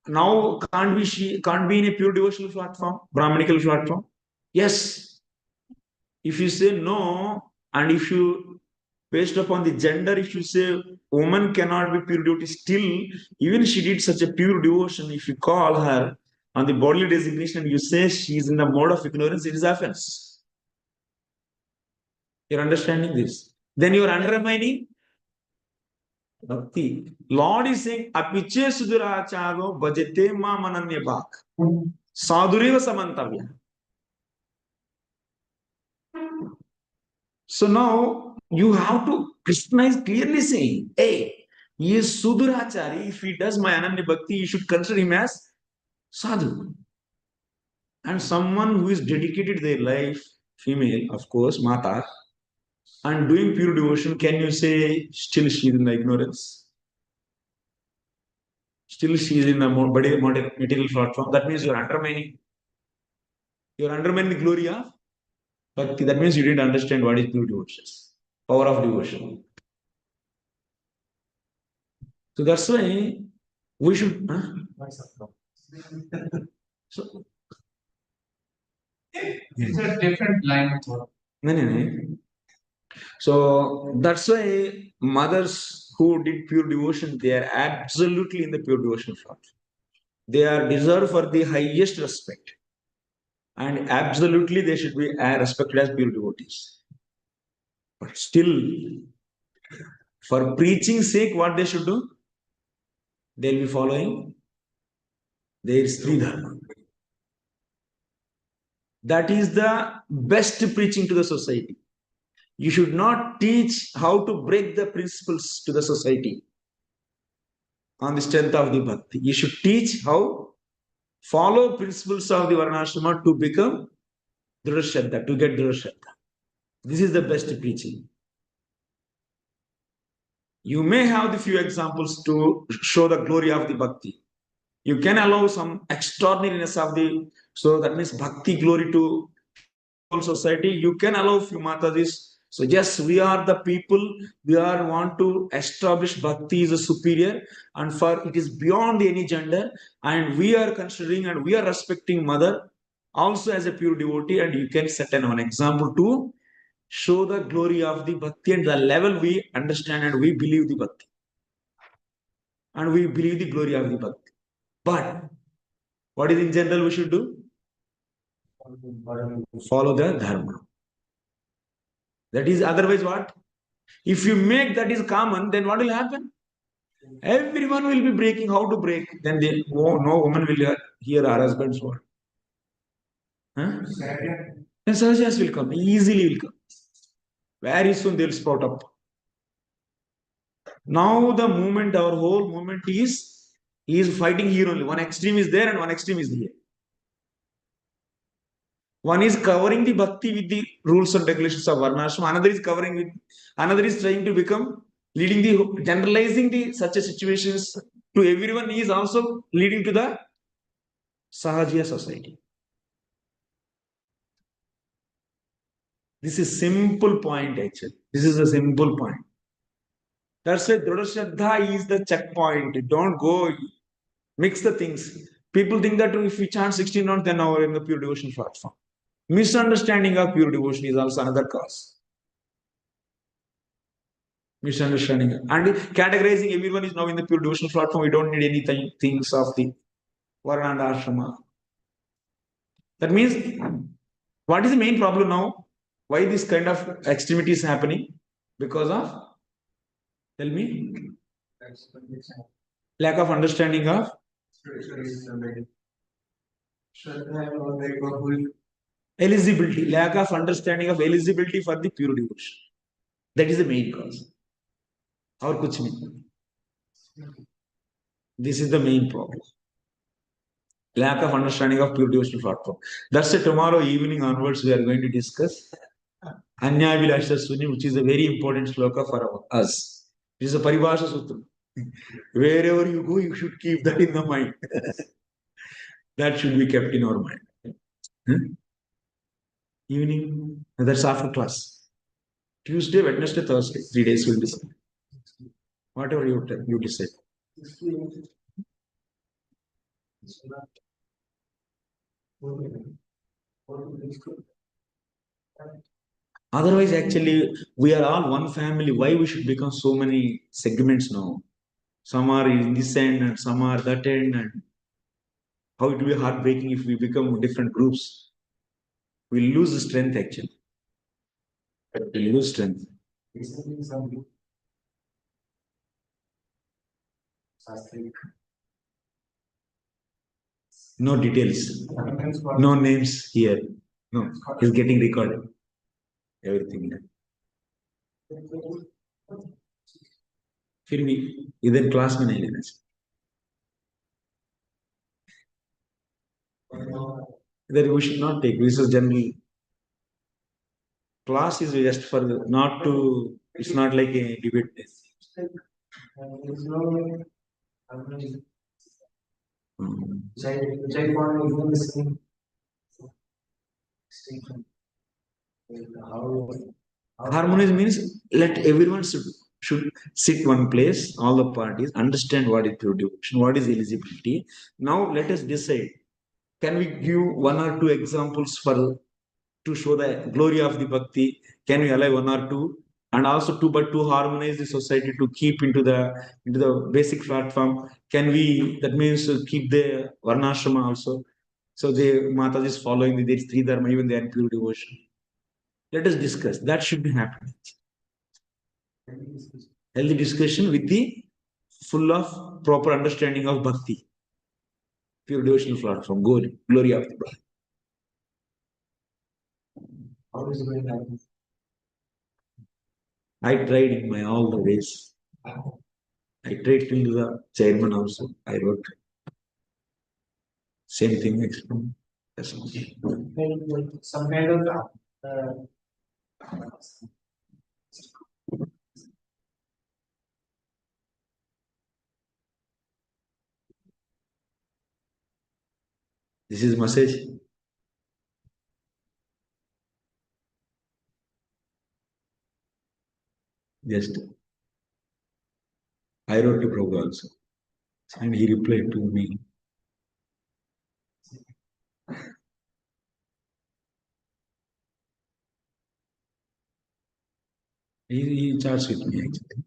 S1: Now can't be in a pure devotional platform, Brahmanical platform? Yes. If you say no, and if you based upon the gender, if you say woman cannot be pure devotee, still, even she did such a pure devotion, if you call her on the bodily designation and you say she is in the mode of ignorance, it is offense. You're understanding this? Then you're undermining Bhakti. Lord is saying, Apiche suduracharo bhajate ma mananya bhak. Sadhuriva samantavya. So now you have to, Krishna is clearly saying, hey, he is Sudurachari. If he does my Ananya Bhakti, you should consider him as Sadhu. And someone who is dedicated their life, female, of course, Mata, and doing pure devotion, can you say still she is in the ignorance? Still she is in the material platform. That means you're undermining the glory of Bhakti. That means you didn't understand what is pure devotion, power of devotion. So that's why we should. So
S3: It's a different line of thought.
S1: no. So that's why mothers who did pure devotion, they are absolutely in the pure devotion front. They are deserved for the highest respect. And absolutely they should be respected as pure devotees. But still, for preaching sake, what they should do? They'll be following their Sri Dharma. That is the best preaching to the society. You should not teach how to break the principles to the society on the strength of the bhakti. You should teach how follow principles of the Varnashrama to become Dhrishraddha, to get Dhrishraddha. This is the best preaching. You may have the few examples to show the glory of the bhakti. You can allow some extraordinariness of the, so that means bhakti glory to whole society. You can allow few Matajis. So yes, we are the people, we are want to establish bhakti is a superior and for it is beyond any gender and we are considering and we are respecting mother also as a pure devotee and you can set an example to show the glory of the bhakti and the level we understand and we believe the bhakti. And we believe the glory of the bhakti. But what is in general we should do? Follow the dharma. That is otherwise what? If you make that is common, then what will happen? Everyone will be breaking. How to break? Then no woman will hear her husband's word. Huh? Then sahajas will come. Easily will come. Very soon they will sprout up. Now the movement, our whole movement is fighting here only. One extreme is there and one extreme is here. One is covering the bhakti with the rules and regulations of Varnashrama. Another is covering with, another is trying to become, leading the, generalizing the such a situations to everyone. He is also leading to the Sahajiya society. This is simple point actually. This is a simple point. That's why Dhrishraddha is the checkpoint. Don't go mix the things. People think that if we chant 16 rounds, then now we're in the pure devotion platform. Misunderstanding of pure devotion is also another cause. Misunderstanding. And categorizing everyone is now in the pure devotion platform. We don't need anything things of the Varna and Ashrama. That means, what is the main problem now? Why this kind of extremity is happening? Because of, tell me, lack of understanding of eligibility, lack of understanding of eligibility for the pure devotion. That is the main cause. Or kuch nahi. This is the main problem. Lack of understanding of pure devotional platform. That's why tomorrow evening onwards we are going to discuss Anya Vilasha Suni, which is a very important sloka for us. It is a Paribhasha Sutra. Wherever you go, you should keep that in the mind. That should be kept in our mind. Evening, that's after class. Tuesday, Wednesday, Thursday, 3 days will be. Whatever you decide. Otherwise, actually, we are all one family. Why we should become so many segments now? Some are in this end and some are that end, and how it will be heartbreaking if we become different groups. We lose strength actually. We lose strength.
S8: Recently, some Shastric
S1: No details, no names here. No, it's getting recorded. Everything. फिर भी इधर class में नहीं लेना चाहिए. That we should not take. This is general. Class is just for not to. It's not like a debate.
S8: which I found even the same.
S1: Harmonies means let everyone should sit one place, all the parties, understand what is pure devotion, what is eligibility. Now let us decide. Can we give one or two examples for to show the glory of the bhakti? Can we allow one or two? And also to harmonize the society to keep into the basic platform. Can we, that means keep the varnashrama also? So the Mataji is following the three dharma, even they are pure devotion. Let us discuss. That should be happening. Healthy discussion with the full of proper understanding of bhakti. Pure devotional platform, glory of the bhakti.
S8: How is it going to happen?
S1: I tried in my all the ways. I tried till the chairman also. I wrote same thing explain.
S8: Some kind of
S1: This is message. Just I wrote to Prabhu also, and he replied to me. He chats with me actually.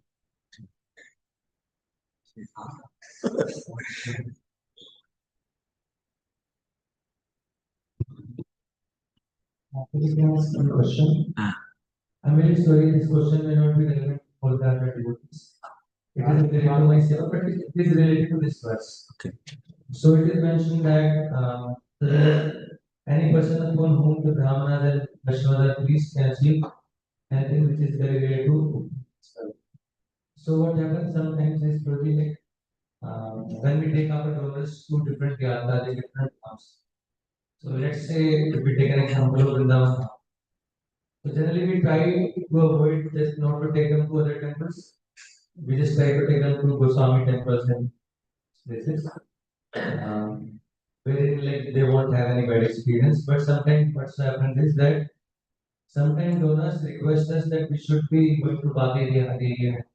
S5: Please can I ask one question?
S1: Ah.
S5: I'm very sorry, this question may not be relevant for the other devotees. It is related to myself, but it is related to this verse.
S1: Okay.
S5: So it is mentioned that any person upon whom the Brahmanas and Vaishnavas are pleased can achieve anything which is very related to spell. So what happens sometimes is probably like when we take our donors to different yatras in different farms. So let's say if we take an example of Vrindavan. So generally we try to avoid just not to take them to other temples. We just try to take them to Goswami temples and places. Wherein like they won't have any bad experience. But sometimes what's happened is that sometimes donors request us that we should be going to Bhakti area,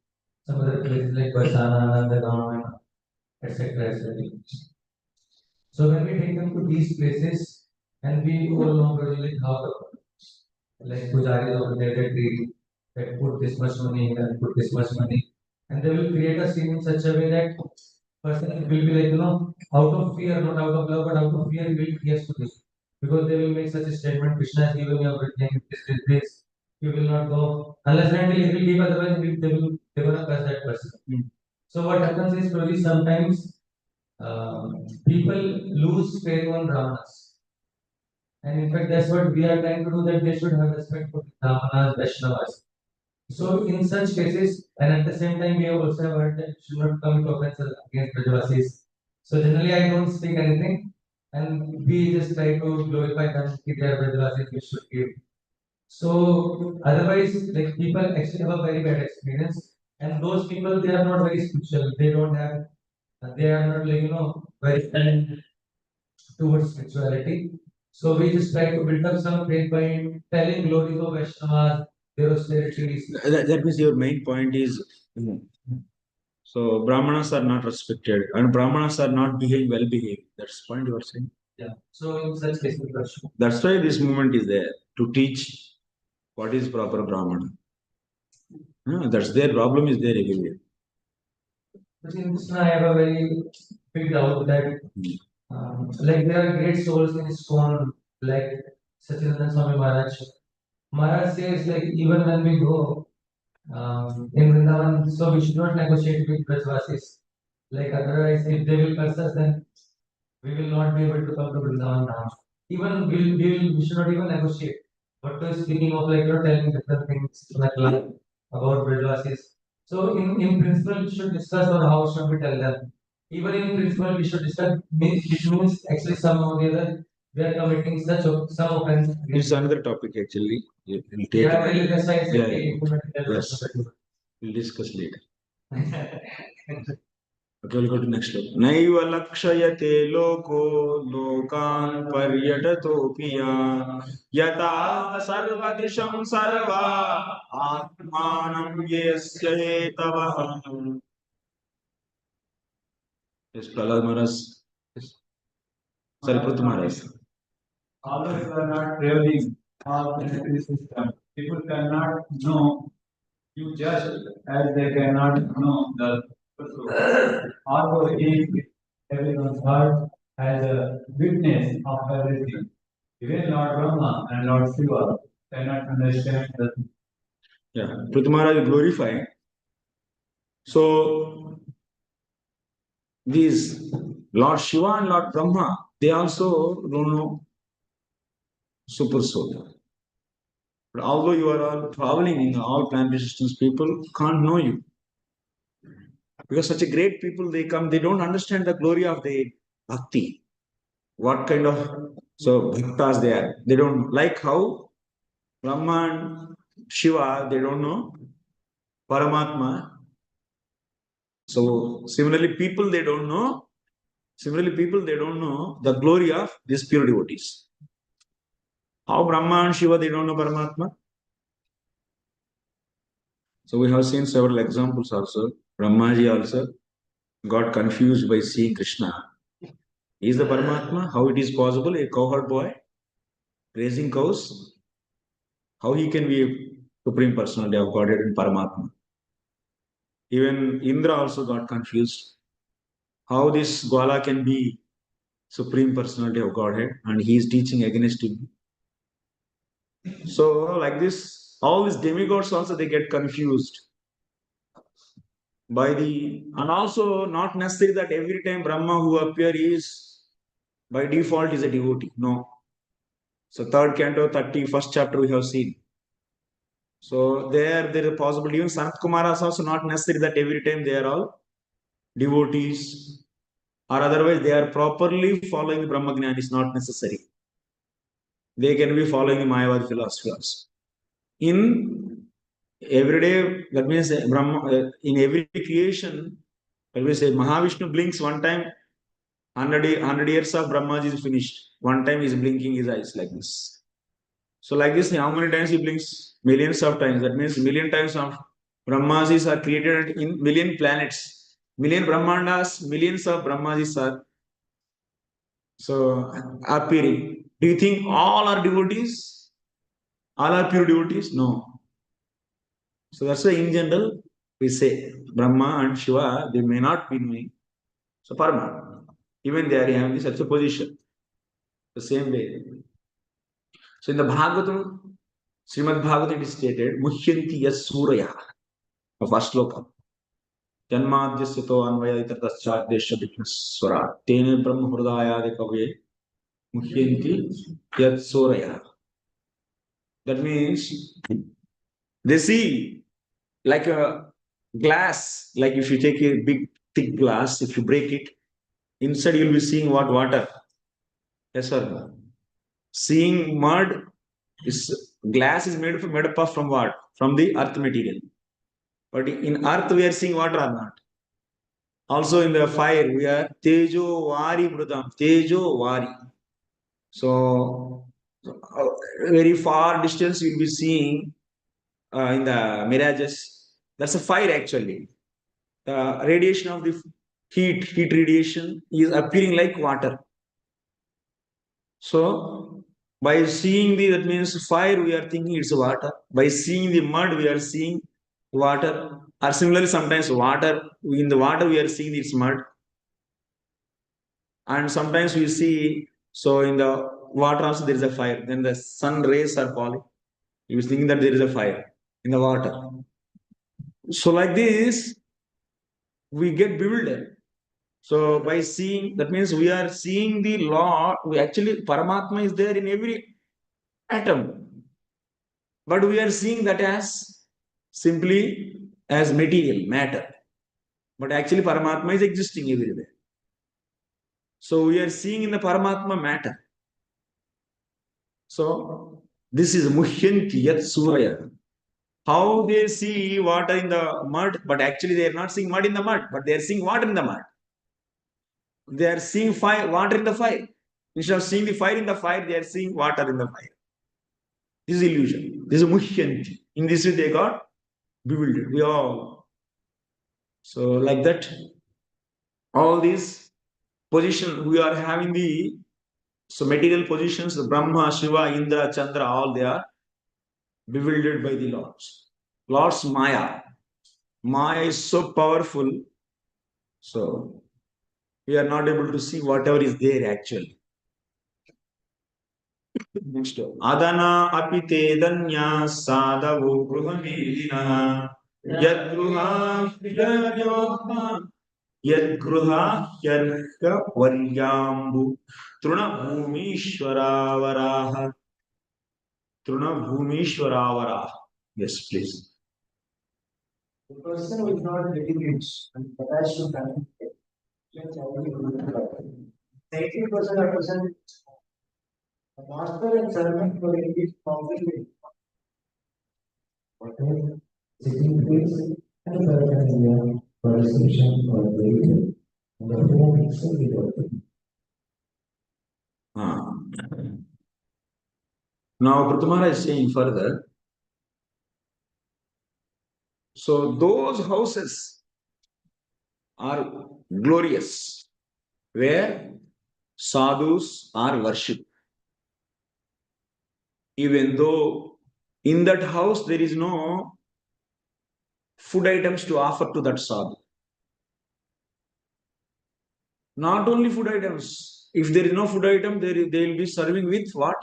S5: some other places like Barsana, Nandagaon, etc. etc. So when we take them to these places and we go along like how the like pujaris over there that put this much money and put this much money, and they will create a scene in such a way that person will be like out of fear, not out of love, but out of fear he has to do because they will make such a statement. Krishna has given you everything. This. You will not go unless and until he will give. Otherwise, they will not curse that person. So what happens is probably sometimes people lose faith on Brahmanas. And in fact, that's what we are trying to do, that they should have respect for Brahmanas, Vaishnavas. So in such cases, and at the same time, we have also heard that should not come to offense against Brajavasis. So generally, I don't speak anything, and we just try to glorify them, if they are Brajavasis, we should give. So otherwise, like people actually have a very bad experience, and those people, they are not very spiritual. They don't have, they are not like very towards spirituality. So we just try to build up some faith by telling glories of Vaishnavas, their austerities.
S1: That means your main point is So Brahmanas are not respected and Brahmanas are not well behaved. That's the point you are saying.
S5: Yeah. So in such cases,
S1: That's why this movement is there to teach what is proper Brahmana. That's their problem is there everywhere.
S5: but in this, I have a very big doubt that like there are great souls in Iskcon, like Satyananda Swami Maharaj. Maharaj says like even when we go in Vrindavan, so we should not negotiate with Brajvasis. Like otherwise, if they will curse us, then we will not be able to come to Vrindavan now. Even we should not even negotiate. But speaking of like you're telling different things like about Brajvasis. So in principle, we should discuss on how should we tell them. Even in principle, we should discuss, which means actually some or the other they are committing some offense.
S1: It's another topic actually. We'll take
S5: Yeah,
S1: it.
S5: that's why I said
S1: Yeah. Yes. We'll discuss later. Okay, we'll go to next level. Naiva lakshayate loko lokan paryatato piya yata sarvadisham sarva atmanam yesya tava. Yes, Prahlad Maharaj. Sorry, Prthu Maharaj.
S8: Although you are not traveling all the system, people cannot know you just as they cannot know the truth. Although he, everyone's heart, has a witness of everything. Even Lord Brahma and Lord Shiva cannot understand the truth.
S1: Yeah, Prthu Maharaj is glorified. So, these Lord Shiva and Lord Brahma, they also don't know super soul. But although you are all traveling in all planetary systems, people can't know you. Because such a great people, they come, they don't understand the glory of the bhakti. What kind of bhaktas they are. They don't like how Brahma and Shiva, they don't know Paramatma. So similarly, people they don't know the glory of these pure devotees. How Brahma and Shiva they don't know Paramatma? So we have seen several examples also. Brahmaji also got confused by seeing Krishna. Is the Paramatma? How it is possible? A cowherd boy raising cows? How he can be a supreme personality of Godhead in Paramatma? Even Indra also got confused. How this Gwala can be supreme personality of Godhead and he is teaching against him. So like this, all these demigods also they get confused by and also not necessary that every time Brahma who appear is by default is a devotee. No. So third canto, 31st chapter we have seen. So there is a possibility. Even Sanat Kumaras also not necessary that every time they are all devotees or otherwise they are properly following the Brahma Jnana is not necessary. They can be following the Mayavad philosophy also. In everyday, that means Brahma, in every creation, let me say Mahavishnu blinks one time, 100 years of Brahmaji is finished. One time he is blinking his eyes like this. So like this, how many times he blinks? Millions of times. That means million times of Brahmajis are created in million planets. Million Brahmandas, millions of Brahmajis are appearing. Do you think all are devotees? All are pure devotees? No. So that's why in general we say Brahma and Shiva, they may not be knowing. So Parma, even they are having such a position. The same way. So in the Bhagavatam, Srimad Bhagavatam it is stated, Muhyanti yas suraya. The first sloka. Janmadhyasyato anvayaditartascha swara. Tene brahma hridayadi kavye. Muhyanti yas suraya. That means they see like a glass, like if you take a big thick glass, if you break it, inside you'll be seeing what water. Yes or no? Seeing mud is glass is made up of from what? From the earth material. But in earth we are seeing water or not. Also in the fire we are tejo vari brudam, tejo vari. So very far distance you'll be seeing in the mirages. That's a fire actually. the radiation of the heat radiation is appearing like water. So by seeing that means fire, we are thinking it's water. By seeing the mud, we are seeing water. Or similarly, sometimes in the water, we are seeing it's mud. And sometimes we see, so in the water also there is a fire. Then the sun rays are falling. You think that there is a fire in the water. So like this, we get bewildered. So by seeing, that means we are seeing the law. We actually, Paramatma is there in every atom. But we are seeing that as simply as material, matter. But actually Paramatma is existing everywhere. So we are seeing in the Paramatma matter. So this is Muhyanti Yat Surya. How they see water in the mud, but actually they are not seeing mud in the mud, but they are seeing water in the mud. They are seeing fire, water in the fire. Instead of seeing the fire in the fire, they are seeing water in the fire. This is illusion. This is Muhyanti. In this way, they got bewildered. We all. So, like that, all these positions we are having so material positions, the Brahma, Shiva, Indra, Chandra, all they are bewildered by the Lord's. Lord's Maya. Maya is so powerful. So, we are not able to see whatever is there actually. Next, Adana apite danya sadavo gruhamedina yadgruha yarka varyambu trunabhumishwaravaraha trunabhumishwaravaraha. Yes, please.
S8: The person who is not dedicated and attached to family, 90% are present. The master and servant will engage conflict.
S2: Whatever sitting place and the perception or vehicle, and the home itself is open.
S1: Now, Pṛthu Maharāja is saying further. So, those houses are glorious where sadhus are worshipped. Even though in that house there is no food items to offer to that sadhu. Not only food items. If there is no food item, they will be serving with what?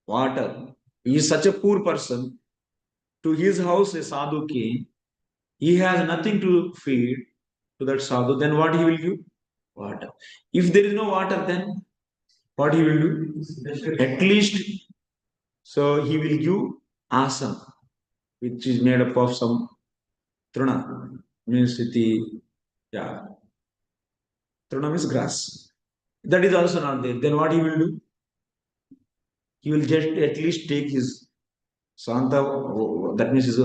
S1: Water. He is such a poor person. To his house a sadhu came. He has nothing to feed to that sadhu. Then what he will give? Water. If there is no water, then what he will do? At least, so he will give asam, which is made up of some truna, means truna means grass. That is also not there. Then what he will do? He will just at least take his santa, that means his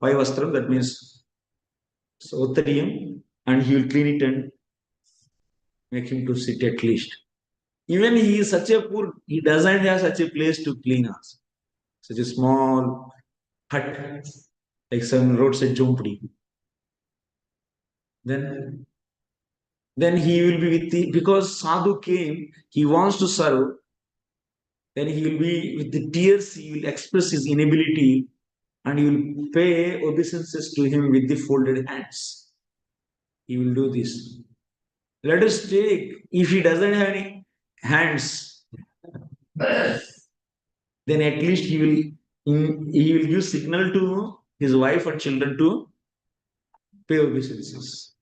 S1: vaivastram, that means uttariyam, and he will clean it and make him to sit at least. Even he is such a poor, he doesn't have such a place to clean us. Such a small hut, like some roadside jhompdi. Then he will be with because sadhu came, he wants to serve, then he will be with the tears, he will express his inability and he will pay obeisances to him with the folded hands. He will do this. Let us take, if he doesn't have any hands, then at least he will give signal to his wife and children to pay obeisances.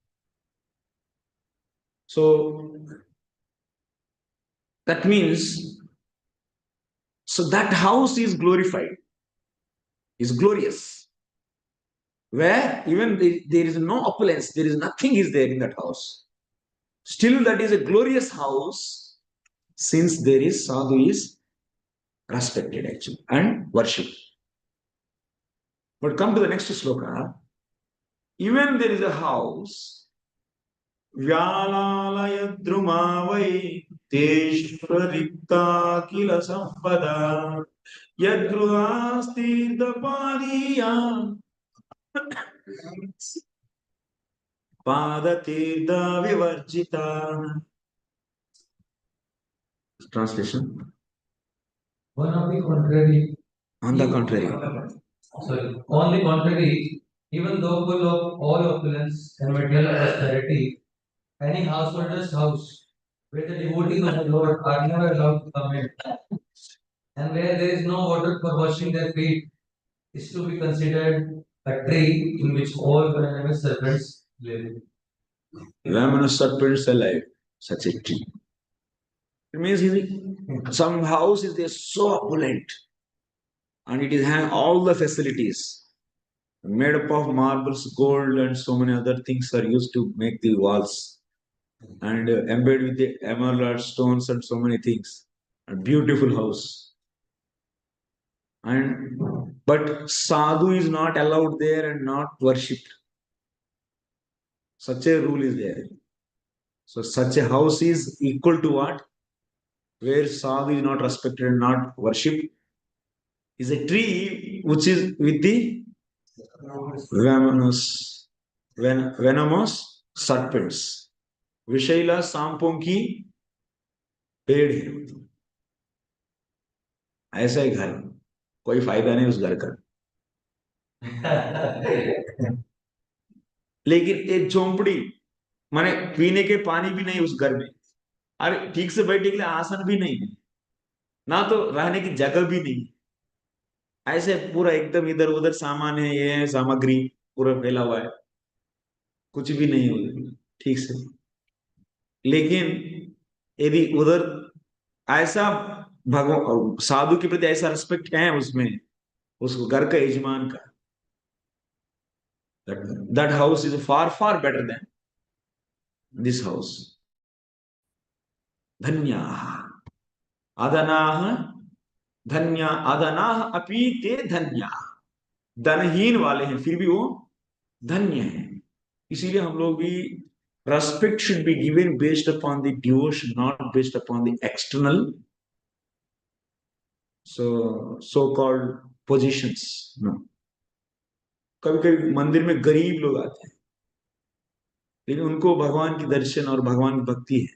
S1: So that means, so that house is glorified, is glorious, where even there is no opulence, there is nothing is there in that house. Still, that is a glorious house, since there is sadhu is respected actually and worshipped. But come to the next sloka. Even there is a house, Vyalalaya Drumavai Teshvarikta Kila Sampada Yadruhasti Dapadiya. Padatirtha vivarjita. Translation.
S5: One of the contrary,
S1: On the contrary.
S5: on the contrary, even though full of all opulence and material prosperity, any householder's house where the devotees of the Lord are never allowed to come in, and where there is no water for washing their feet, is to be considered a tree in which all venomous serpents live.
S1: Venomous serpents alive, such a tree. It means some house is there so opulent and it is having all the facilities made up of marbles, gold, and so many other things are used to make the walls and embedded with the emerald stones and so many things. A beautiful house. And but sadhu is not allowed there and not worshipped. Such a rule is there. So such a house is equal to what? Where sadhu is not respected and not worshipped, is a tree which is with the venomous serpents. विषैला सांपों की पेड़ है, ऐसा ही घर, कोई फायदा नहीं उस घर का. लेकिन एक झोंपड़ी माने पीने के पानी भी नहीं उस घर में, अरे ठीक से बैठने के लिए आसन भी नहीं, ना तो रहने की जगह भी नहीं, ऐसे पूरा एकदम इधर उधर सामान है, ये है सामग्री पूरा फैला हुआ है, कुछ भी नहीं है ठीक से. लेकिन यदि उधर ऐसा भगवान साधु के प्रति ऐसा रिस्पेक्ट है उसमें, उस घर का यजमान का, that house is far better than this house. धन्याः अदनाः, धन्या अदनाः अपि ते धन्याः. धनहीन वाले हैं फिर भी वो धन्य हैं. इसीलिए हम लोग भी respect should be given based upon the devotion, not based upon the external so-called positions. No. कभी कभी मंदिर में गरीब लोग आते हैं, लेकिन उनको भगवान की दर्शन और भगवान की भक्ति है.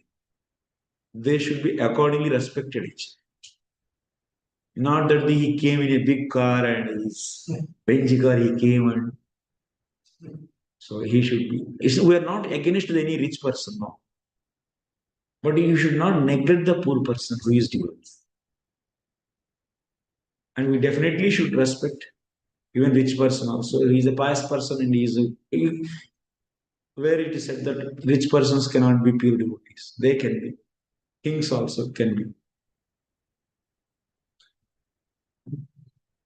S1: They should be accordingly respected. Not that he came in a big car and his Benz car he came and so he should be. We are not against any rich person, no. But you should not neglect the poor person who is devotee. And we definitely should respect even rich person also. He is a pious person and he is where it is said that rich persons cannot be pure devotees. They can be. Kings also can be.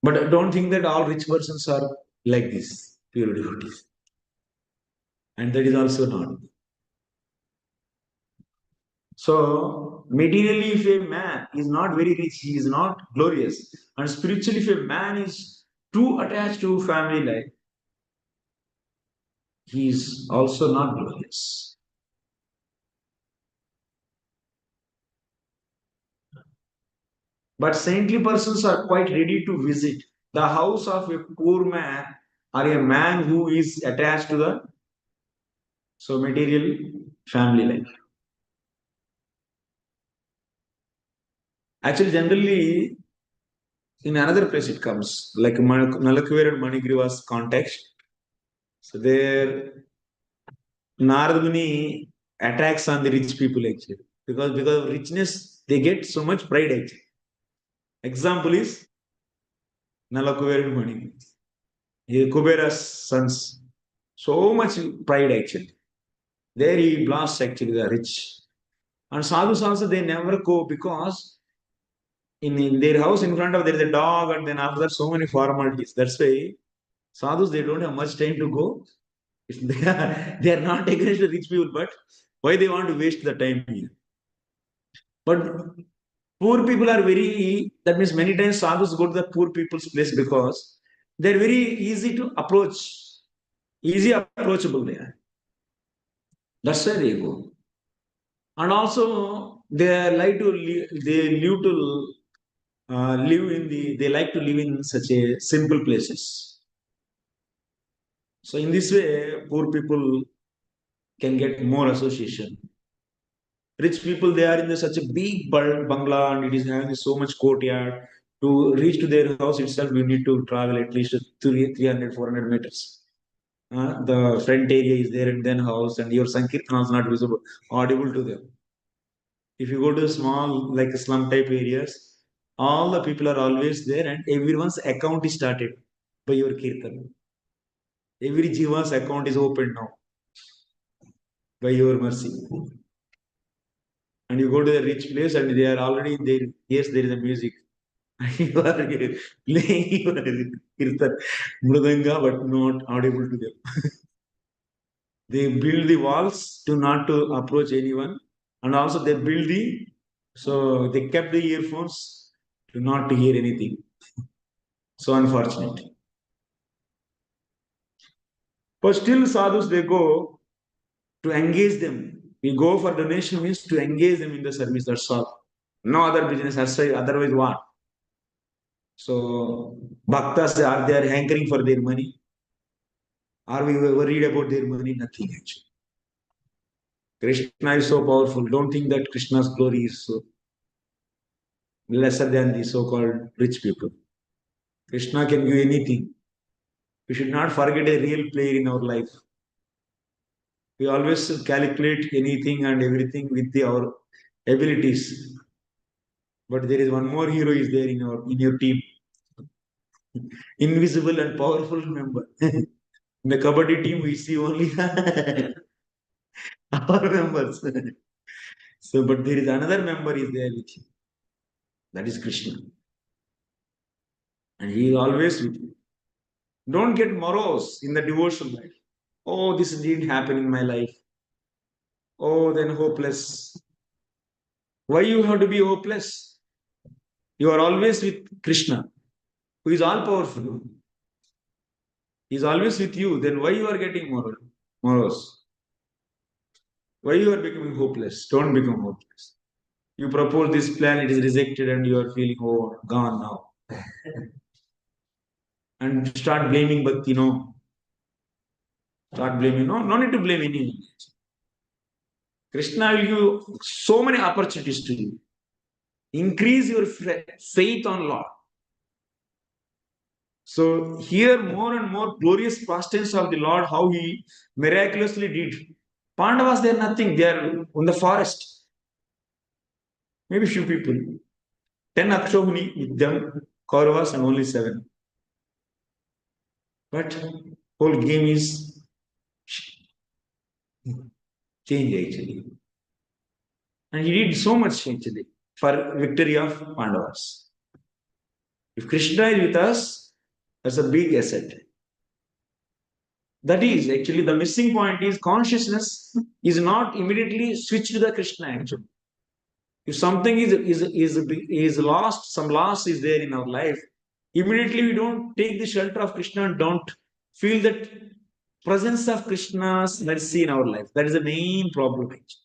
S1: But I don't think that all rich persons are like this, pure devotees. And that is also not. So, materially, if a man is not very rich, he is not glorious. And spiritually, if a man is too attached to family life, he is also not glorious. But saintly persons are quite ready to visit the house of a poor man or a man who is attached to the material family life. Actually, generally, in another place it comes, like Nalakuvir and Manigriva's context. So there, Narad Muni attacks on the rich people actually. Because of richness, they get so much pride actually. Example is Nalakuvir and Manigriva. Kubera's sons, so much pride actually. There he blasts actually the rich. And sadhus also, they never go because in their house in front of there is a dog and then after that so many formalities. That's why sadhus, they don't have much time to go. They are not against the rich people, but why they want to waste the time here? But poor people are that means many times sadhus go to the poor people's place because they're very easy to approach, easy approachable there. That's why they go. And also they like to they like to live in such a simple places. So in this way, poor people can get more association. Rich people, they are in such a big bungalow and it is having so much courtyard. To reach to their house itself, you need to travel at least 300, 400 meters. The front area is there and then house, and your Sankirtan is not visible, audible to them. If you go to small, like slum type areas, all the people are always there and everyone's account is started by your Kirtan. Every Jiva's account is open now by your mercy. And you go to the rich place and they are already there. Yes, there is a music. You are playing your Kirtan, Mridanga, but not audible to them. They build the walls to not to approach anyone, and also they build so they kept the earphones to not to hear anything. So unfortunate. But still sadhus, they go to engage them. We go for donation means to engage them in the service, that's all. No other business, otherwise what? So bhaktas, are they hankering for their money? Are we worried about their money? Nothing actually. Krishna is so powerful. Don't think that Krishna's glory is so lesser than the so-called rich people. Krishna can give anything. We should not forget a real player in our life. We always calculate anything and everything with our abilities. But there is one more hero is there in your team. Invisible and powerful member. In the Kabaddi team, we see only our members. So, but there is another member is there with you. That is Krishna. And he is always with you. Don't get morose in the devotional life. Oh, this didn't happen in my life. Oh, then hopeless. Why you have to be hopeless? You are always with Krishna, who is all powerful. He is always with you. Then why you are getting morose? Why you are becoming hopeless? Don't become hopeless. You propose this plan, it is rejected, and you are feeling, oh, gone now. And start blaming Bhakti, no. Start blaming, no need to blame anyone. Krishna will give so many opportunities to you. Increase your faith on Lord. So here more and more glorious pastimes of the Lord, how he miraculously did. Pandavas, they are nothing. They are in the forest. Maybe few people. 10 Akshobhini with them, Kauravas, and only 7. But whole game is change actually. And he did so much actually for victory of Pandavas. If Krishna is with us, that's a big asset. That is actually the missing point is consciousness is not immediately switched to the Krishna actually. If something is lost, some loss is there in our life, immediately we don't take the shelter of Krishna and don't feel that presence of Krishna's mercy in our life. That is the main problem actually.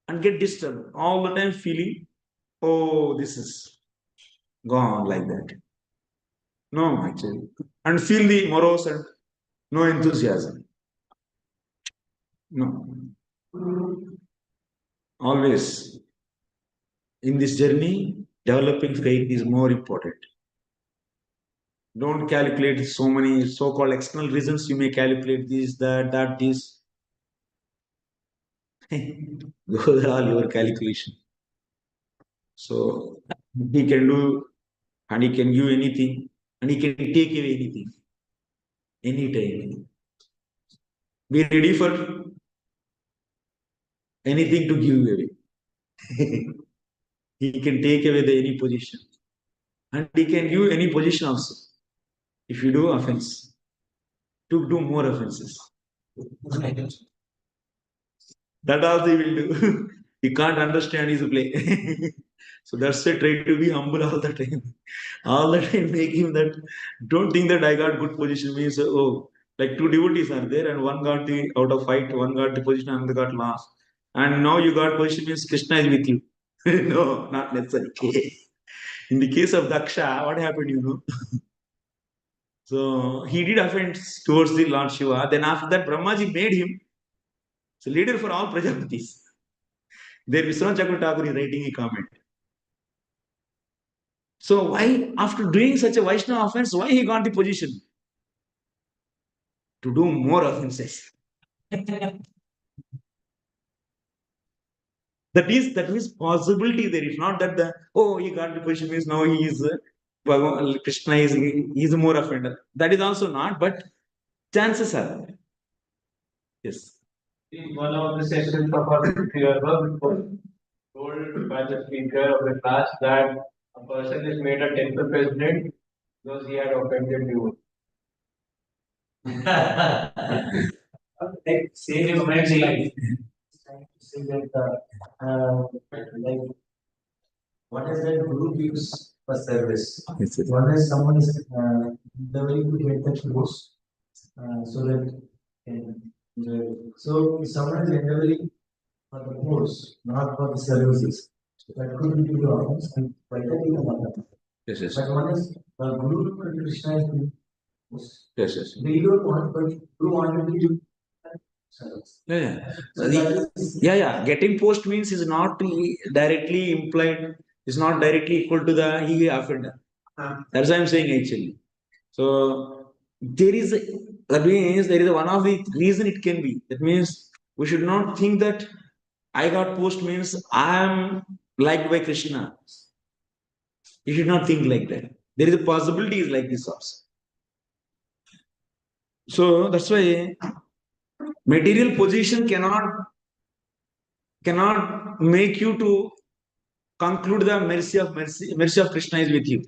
S1: And get disturbed all the time feeling, oh, this is gone like that. No, actually. And feel the morose and no enthusiasm. No. Always in this journey, developing faith is more important. Don't calculate so many so-called external reasons. You may calculate this, that, this. Those are all your calculation. So he can do and he can give anything and he can take away anything. Anytime. Be ready for anything to give away. He can take away any position. And he can give any position also. If you do offense, to do more offenses. That also he will do. He can't understand his play. So that's why try to be humble all the time. All the time make him that, don't think that I got good position means, oh, like 2 devotees are there and one got the out of fight, one got the position and the got lost. And now you got position means Krishna is with you. No, not necessarily. In the case of Daksha, what happened, So he did offense towards the Lord Shiva. Then after that, Brahmaji made him So leader for all Prajapatis. There Vishwanath Chakravarti Thakur is writing a comment. So why, after doing such a Vaishnava offense, why he got the position? To do more offenses. That is possibility there. If not that he got the position means now he is Krishna is more offender. That is also not, but chances are there. Yes.
S3: In one of the sessions of our ttheir work was told by the speaker of the class that a person is made a temple president because he had offended you.
S2: Like say in man's life, trying to say that like what is that guru gives for service?
S1: Yes, yes.
S2: One is someone is the way to get the close so that so someone is endeavoring for the post, not for the services. So that could be the offense and by that you can.
S1: Yes, yes.
S2: But one is Guru Krishna is the post.
S1: Yes, yes.
S2: They don't want, but Guru wanted to do service.
S1: Yeah.
S2: So that is
S1: Yeah. Getting post means is not directly implied, is not directly equal to the he offender. That's what I'm saying actually. So there is that means there is one of the reason it can be. That means we should not think that I got post means I am liked by Krishna. You should not think like that. There is a possibility is like this also. So that's why material position cannot make you to conclude the mercy of Krishna is with you.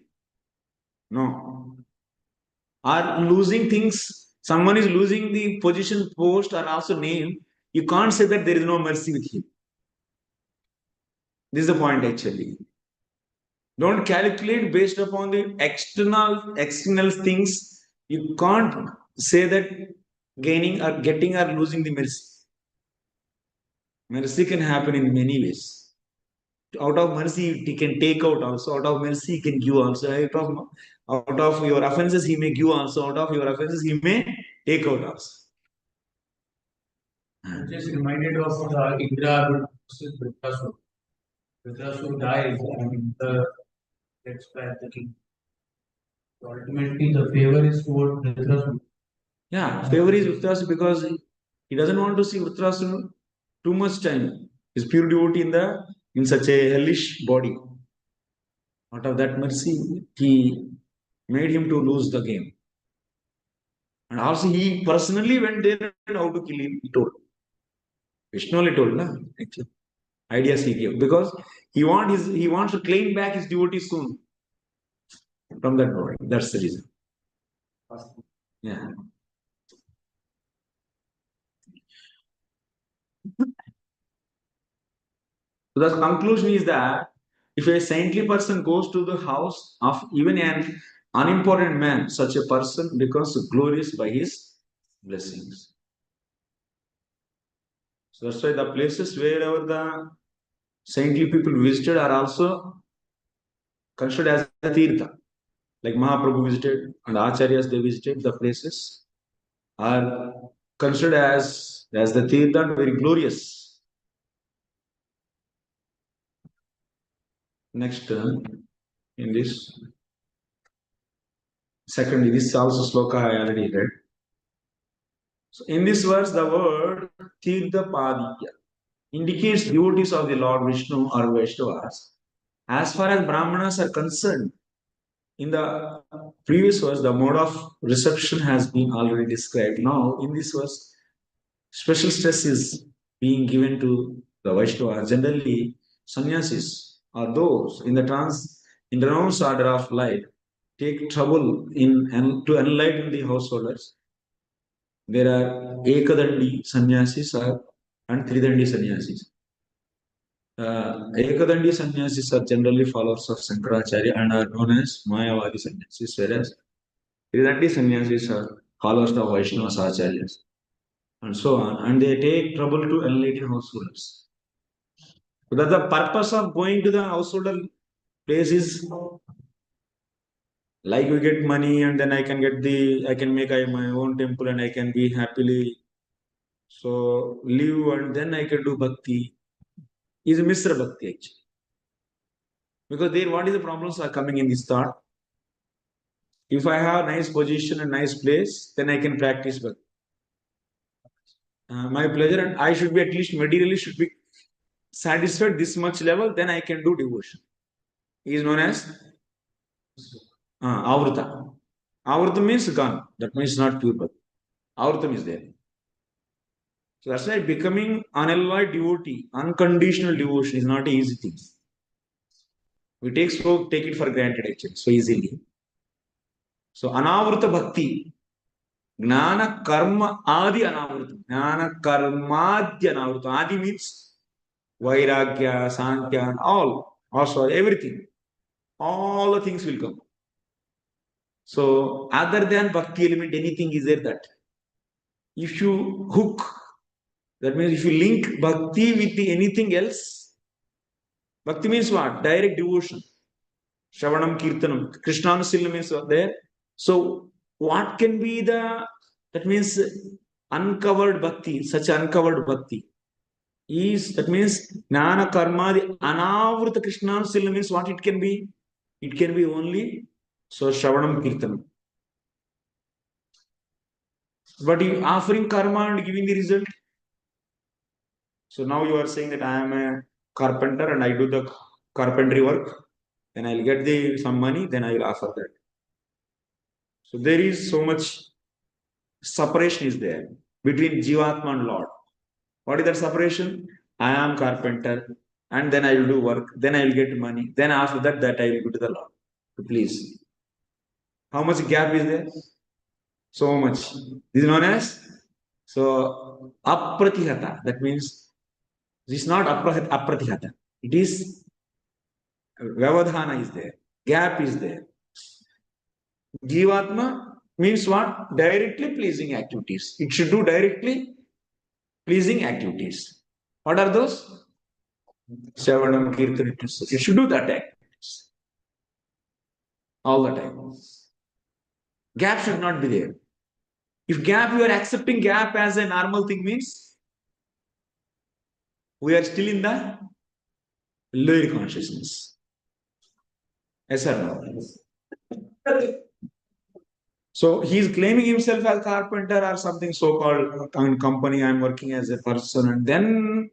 S1: No. Or losing things, someone is losing the position, post, or also name, you can't say that there is no mercy with him. This is the point actually. Don't calculate based upon the external things. You can't say that gaining or getting or losing the mercy. Mercy can happen in many ways. Out of mercy, he can take out also. Out of mercy, he can give also. Out of your offenses, he may give also. Out of your offenses, he may take out also.
S3: I'm just reminded of Indra versus Vritrasura. Vritrasura dies and gets back the king. So ultimately, the favor is toward Vritrasura.
S1: Yeah, favor is Vritrasura because he doesn't want to see Vritrasura too much time. His pure devotee in such a hellish body. Out of that mercy, he made him to lose the game. And also he personally went there and how to kill him, he told. Vishnu only told, na? Actually. Ideas he gave. Because he wants to claim back his devotee soon from that body. That's the reason. Yeah. So the conclusion is that if a saintly person goes to the house of even an unimportant man, such a person becomes glorious by his blessings. So that's why the places wherever the saintly people visited are also considered as a tirtha. Like Mahaprabhu visited and Acharyas they visited the places are considered as the tirtha and very glorious. Next, in this second, this also sloka I already read. So in this verse, the word Tirtha Padikya indicates devotees of the Lord Vishnu or Vaishnavas. As far as Brahmanas are concerned, in the previous verse, the mode of reception has been already described. Now, in this verse, special stress is being given to the Vaishnavas. Generally, sannyasis are those in the renounced order of life take trouble to enlighten the householders. There are Ekadandi sannyasis and Tridandi sannyasis. Ekadandi sannyasis are generally followers of Sankaracharya and are known as Mayavadi sannyasis, whereas Tridandi sannyasis are followers of Vaishnava Acharyas and so on, and they take trouble to enlighten householders. So that the purpose of going to the householder place is like we get money and then I can make my own temple and I can be happily So leave and then I can do bhakti. Is Misra Bhakti actually. Because there, what is the problems are coming in this thought? If I have nice position and nice place, then I can practice bhakti. My pleasure, and I should be at least materially should be satisfied this much level, then I can do devotion. He is known as Avrita. Avrita means gone. That means not pure bhakti. Avritam is there. So that's why becoming unalloyed devotee, unconditional devotion is not an easy thing. We take it for granted actually, so easily. So anavrita bhakti, gnana karma adi anavrita, gnana karmadya anavrita. Adi means vairagya, sankhya, all, also everything. All the things will come. So other than bhakti element, anything is there that if you hook, that means if you link bhakti with anything else, bhakti means what? Direct devotion. Shravanam Kirtanam. Krishnanusila means there. So what can be that means uncovered bhakti, such uncovered bhakti is, that means Jnana Karma, the Anavrita Krishnanusila means what it can be? It can be only, so Shravanam Kirtanam. But you offering karma and giving the result. So now you are saying that I am a carpenter and I do the carpentry work, then I'll get some money, then I will offer that. So there is so much separation is there between Jivatma and Lord. What is that separation? I am carpenter and then I will do work, then I will get money, then after that I will go to the Lord. Please. How much gap is there? So much. This is known as, so apratihata. That means this is not apratihata. It is vyavadhana is there. Gap is there. Jivatma means what? Directly pleasing activities. It should do directly pleasing activities. What are those? Shavanam, Kirtan, it should do that activities. All the time. Gap should not be there. If gap, you are accepting gap as a normal thing, means we are still in the lower consciousness. Yes or no? So he is claiming himself as carpenter or something so-called company. I am working as a person, and then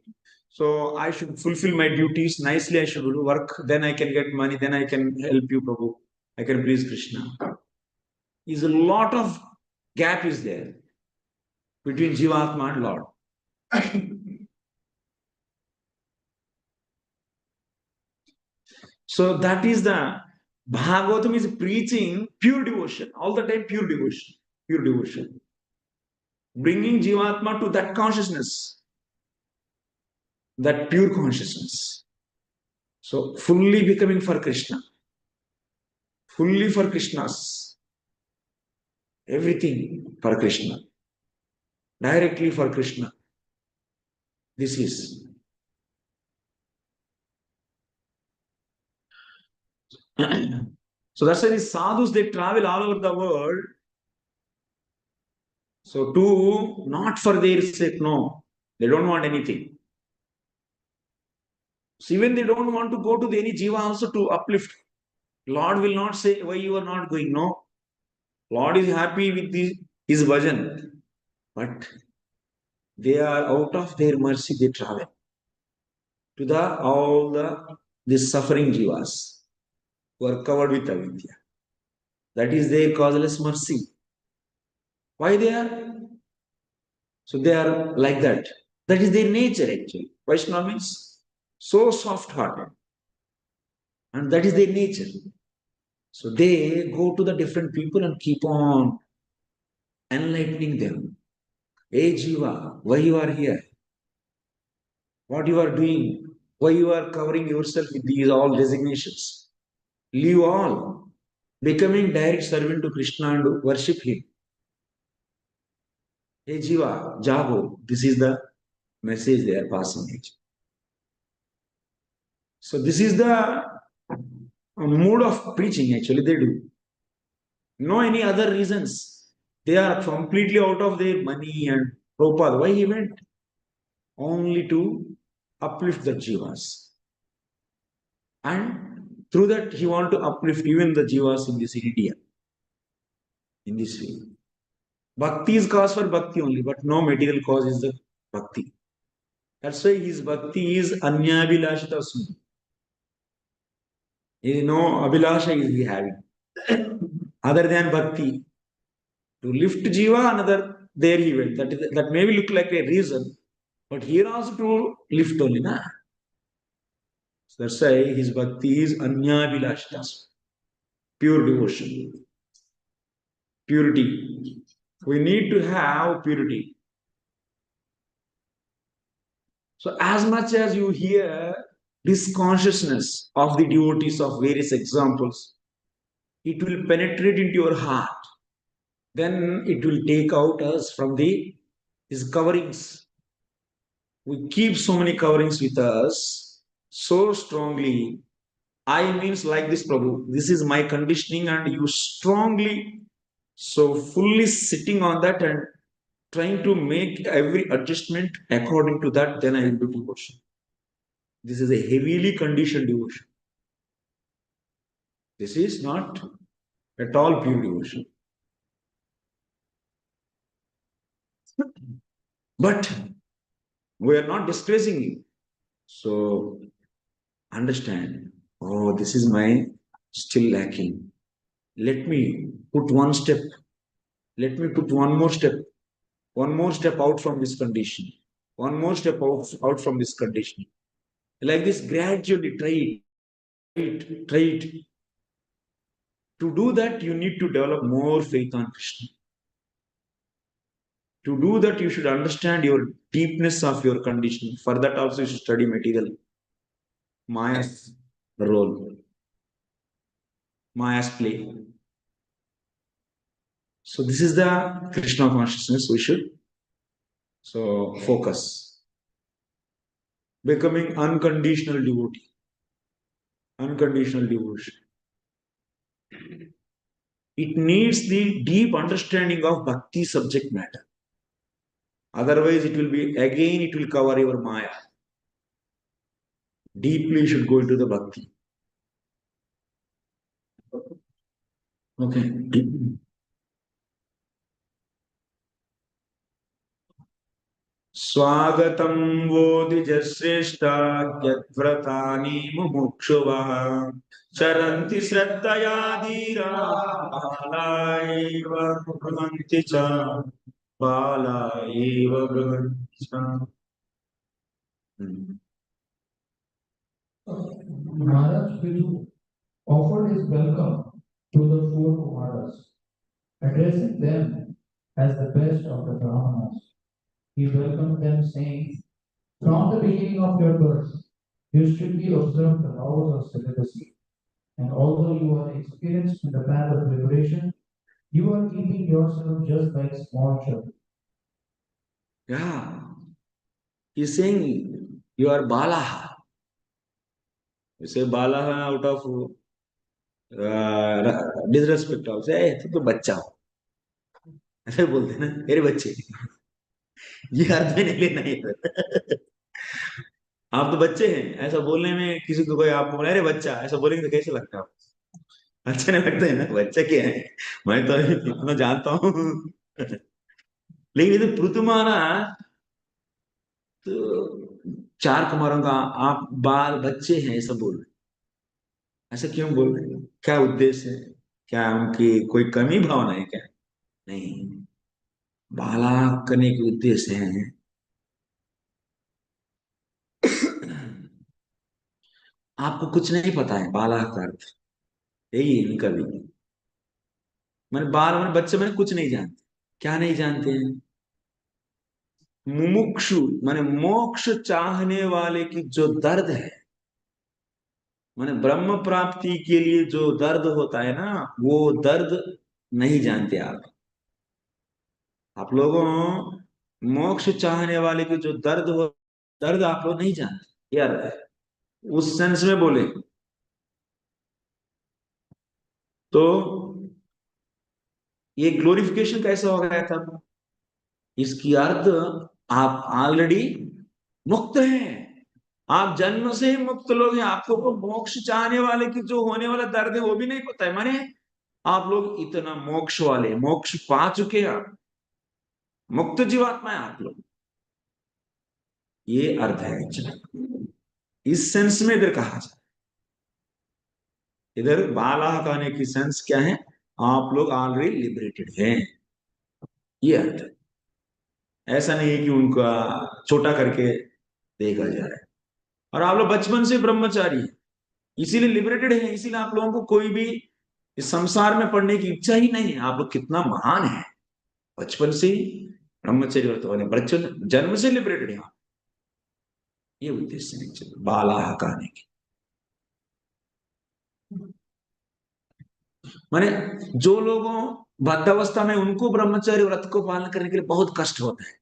S1: so I should fulfill my duties nicely. I should do work. Then I can get money. Then I can help you, Prabhu. I can please Krishna. Is a lot of gap is there between Jivatma and Lord. So that is the Bhagavatam is preaching pure devotion, all the time pure devotion, pure devotion. Bringing Jivatma to that consciousness, that pure consciousness. So fully becoming for Krishna, fully for Krishna's, everything for Krishna, directly for Krishna. This is. So that's why these sadhus, they travel all over the world. So to, not for their sake, no, they don't want anything. So even they don't want to go to any jiva also to uplift. Lord will not say why you are not going. No. Lord is happy with his bhajan. But they are out of their mercy, they travel to all the suffering jivas who are covered with avidya. That is their causeless mercy. Why they are? So they are like that. That is their nature actually. Vaishnava means so soft-hearted. And that is their nature. So they go to the different people and keep on enlightening them. Hey Jiva, why you are here? What you are doing? Why you are covering yourself with these all designations? Leave all. Becoming direct servant to Krishna and worship him. Hey Jiva, Jago. This is the message they are passing it. So this is the mode of preaching actually they do. No any other reasons. They are completely out of their money and Prabhupada, why he went? Only to uplift the jivas. And through that, he wanted to uplift even the jivas in this India. In this way. Bhakti is cause for bhakti only, but no material cause is the bhakti. That's why his bhakti is anyabhilashita sundha. No abhilasha is he having. Other than bhakti. To lift jiva, another there he went. That may look like a reason, but here also to lift only. Na? So that's why his bhakti is anyabhilashita, pure devotion, purity. We need to have purity. So as much as you hear this consciousness of the devotees of various examples, it will penetrate into your heart. Then it will take out us from these coverings. We keep so many coverings with us so strongly. I means like this, Prabhu. This is my conditioning, and you strongly, so fully sitting on that and trying to make every adjustment according to that, then I will do devotion. This is a heavily conditioned devotion. This is not at all pure devotion. But we are not disgracing you. So understand, oh, this is my still lacking. Let me put one step. Let me put one more step out from this condition. One more step out from this condition. Like this, gradually try it. To do that, you need to develop more faith on Krishna. To do that, you should understand your deepness of your conditioning. For that also, you should study material. Maya's role. Maya's play. So this is the Krishna consciousness we should focus. Becoming unconditional devotee. Unconditional devotion. It needs the deep understanding of bhakti subject matter. Otherwise, it will cover your Maya. Deeply, you should go into the bhakti. Okay. स्वागतं वो द्विजश्रेष्ठा यद्व्रतानि मुमुक्षुवः चरन्ति श्रद्धया धीरा बाला एव भ्रुवन्ति च बाला एव भ्रुवन्ति च.
S2: Maharaj Pṛthu offered his welcome to the four Kumaras, addressing them as the best of the Brahmanas. He welcomed them, saying, "From the beginning of your birth, you strictly observe the laws of celibacy, and although you are experienced in the path of liberation, you are keeping yourself just like small children."
S1: Yeah. He's saying you are Balaha. You say Balaha out of disrespect also. Hey, तू तो बच्चा हो. ऐसे बोलते हैं ना, मेरे बच्चे. ये अर्थ में नहीं लेना है. आप तो बच्चे हैं, ऐसा बोलने में किसी को कोई आपको बोले अरे बच्चा, ऐसा बोलेंगे तो कैसे लगता है? अच्छा नहीं लगता है ना, बच्चा क्या है, मैं तो इतना जानता हूँ. लेकिन ये तो पृथु महाराज तो 4 कुमारों का आप बाल बच्चे हैं ऐसा बोल रहे. ऐसा क्यों बोल रहे हैं? क्या उद्देश्य है? क्या उनकी कोई कमी भावना है क्या? नहीं, बाला करने के उद्देश्य है आपको कुछ नहीं पता है बाला का अर्थ यही है इनका भी. मैंने बाल मैंने बच्चे मैंने कुछ नहीं जानते. क्या नहीं जानते हैं? मुमुक्षु माने मोक्ष चाहने वाले की जो दर्द है, माने ब्रह्म प्राप्ति के लिए जो दर्द होता है ना, वो दर्द नहीं जानते आप. आप लोगों मोक्ष चाहने वाले की जो दर्द आप लोग नहीं जानते. यार उस सेंस में बोले तो ये ग्लोरिफिकेशन कैसा हो गया था? इसकी अर्थ आप ऑलरेडी मुक्त हैं, आप जन्म से ही मुक्त लोग हैं। आपको वो मोक्ष चाहने वाले की जो होने वाला दर्द है वो भी नहीं पता है। माने आप लोग इतना मोक्ष वाले, मोक्ष पा चुके हैं, आप मुक्त जीवात्मा है आप लोग। ये अर्थ है एक्चुअली, इस सेंस में इधर कहा जाए। इधर बाला कहने की सेंस क्या है, आप लोग ऑलरेडी लिबरेटेड हैं, ये अर्थ है। ऐसा नहीं है कि उनका छोटा करके देखा जा रहा है। और आप लोग बचपन से ब्रह्मचारी हैं, इसीलिए लिबरेटेड है, इसीलिए आप लोगों को कोई भी इस संसार में पढ़ने की इच्छा ही नहीं है। आप लोग कितना महान है, बचपन से ही ब्रह्मचर्य व्रत वाले, बचपन जन्म से लिबरेटेड है। ये उद्देश्य है एक्चुअली बाला कहने की। माने जो लोगों बद्धावस्था में, उनको ब्रह्मचर्य व्रत को पालन करने के लिए बहुत कष्ट होता है,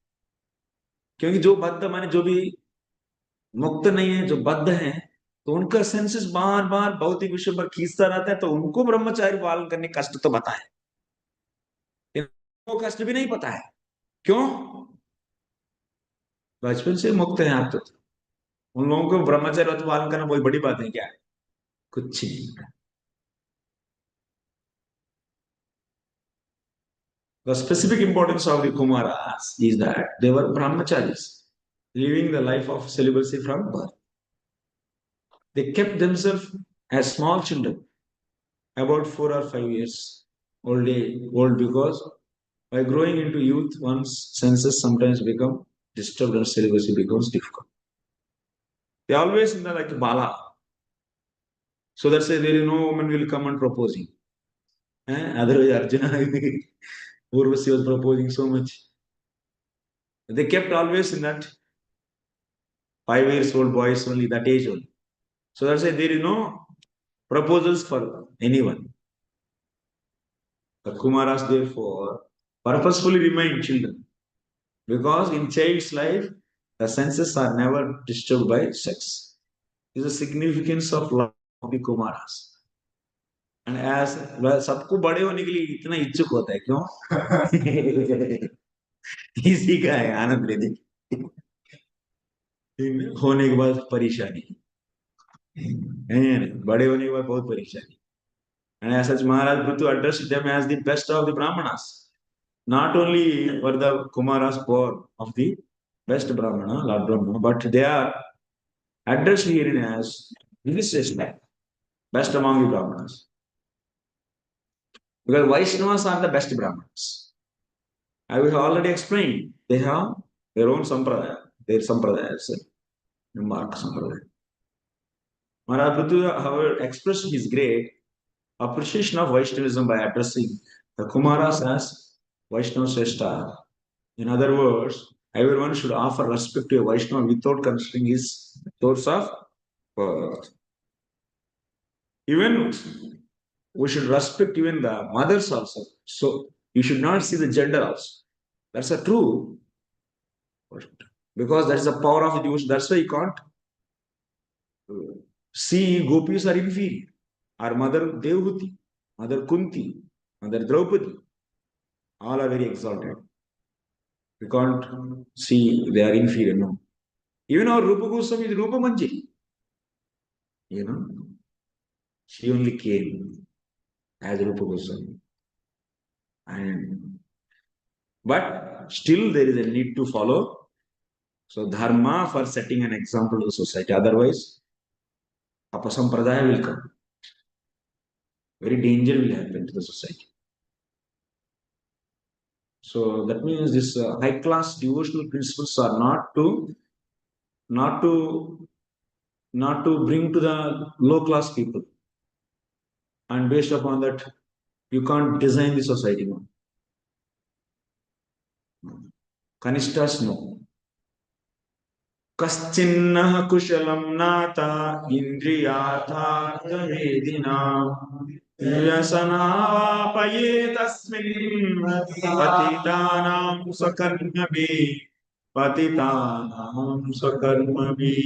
S1: क्योंकि जो बद्ध माने जो भी मुक्त नहीं है, जो बद्ध है, तो उनका सेंसेस बार बार भौतिक विषय पर खींचता रहता है, तो उनको ब्रह्मचार्य पालन करने कष्ट तो पता है, वो कष्ट भी नहीं पता है। क्यों? बचपन से मुक्त है आप तो। उन लोगों को ब्रह्मचर्य व्रत पालन करना कोई बड़ी बात है क्या? कुछ नहीं। The specific importance of the Kumaras is that they were brahmacharis, living the life of celibacy from birth. They kept themselves as small children, about 4 or 5 years old, because by growing into youth, one's senses sometimes become disturbed and celibacy becomes difficult. They always in the like bala. So that's why there is no woman will come and proposing. Otherwise, Arjuna, Urvasi was proposing so much. They kept always in that 5 years old boys only, that age only. So that's why there is no proposals for anyone. The Kumaras therefore purposefully remain children, because in child's life the senses are never disturbed by sex. This is the significance of love of the Kumaras. And as सबको बड़े होने के लिए इतना इच्छुक होता है, क्यों? इसी का है आनंद लेने की। होने के बाद परेशानी है, बड़े होने के बाद बहुत परेशानी। And as such, Maharaj Pṛthu addressed them as the best of the Brahmanas. Not only were the Kumaras born of the best Brahmana, Lord Brahma, but they are addressed herein as best among the Brahmanas. Because Vaishnavas are the best Brahmanas. I have already explained, they have their own sampradaya, their sampradaya, mark sampradaya. Maharaj Pṛthu, however, expressed his great appreciation of Vaishnavism by addressing the Kumaras as Vaishnava Sreshta. In other words, everyone should offer respect to a Vaishnava without considering his source of birth. Even we should respect even the mothers also. So you should not see the gender also. That's a true. Because that is the power of the devotion. That's why you can't see gopis are inferior. Our mother Devhuti, mother Kunti, mother Draupadi, all are very exalted. We can't see they are inferior, no. Even our Rupa Goswami is Rupa Manjari. You know, she only came as Rupa Goswami. But still there is a need to follow. So dharma for setting an example to the society. Otherwise, apasampradaya will come. Very danger will happen to the society. So that means this high class devotional principles are not to bring to the low class people. And based upon that, you can't design the society. No. Kanishtas, no. Kaschinna kushalam nata indriyathartha vedina vyasanapaye tasmin patitanam sakarmabhi patitanam sakarmabhi.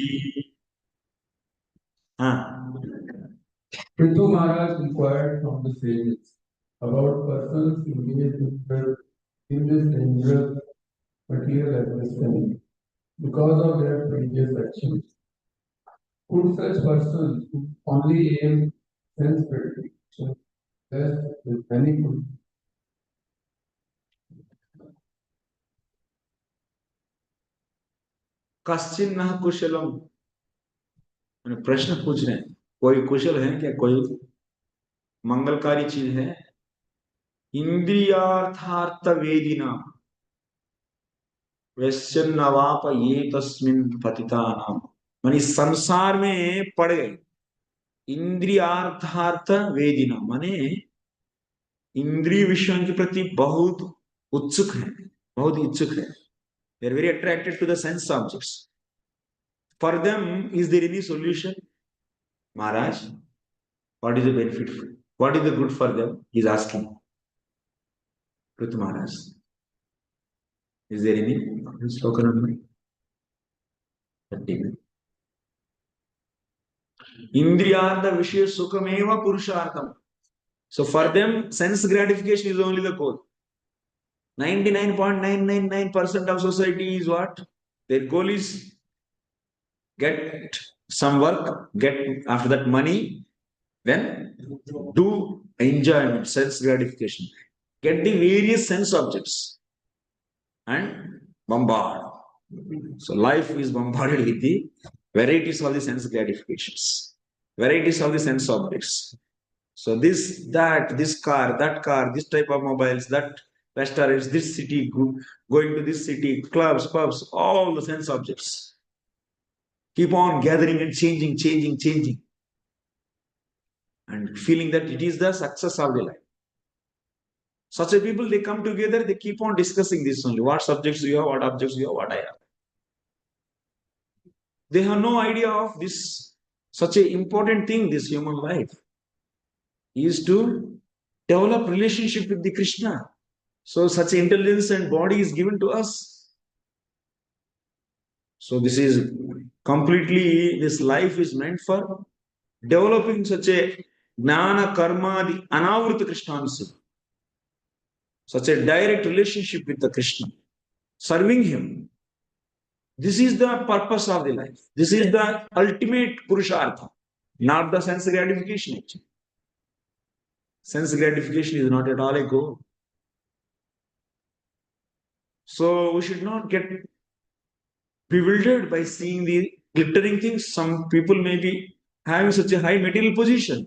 S5: Pṛthu Maharaj inquired from the sages about persons engaged in this dangerous
S9: material understanding because of their previous actions. Could such persons who only aim sense gratification blessed with many good?
S1: कश्चिन न कुशलम, प्रश्न पूछ रहे हैं, कोई कुशल है क्या, कोई मंगलकारी चीज है? इंद्रियार्थार्थ वेदिना वैश्यन्नवाप ये तस्मिन् पतितानाम, माने संसार में पड़ गए। इंद्रियार्थार्थ वेदिना माने इंद्रिय विषयों के प्रति बहुत उत्सुक है, बहुत इच्छुक है। They are very attracted to the sense objects. For them, is there any solution? Maharaj, what is the benefit? What is the good for them? He is asking. Prthu Maharaj, is there any slogan on me? Indriyartha vishaya sukhameva purushartham. So for them, sense gratification is only the goal. 99.999% of society is what? Their goal is get some work, get after that money, then do enjoyment, sense gratification. Get the various sense objects and bombard. So life is bombarded with the varieties of the sense gratifications, varieties of the sense objects. So this, that, this car, this type of mobiles, that restaurants, this city, going to this city, clubs, pubs, all the sense objects. Keep on gathering and changing. And feeling that it is the success of the life. Such a people, they come together, they keep on discussing this only. What subjects do you have, what objects do you have, what I have. They have no idea of this, such an important thing, this human life is to develop relationship with the Krishna. So such intelligence and body is given to us. So this is completely, this life is meant for developing such a jnana karma the anavrita Krishnansya. Such a direct relationship with the Krishna, serving him. This is the purpose of the life. This is the ultimate purushartha, not the sense gratification actually. Sense gratification is not at all a goal. So we should not get bewildered by seeing the glittering things. Some people may be having such a high material position.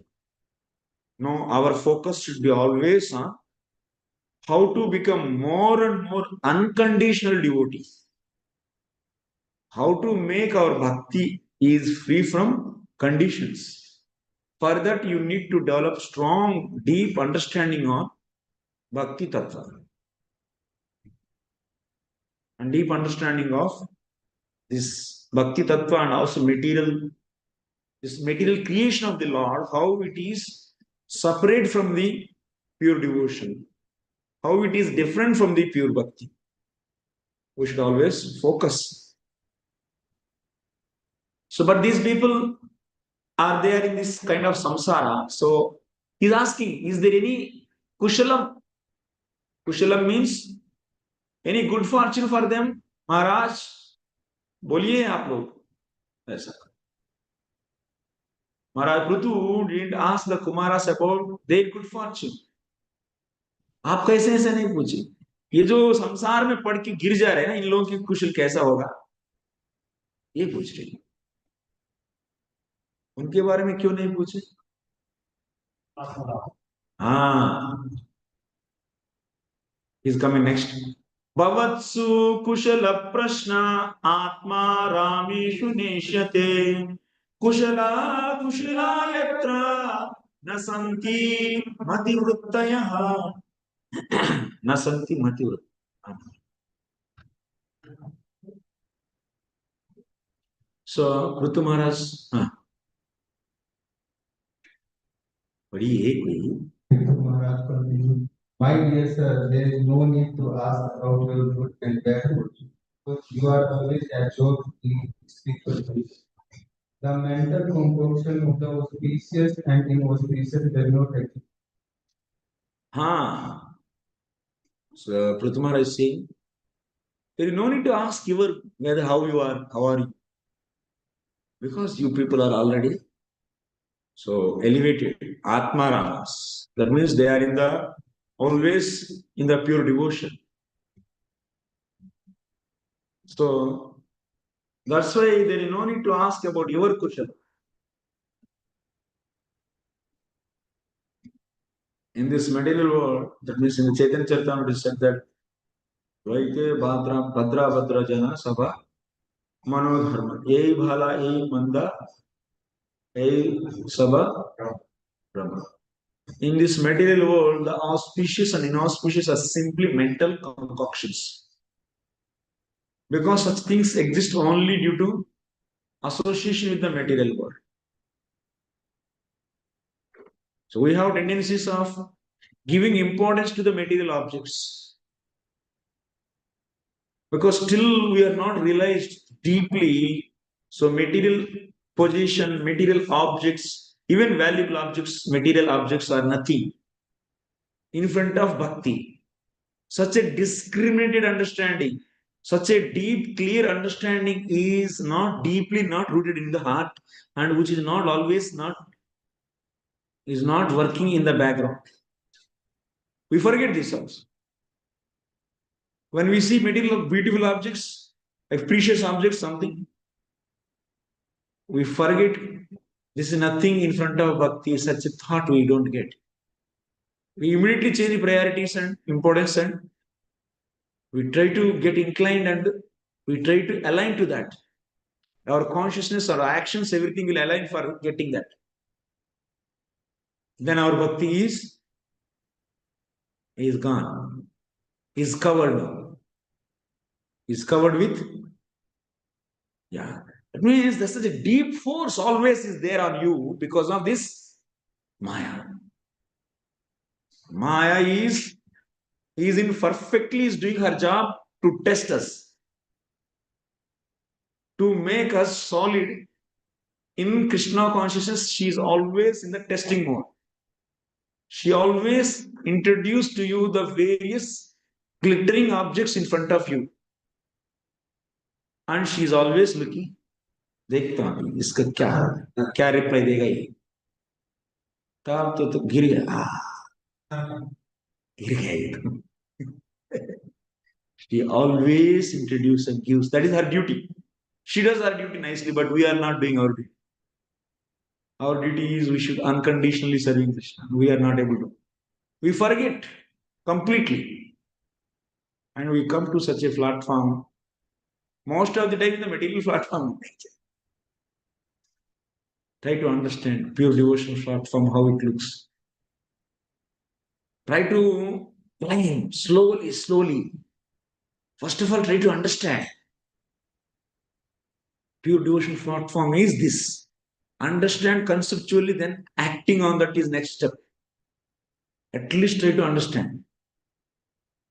S1: No, our focus should be always on how to become more and more unconditional devotee. How to make our bhakti is free from conditions. For that, you need to develop strong, deep understanding of bhakti tattva. And deep understanding of this bhakti tattva and also this material creation of the Lord, how it is separate from the pure devotion, how it is different from the pure bhakti. We should always focus. So, but these people are there in this kind of samsara. So, he's asking, is there any kushalam? Kushalam means any good fortune for them? Maharaj, बोलिए आप लोग ऐसा. Maharaj Prthu didn't ask the Kumaras about their good fortune. आप कैसे ऐसे नहीं पूछे? ये जो संसार में पड़ के गिर जा रहे हैं ना, इन लोगों की कुशल कैसा होगा, ये पूछ रहे हैं. उनके बारे में क्यों नहीं पूछे? हाँ, he's coming next. भवत्सु कुशल प्रश्न आत्मा रामेषु नेष्यते कुशला कुशला यत्र न सन्ति मतिवृत्तयः न सन्ति मतिवृत्तयः. So Pṛthu Maharaj,
S9: My dear sir, there is no need to ask about your good and bad fortune, because you are always absorbed in spiritual things. The mental composition of the auspicious and inauspicious does not exist.
S1: So Pṛthu Maharaj is saying, There is no need to ask your whether how you are, how are you, because you people are already so elevated. Atma Ramas. That means they are in the always in the pure devotion. So that's why there is no need to ask about your question. In this material world, that means in the Chaitanya Charitamrita, it is said that Vaite Bhadra Bhadra Jana Sabha Manodharma. Ei Bhala, Ei Manda, Ei Sabha Brahma. In this material world, the auspicious and inauspicious are simply mental concoctions. Because such things exist only due to association with the material world. So we have tendencies of giving importance to the material objects. Because still we are not realized deeply, so material position, material objects, even valuable objects, material objects are nothing in front of bhakti. Such a discriminated understanding, such a deep, clear understanding is not deeply not rooted in the heart, and which is not always not is not working in the background. We forget this also. When we see material beautiful objects, like precious objects, something, we forget this is nothing in front of bhakti. Such a thought we don't get. We immediately change the priorities and importance, and we try to get inclined and we try to align to that. Our consciousness, our actions, everything will align for getting that. Then our bhakti is gone, is covered. Is covered with, yeah. That means there's such a deep force always is there on you because of this Maya. Maya is in perfectly is doing her job to test us, to make us solid. In Krishna consciousness, she is always in the testing mode. She always introduced to you the various glittering objects in front of you. And she is always looking, देखता हूँ इसका क्या reply देगा ये, तब तो गिर गया, गिर गया ये तो. She always introduces and gives. That is her duty. She does her duty nicely, but we are not doing our duty. Our duty is we should unconditionally serving Krishna. We are not able to. We forget completely. And we come to such a platform. Most of the time in the material platform. Try to understand pure devotional platform, how it looks. Try to climb slowly, slowly. First of all, try to understand. Pure devotional platform is this. Understand conceptually, then acting on that is next step. At least try to understand.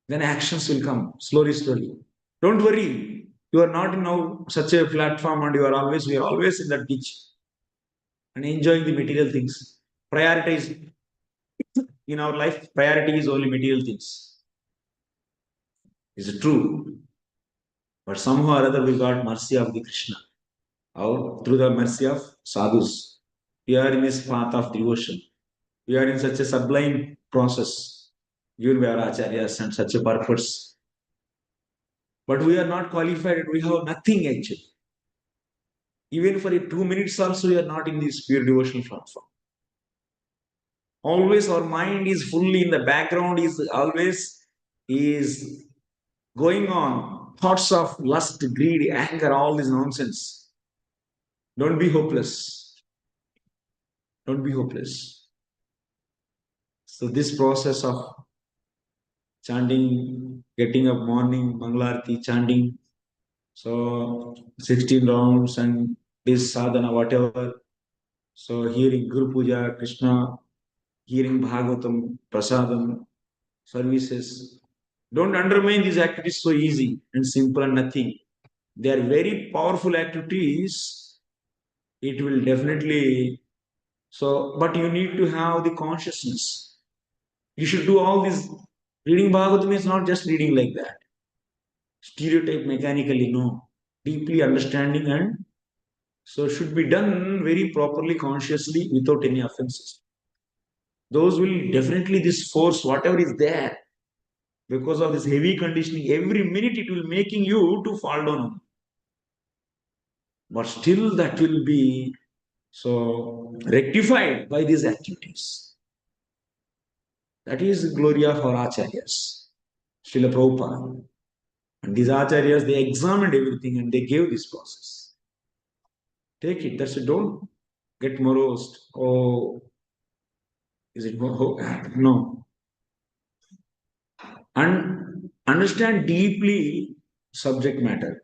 S1: Then actions will come slowly, slowly. Don't worry. You are not in now such a platform and we are always in that ditch and enjoying the material things. Prioritize in our life, priority is only material things. Is it true? But somehow or other we got mercy of the Krishna. Or through the mercy of sadhus. We are in this path of devotion. We are in such a sublime process, given by our acharyas and such a purpose. But we are not qualified, we have nothing actually. Even for 2 minutes also, we are not in this pure devotional platform. Always our mind is fully in the background, is always is going on. Thoughts of lust, greed, anger, all this nonsense. Don't be hopeless. Don't be hopeless. So this process of chanting, getting up morning, Mangalarti, chanting, so 16 rounds and this sadhana, whatever. So hearing Guru Puja, Krishna, hearing Bhagavatam, Prasadam, services. Don't undermine these activities so easy and simple and nothing. They are very powerful activities. It will definitely, so, but you need to have the consciousness. You should do all this. Reading Bhagavatam is not just reading like that. stereotype mechanically, no. Deeply understanding, and so should be done very properly, consciously, without any offenses. Those will definitely, this force, whatever is there, because of this heavy conditioning, every minute it will making you to fall down. But still that will be so rectified by these activities. That is the glory of our acharyas, Srila Prabhupada. And these acharyas, they examined everything and they gave this process. Take it. That's it. Don't get morose. Oh, is it more? Oh, no. And understand deeply subject matter.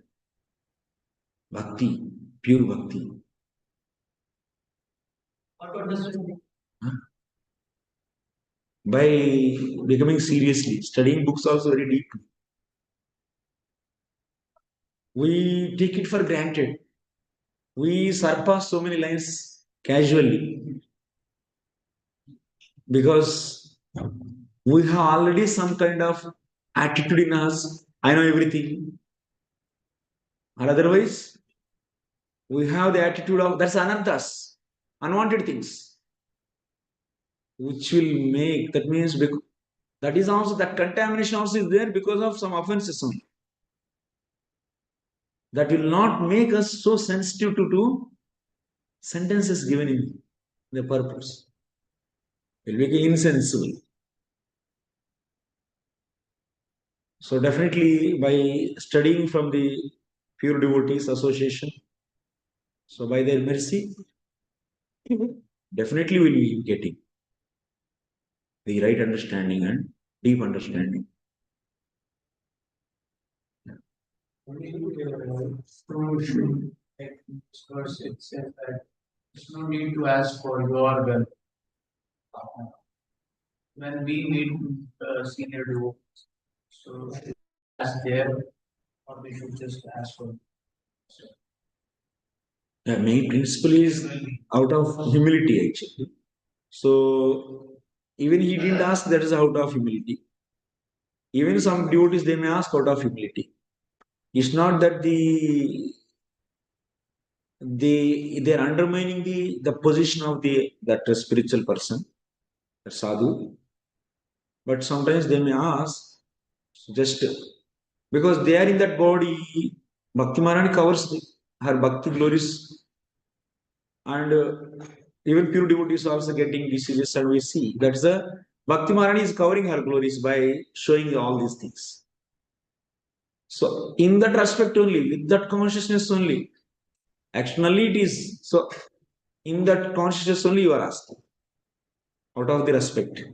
S1: Bhakti, pure bhakti. Huh? By becoming seriously, studying books also very deeply. We take it for granted. We surpass so many lines casually because we have already some kind of attitude in us. I know everything. Or otherwise, we have the attitude of that's anantas, unwanted things, which will make that means that is also that contamination also is there because of some offenses only. That will not make us so sensitive to sentences given in the purpose. It will be insensible. So definitely by studying from the pure devotees association, so by their mercy, definitely we'll be getting the right understanding and deep understanding.
S3: Verse it says that there's no need to ask for your well. When we meet senior devotees, so ask there, or we should just ask for.
S1: The main principle is out of humility actually. So even he didn't ask, that is out of humility. Even some devotees they may ask out of humility. It's not that they're undermining the position of that spiritual person, that sadhu. But sometimes they may ask just because they are in that body. Bhakti Maharāja covers her bhakti glories, and even pure devotees also getting diseases, and we see that's the Bhakti Maharāja is covering her glories by showing all these things. So in that respect only, with that consciousness only, externally it is so. In that consciousness only you are asking, out of the respect,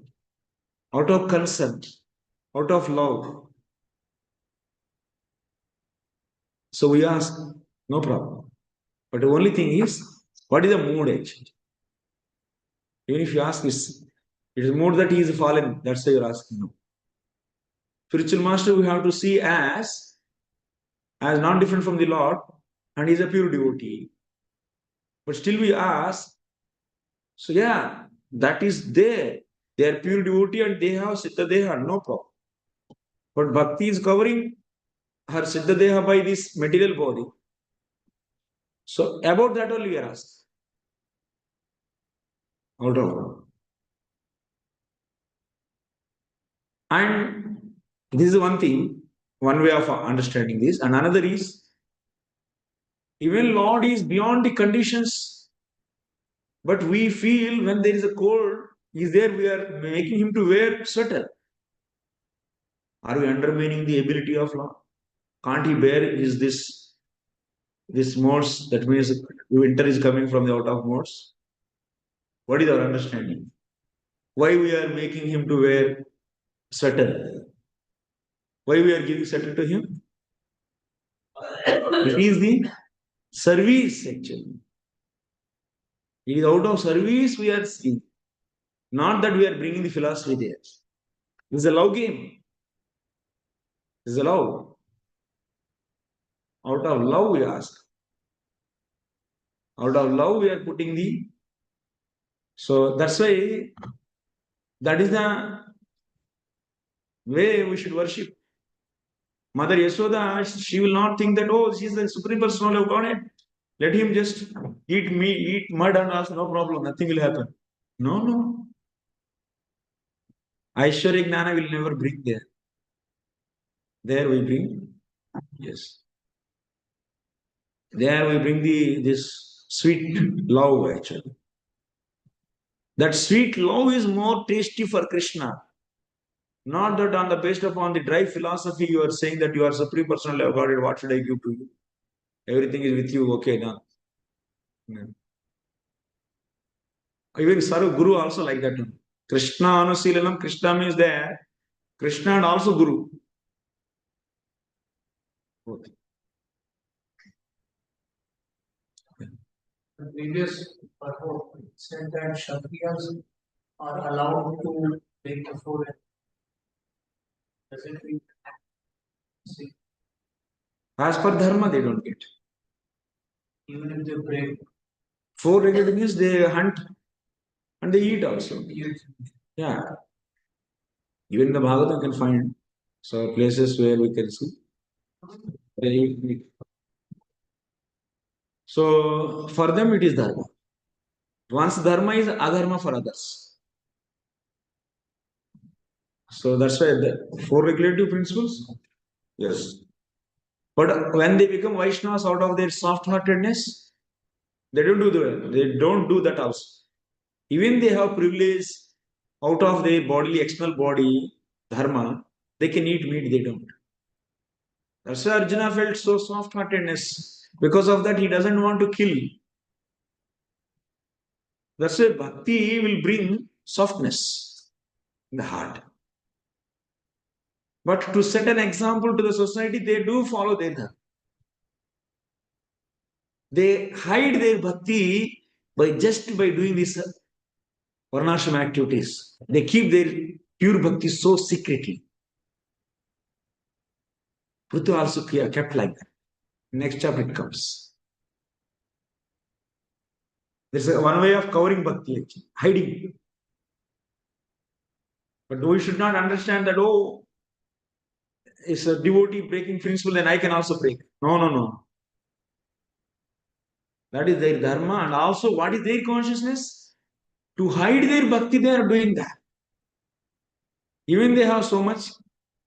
S1: out of consent, out of love. So we ask, no problem. But the only thing is, what is the mood actually? Even if you ask, it is mood that he is fallen. That's why you're asking. No. Spiritual master we have to see as not different from the Lord, and he is a pure devotee. But still we ask, so yeah, that is there. They are pure devotee and they have Siddha Deha, no problem. But Bhakti is covering her Siddha Deha by this material body. So about that only we are asked. Out of. And this is one thing, one way of understanding this. And another is, even Lord is beyond the conditions, but we feel when there is a cold, is there, we are making him to wear sweater. Are we undermining the ability of Lord? Can't he bear? Is this modes? That means winter is coming from the out of modes. What is our understanding? Why we are making him to wear sweater? Why we are giving sweater to him? It is the service actually. It is out of service we are seeing. Not that we are bringing the philosophy there. This is a love game. This is a love. Out of love we ask. Out of love we are putting the. So that's why that is the way we should worship. Mother Yashoda, she will not think that, oh, she is the supreme personality of Godhead. Let him just eat mud and ask, no problem, nothing will happen. No, no. Aishwarya Gnana will never bring there. There we bring, yes. There we bring this sweet love actually. That sweet love is more tasty for Krishna. Not that on the based upon the dry philosophy you are saying that you are supreme personality of Godhead, what should I give to you? Everything is with you, okay, done. No. Even Saru Guru also like that. Krishna Anusilanam, Krishna means there. Krishna and also Guru. Both.
S3: The previous Prabhu said that Kshatriyas are allowed to take the food. Does it mean? See,
S1: As per Dharma, they don't get.
S3: even if they break,
S1: 4 regular means they hunt and they eat also.
S3: eat.
S1: Yeah. Even in the Bhagavatam you can find so places where we can see they eat meat. So for them it is dharma. Once dharma is adharma for others. So that's why the 4 regulative principles. Yes. But when they become Vaishnavas out of their soft-heartedness, they don't do that also. Even they have privilege out of their bodily external body, dharma, they can eat meat, they don't. That's why Arjuna felt so soft-heartedness. Because of that, he doesn't want to kill. That's why bhakti will bring softness in the heart. But to set an example to the society, they do follow their dharma. They hide their bhakti by doing these varnashram activities. They keep their pure bhakti so secretly. Pṛthu also kept like that. Next chapter it comes. There's one way of covering bhakti, actually, hiding. But we should not understand that, oh, it's a devotee breaking principle, then I can also break. No, no, no. That is their dharma. And also, what is their consciousness? To hide their bhakti, they are doing that. Even they have so much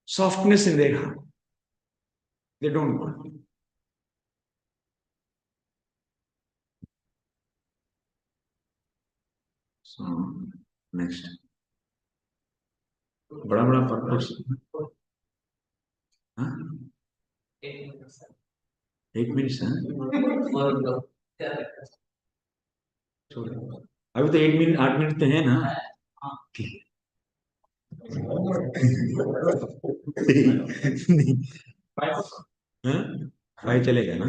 S1: softness in their heart. They don't want. So, next. बड़ा बड़ा purpose. हाँ? 8 minutes, हाँ? अभी तो 8 minute तो है ना? हाँ? 5 चलेगा ना?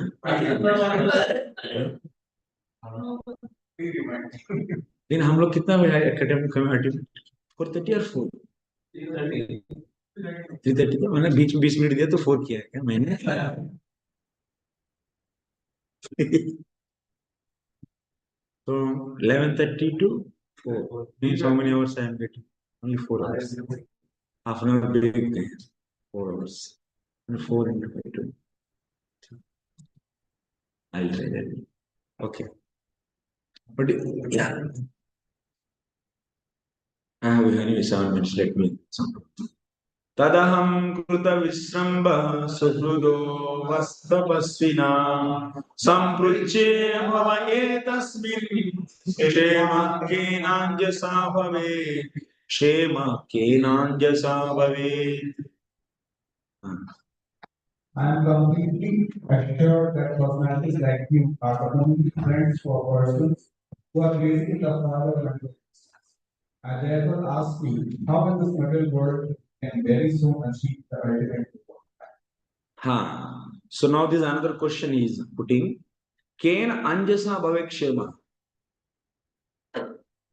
S1: लेकिन हम लोग कितना एकेडमिक 4:30 और 4? 3:30 तो मैंने बीच में 20 मिनट दिया तो 4 किया है क्या मैंने? So 11:30 to 4 means how many hours I am getting? Only 4 hours. Half an hour break there. 4 hours. And 4 into 5. I'll try that. Okay. But yeah. We have only 7 minutes. Let me. Tadaham kruta visramba suhrudo vastapasvina sampruche bhava etasmin shema kenanjasa bhave shema kenanjasa bhave.
S9: I am completely assured that personalities like you are only friends for persons who are raising the father and the I therefore ask you, how in this material world can very soon achieve the ultimate goal?
S1: So now this another question is putting. Ken anjasa bhavek shema.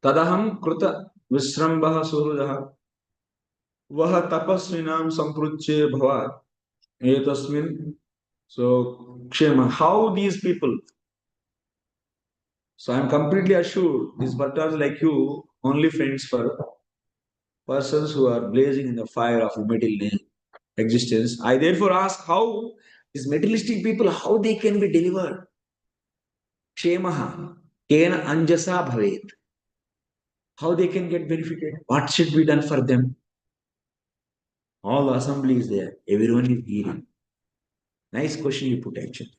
S1: Tadaham kruta visrambaha surudaha. Vaha tapasvinam sampruche bhava. Etasmin. So kshema. How these people? So I am completely assured these bhattas like you only friends for persons who are blazing in the fire of the middle lane. existence. I therefore ask how these materialistic people, how they can be delivered. Kshemaha, kena anjasa bhavet. How they can get benefited? What should be done for them? All the assembly is there. Everyone is hearing. Nice question you put actually.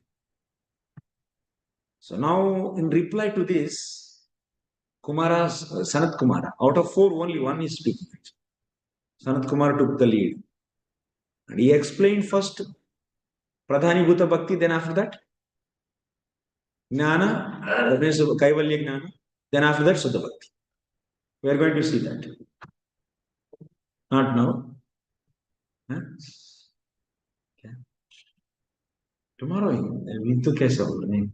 S1: So now in reply to this, Kumaras, Sanat Kumara, out of 4 only 1 is speaking. Sanat Kumara took the lead. And he explained first Pradhani Bhuta Bhakti, then after that Jnana, that means Kaivalya Jnana, then after that Suddha Bhakti. We are going to see that. Not now. Huh? Okay. Tomorrow, we took a name.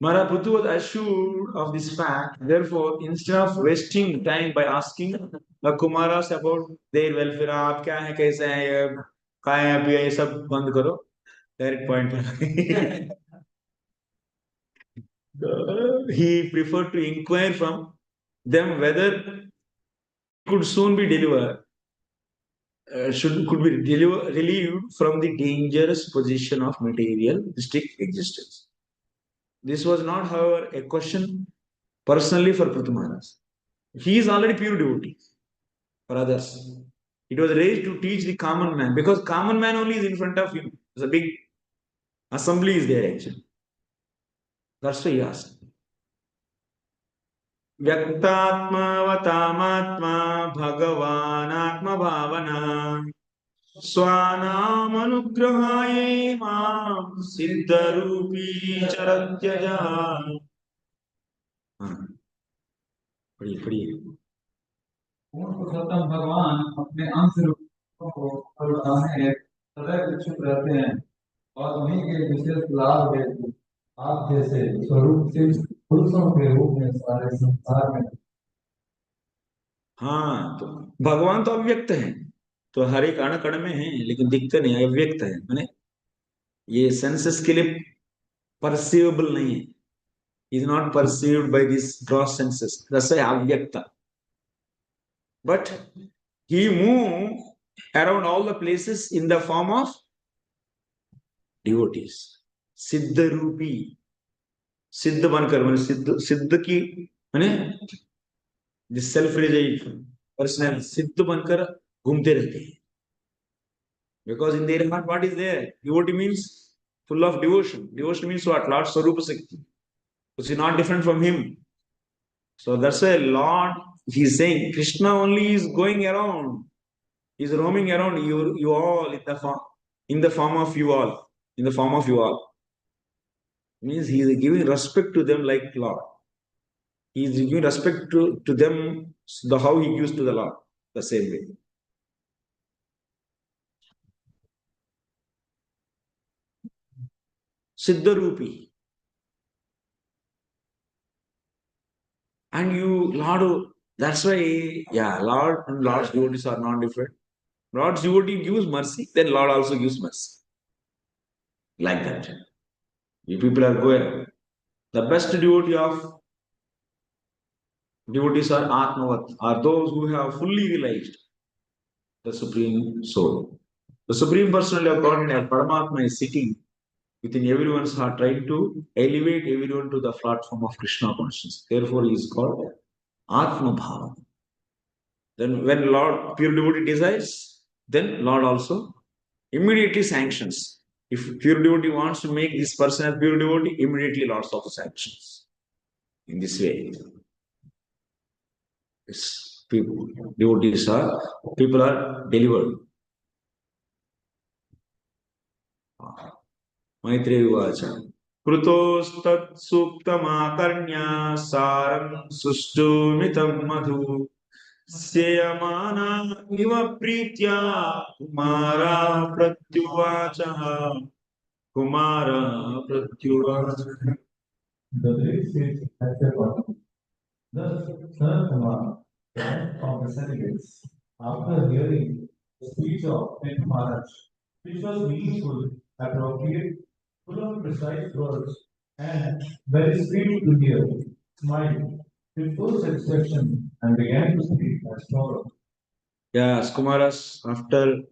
S1: Maharaj Prthu was assured of this fact. Therefore, instead of wasting time by asking the Kumaras about their welfare, आप क्या है, कैसे हैं, ये कहाँ है, अभी ये सब बंद करो. Direct point. He preferred to inquire from them whether could soon be delivered, could be relieved from the dangerous position of materialistic existence. This was not, however, a question personally for Prthu Maharaj. He is already pure devotee for others. It was raised to teach the common man, because common man only is in front of him. There's a big assembly is there actually. That's why he asked. व्यक्तात्मावतामात्मा भगवानात्म भावना स्वानामनुग्रहाय मां सिद्धरूपी चरत्यजा. पढ़िए.
S5: पुरुषोत्तम भगवान अपने अंश रूपों को बताने सदैव इच्छुक रहते हैं और उन्हीं के विशेष लाभ हेतु आप जैसे स्वरूप से पुरुषों के रूप में सारे संसार में.
S1: हाँ, तो भगवान तो अव्यक्त है, तो हर एक अण कण में है, लेकिन दिखते नहीं, अव्यक्त है. माने ये सेंसेस के लिए परसीवेबल नहीं है. Is not perceived by these gross senses. That's why avyakta. But he moved around all the places in the form of devotees. Siddha Rupi. Siddha bankar, Siddha ki, the self-realized personal Siddha bankar घूमते रहते हैं. Because in their heart, what is there? Devotee means full of devotion. Devotion means what? Lord Swarupa Sakti. Which is not different from him. So that's why Lord, he's saying Krishna only is going around. He's roaming around you all in the form of you all. In the form of you all. Means he is giving respect to them like Lord. He is giving respect to them how he gives to the Lord. The same way. Siddha Rupi. And you, Lord, that's why, Lord and Lord's devotees are not different. Lord's devotee gives mercy, then Lord also gives mercy. Like that. You people are going. The best devotee of devotees are Atmavat, are those who have fully realized the Supreme Soul. The Supreme Personality of Godhead, Paramatma, is sitting within everyone's heart, trying to elevate everyone to the platform of Krishna consciousness. Therefore, he is called Atma Bhava. Then when Lord pure devotee desires, then Lord also immediately sanctions. If pure devotee wants to make this person as pure devotee, immediately Lord also sanctions. In this way. People are delivered. Maitreya Uvacha. Krutostat suptamakarnya saram sustumitam madhu Seyamana iva pritya kumara pratyuvacha kumara pratyuvacha.
S5: The lyrics is as a bottom. Thus, Sanat Kumara, the head of the delegates, after hearing the speech of Pṛthu Maharaj, which was meaningful, appropriate, full of precise words, and very sweet to hear, smiled with full satisfaction and began to speak as follows.
S1: Yes, Kumaras, after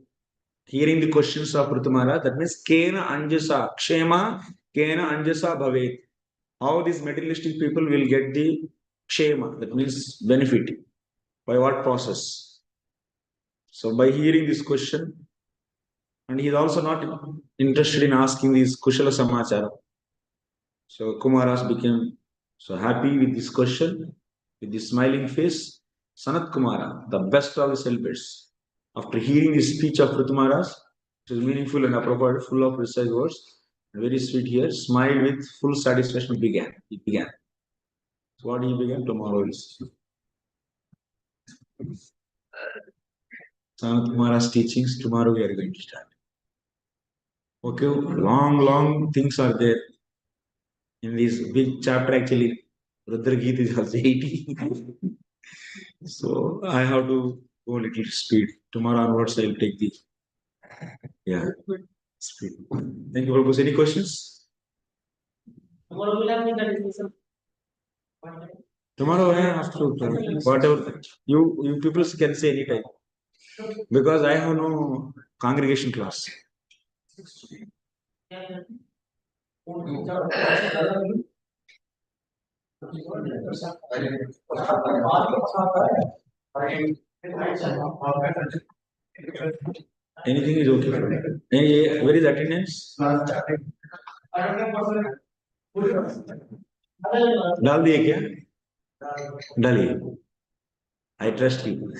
S1: hearing the questions of Prthu Maharaj, that means Kena Anjasa, Kshema, Kena Anjasa Bhavet. How these materialistic people will get the Kshema, that means benefit. By what process? So by hearing this question, and he is also not interested in asking these Kushala Samachara. So Kumaras became so happy with this question, with this smiling face. Sanat Kumara, the best of the celebrates, after hearing the speech of Prthu Maharaj, which is meaningful and appropriate, full of precise words, very sweet here, smiled with full satisfaction. He began. So what he began tomorrow is Sanat Kumara's teachings. Tomorrow we are going to start. Okay, long things are there in this big chapter. Actually, Rudra Gita is also 80. So I have to go a little speed. Tomorrow onwards, I will take the speed. Thank you, Prabhu. Any questions?
S2: Tomorrow we'll have the discussion.
S1: Tomorrow, after whatever you people can say anytime, because I have no congregation class. Anything is okay for me. Where is attendance? डाल दिए क्या? डालिए. I trust you.